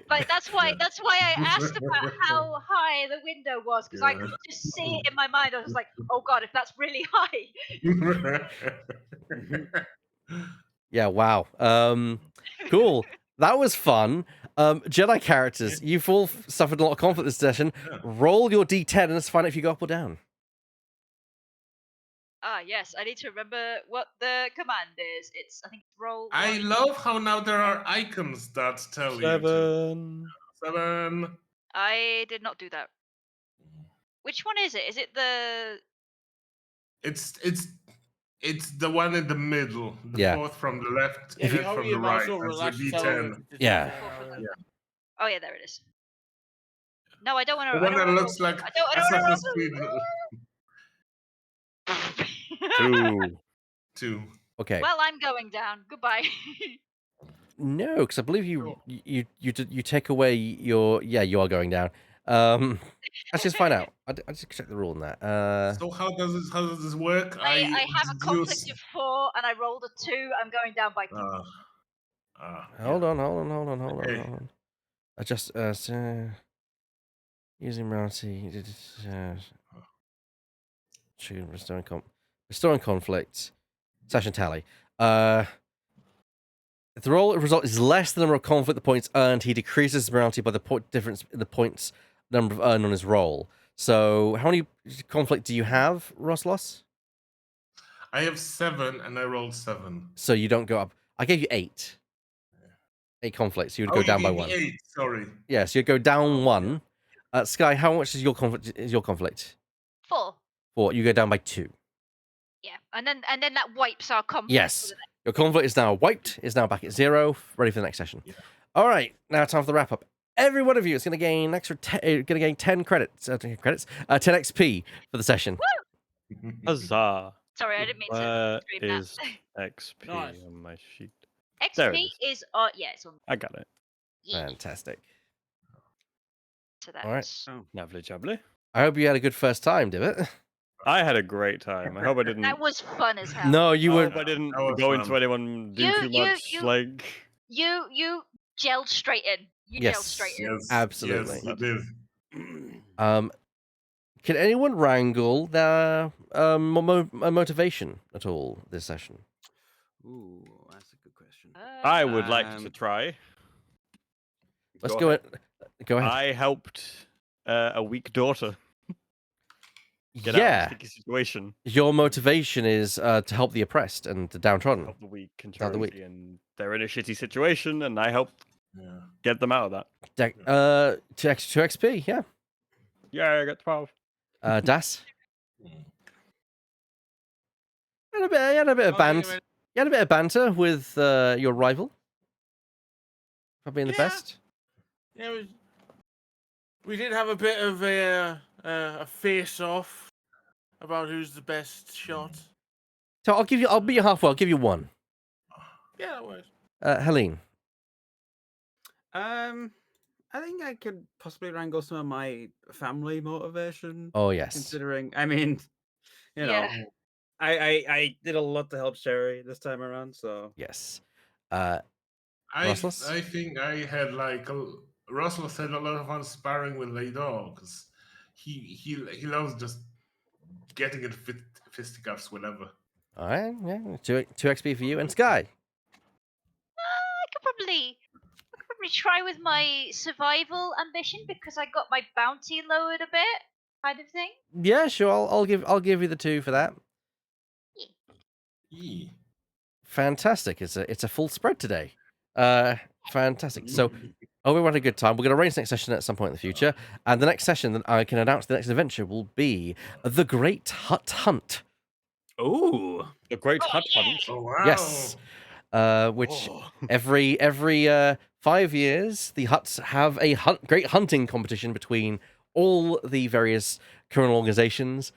That's why I asked about how high the window was, because I could just see it in my mind. I was like, oh god, if that's really high. Yeah, wow. Cool. That was fun. Jedi characters, you've all suffered a lot of conflict this session. Yeah. Roll your d10 and let's find out if you go up or down. yes, I need to remember what the command is. It's, I think, roll. I one. love how now there are icons that tell you to. 7. 7. I did not do that. Which one is it? Is it the? It's the one in the middle, the Yeah. fourth from the left, Yeah, fifth the from the OE right. mouse will That's the actually tell you D10. if it's a Yeah. D10 or- Yeah. Oh yeah, there it is. No, I don't want The to. I one don't that want looks like I don't Assassin's Creed want to. 2. Okay. Well, I'm going down. Goodbye. No, because I believe you Cool. you take away your you are going down. Let's just find out. I just check the rule on that. So how does this work? I have a conflict deduce- of 4, and I rolled a 2. I'm going down by 2. Hold yeah. on, hold on. Okay. Adjust using morality. Restoring conflict. Session tally. If the roll result is less than the number of conflict points earned, he decreases his morality by the difference in the points number of earned on his roll. So, how many conflict do you have, Roslos? I have 7 and I rolled 7. So you don't go up. I gave you 8. 8 conflicts. You would Oh, go you down by gave me 1. 8, sorry. Yeah, so you'd go down Oh, 1. Sky, how much is your conflict? 4. 4. You go down by 2. Yeah, and then that wipes our conflict. Yes. Your conflict is now wiped. Is now back at 0. Ready for the next session. Yeah. All right. Now time for the wrap up. Every one of you is going to gain 10 credits. 10 XP for the session. Huzzah. Sorry, I didn't mean to Where scream that. is XP Nice. on my sheet? There it XP is. is yeah, it's on. I got it. Yeah, Fantastic. so All right. that's Lovely jubbly. I hope you had a good first time, Divot. I had a great time. I hope I didn't. that was fun as hell. No, you I were. hope I didn't That was go fun. into anyone do You- too you- much. you- Like, You gelled straight in. You gelled Yes. straight in. Yes, Absolutely. Yes, you did. Can anyone wrangle their motivation at all this session? Ooh, that's a good question. I would like to Um, try. Let's go ahead. Go ahead. I helped a weak daughter get out of a Yeah, sticky situation. your motivation is to help the oppressed and the downtrodden. Help the weak and Help the weak. charity, and they're in a shitty situation, and I helped Yeah. get them out of that. 2 XP, yeah. Yeah, I got 12. Das? You had a bit of Oh, banter. anyway, You had a bit of banter with your rival. For being the Yeah. best. yeah, we did have a bit of a face-off about who's the best shot. So I'll be you halfway. I'll give you 1. Yeah, that works. Helene. I think I could possibly wrangle some of my family motivation. Oh yes. Considering, I mean, you know, Yeah. I did a lot to help Sherry this time around, so Yes. I Rustless? I think I had like Russell had a lot of fun sparring with Lador because he loves just getting in fisticuffs whenever. All right. Yeah. 2 XP for you and Sky. I could probably try with my survival ambition because I got my bounty lowered a bit, kind of thing. Yeah, sure. I'll give you the 2 for that. Yee. Fantastic. It's a full spread today. Fantastic. So, we had a good time. We're going to arrange the next session at some point in the future, and the next session that I can announce the next adventure will be the Great Hut Hunt. ooh, The Great Oh, Hut yeah. Hunt. Oh wow! Yes. Which Oh. every 5 years the huts have a great hunting competition between all the various criminal organizations,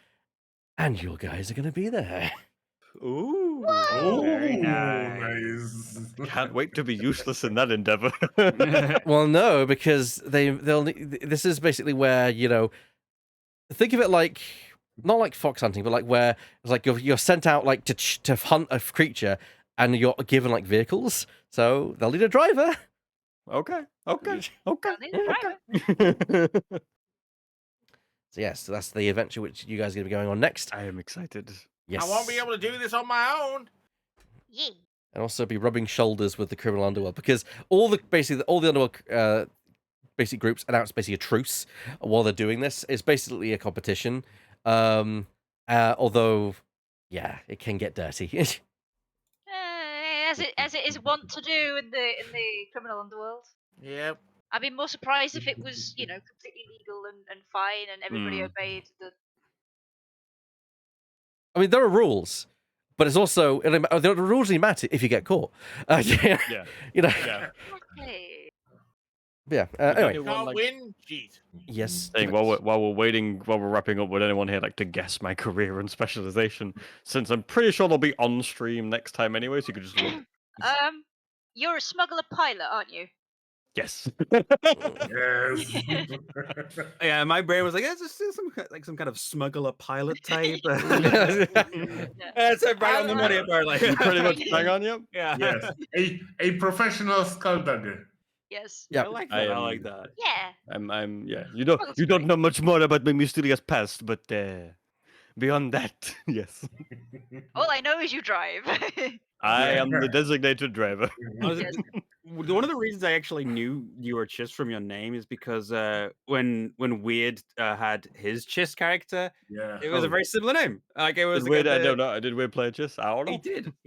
and you guys are going to be there. Ooh. Oh, Very nice. Can't wait to be useless in that endeavor. Well, no, because this is basically where, think of it like not like fox hunting, but like where it's like you're sent out like to hunt a creature, and you're given like vehicles, so they'll need a driver. Okay. Okay. I'll need a driver. So yes, so that's the adventure which you guys are going to be going on next. I am excited. Yes, I won't be able to do this on my own. Yeah. and also be rubbing shoulders with the criminal underworld, because all the underworld basic groups announce basically a truce while they're doing this. It's basically a competition. Although yeah, it can get dirty. As it is wont to do in the criminal underworld. Yep. I'd be more surprised if it was, completely legal and fine and everybody obeyed the. I mean, there are rules, but it's also the rules only matter if you get caught. Yeah. You know. Yeah. Okay. Yeah. Would Anyway. anyone Can't like- win, cheat. Yes. Saying while we're waiting, while we're wrapping up, would anyone here like to guess my career and specialization? Since I'm pretty sure they'll be on stream next time anyway, so you could just look. You're a smuggler pilot, aren't you? Yes. Yes. Yeah, my brain was like, "That's just some kind of smuggler pilot type." That's it, right on the money, apparently. You pretty much bang on, yep. Yeah. Yes. A professional skulldugger. Yes. Yeah. I like that. I like that. Yeah. I'm yeah. You Well, that's don't great. know much more about my mysterious past, but beyond that, yes. All I know is you drive. I am the designated driver. Yes. One of the reasons I actually knew you were Chiss from your name is because when Weird had his Chiss character, Yeah. it was a very similar name. Like it was Did Weird, I don't know. Did Weird play Chiss? I don't know. He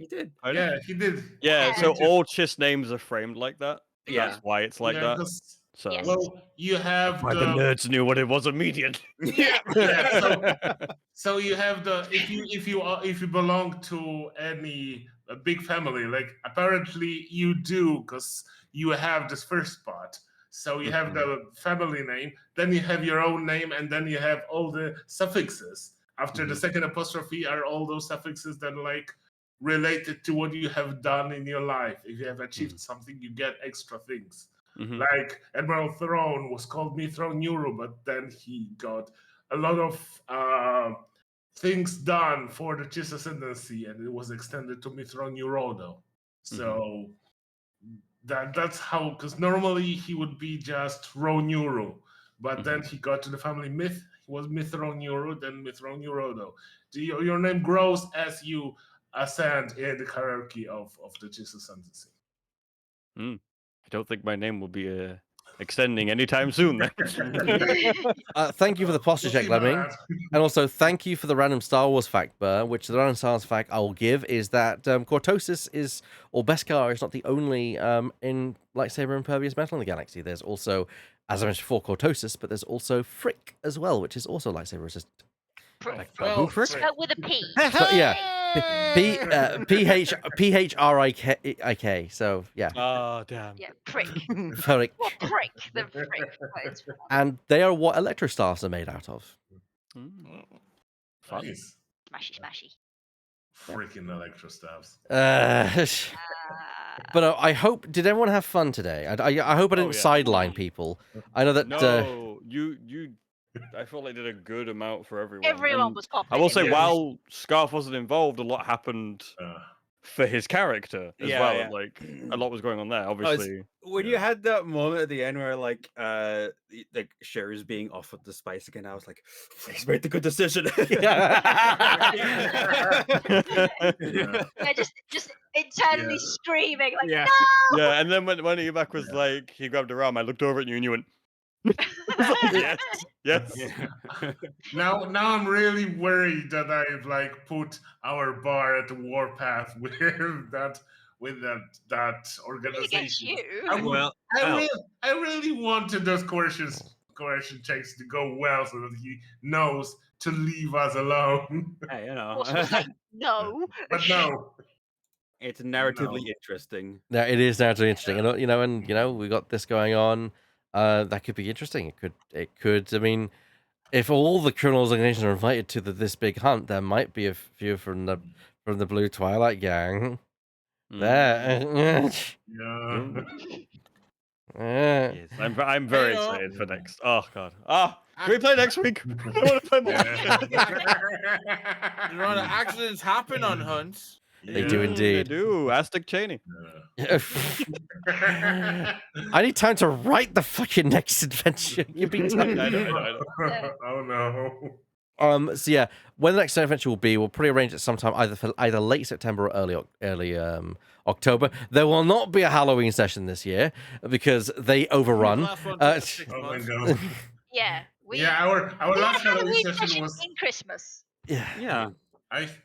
did. Yeah, he did. Yeah, Yeah. so all Chiss names are framed like that. Yeah. That's why it's like Yeah, that. 'cause- So Yes. Well, you have why the nerds knew what it was immediately. Yeah. So you have the if you belong to any big family, like apparently you do, because you have this first part. So you have the family name, then you have your own name, and then you have all the suffixes. After the second apostrophe are all those suffixes that like related to what you have done in your life. If you have achieved something, you get extra things. Mhm. Like Admiral Throne was called Mithron Nuru, but then he got a lot of things done for the Chiss Ascendancy, and it was extended to Mithron Neurodo. So that's how, because normally he would be just Ro Nuru, but then he got to the family myth. He was Mithron Nuru, then Mithron Neurodo. Your name grows as you ascend in the hierarchy of the Chiss Ascendancy. I don't think my name will be extending anytime soon. Then. Thank you for the posture We'll check, see about Lemming. that. And also, thank you for the random Star Wars fact, Burr, which the random Star Wars fact I will give is that Cortosis or Beskar is not the only in lightsaber impervious metal in the galaxy. There's also, as I mentioned before, Cortosis, but there's also Frick as well, which is also lightsaber resistant. Well, Spelled with a P. So, yeah. Phrik. So, yeah. Oh, damn. Yeah, prick. Frick. What prick? The frick. Right. And they are what electrostaffs are made out of. Fun. Nice. Smashy, smashy. Freaking electrostabs. But I hope. Did everyone have fun today? I hope I didn't yeah. sideline people. I know that. No, you. I felt like did a good amount for everyone. Everyone And was popping. I will say, Yeah. while Scarf wasn't involved, a lot happened for his character as Yeah, well. yeah. And, like a lot was going on there. Obviously, When you had that moment at the end where like Sherry's being offered the spice again, I was like, he's made the good decision. Yeah, just internally Yeah. screaming like, Yeah. no! yeah. And then when Evac was like, he grabbed her arm. I looked over at you and you went, yes. Now I'm really worried that I've like put our bar at the warpath with that Against organization. you. I really wanted those coercion checks to go well so that he knows to leave us alone. Hey, Boss was like, no. But no. It's narratively interesting. Yeah, it is naturally interesting, and we got this going on. That could be interesting. It could. I mean, if all the criminals organizations are invited to this big hunt, there might be a few from the Blue Twilight Gang. There. Yeah. Yes, I'm very Hey-o. excited for next. Oh god. Can we play next week? I want to play more. You know, the accidents happen on hunts. They do Yeah. indeed. They do. Aztec Cheney. I need time to write the fucking next adventure. You've been telling I me. know. Oh no. So yeah, when the next adventure will be, we'll probably arrange it sometime either late September or early October. There will not be a Halloween session this year because they overrun. Last one took 6 Oh my months. god. Yeah. Yeah, our we last had a Halloween Halloween session session was in Christmas. Yeah.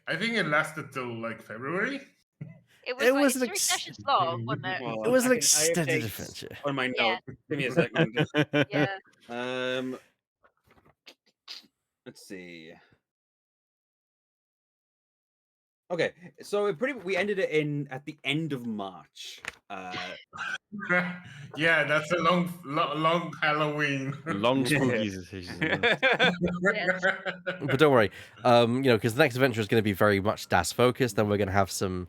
I think it lasted till like February. It was It like was an 3 sessions long, wasn't it? Hold It on, was an I have extended dates adventure. on my Yeah. note. Give me a second. Yeah. Let's see. Okay, so we ended it at the end of March. Yeah, that's a long Halloween. Long Yeah. spooky season. Yes. But don't worry, because the next adventure is going to be very much Das focused. Then we're going to have some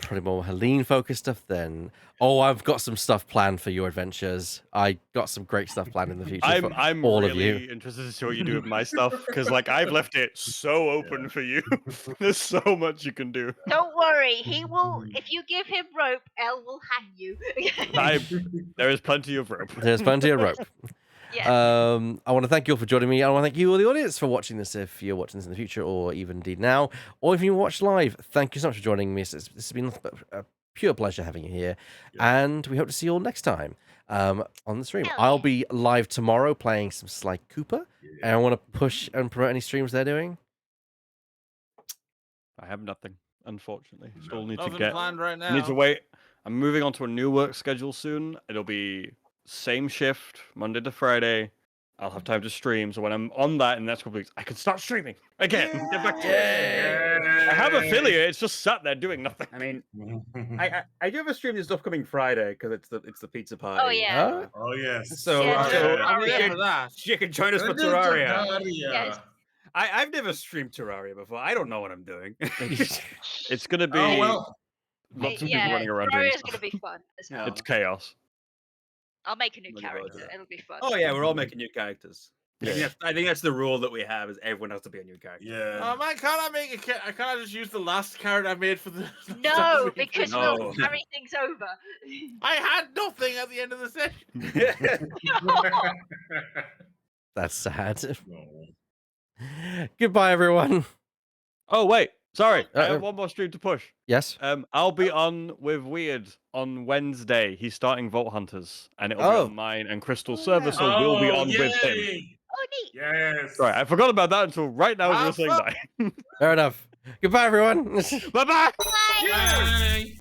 pretty more Helene focused stuff. Then, I've got some stuff planned for your adventures. I got some great stuff planned in the future for I'm all really of you. interested to see what you do with my stuff because like I've left it so open for you. There's so much you can do. Don't worry, he will. If you give him rope, Elle will hang you. There is plenty of rope. There's plenty of rope. Yeah. I want to thank you all for joining me. I want to thank you all, the audience, for watching this. If you're watching this in the future, or even indeed now, or if you watch live, thank you so much for joining me. This has been a pure pleasure having you here, and we hope to see you all next time on the stream. Hell I'll yeah. be live tomorrow playing some Sly Cooper, and I want to push and promote any streams they're doing. I have nothing, unfortunately. Still need Nothing to get. planned right now. Need to wait. I'm moving on to a new work schedule soon. It'll be same shift, Monday to Friday. I'll have time to stream. So when I'm on that in the next couple weeks, I can start streaming again. Get back to it. I have affiliate. It's just sat there doing nothing. I mean, I do have a stream this upcoming Friday because it's the pizza party. Oh yeah. Oh yes. So, Yeah, I'm Terraria. there for that. you can join us for Little Terraria. Yes. I've never streamed Terraria before. I don't know what I'm doing. It's gonna be Oh well. lots of people Yeah, running around doing Terraria's stuff. gonna be fun as hell. Yeah. It's chaos. I'll make a new Looking forward to character. it. It'll be fun. Oh yeah, we're all making new characters. Yeah. I think that's the rule that we have: is everyone has to be a new character. Yeah. Oh man, can't I make a I can't just use the last character I made for the No, because No. we'll carry things over. I had nothing at the end of the session. That's sad. No. Goodbye, everyone. Oh wait, sorry. I Uh-oh. have one more stream to push. Yes. I'll be on with Weird on Wednesday. He's starting Vault Hunters, and it'll be Oh. on mine and Crystal's server, so we'll be on with him. yay! Oh, neat. Yes. Right, I forgot about that until right now as you were saying Have that. Fair enough. Goodbye, everyone. Bye bye. Bye. Bye.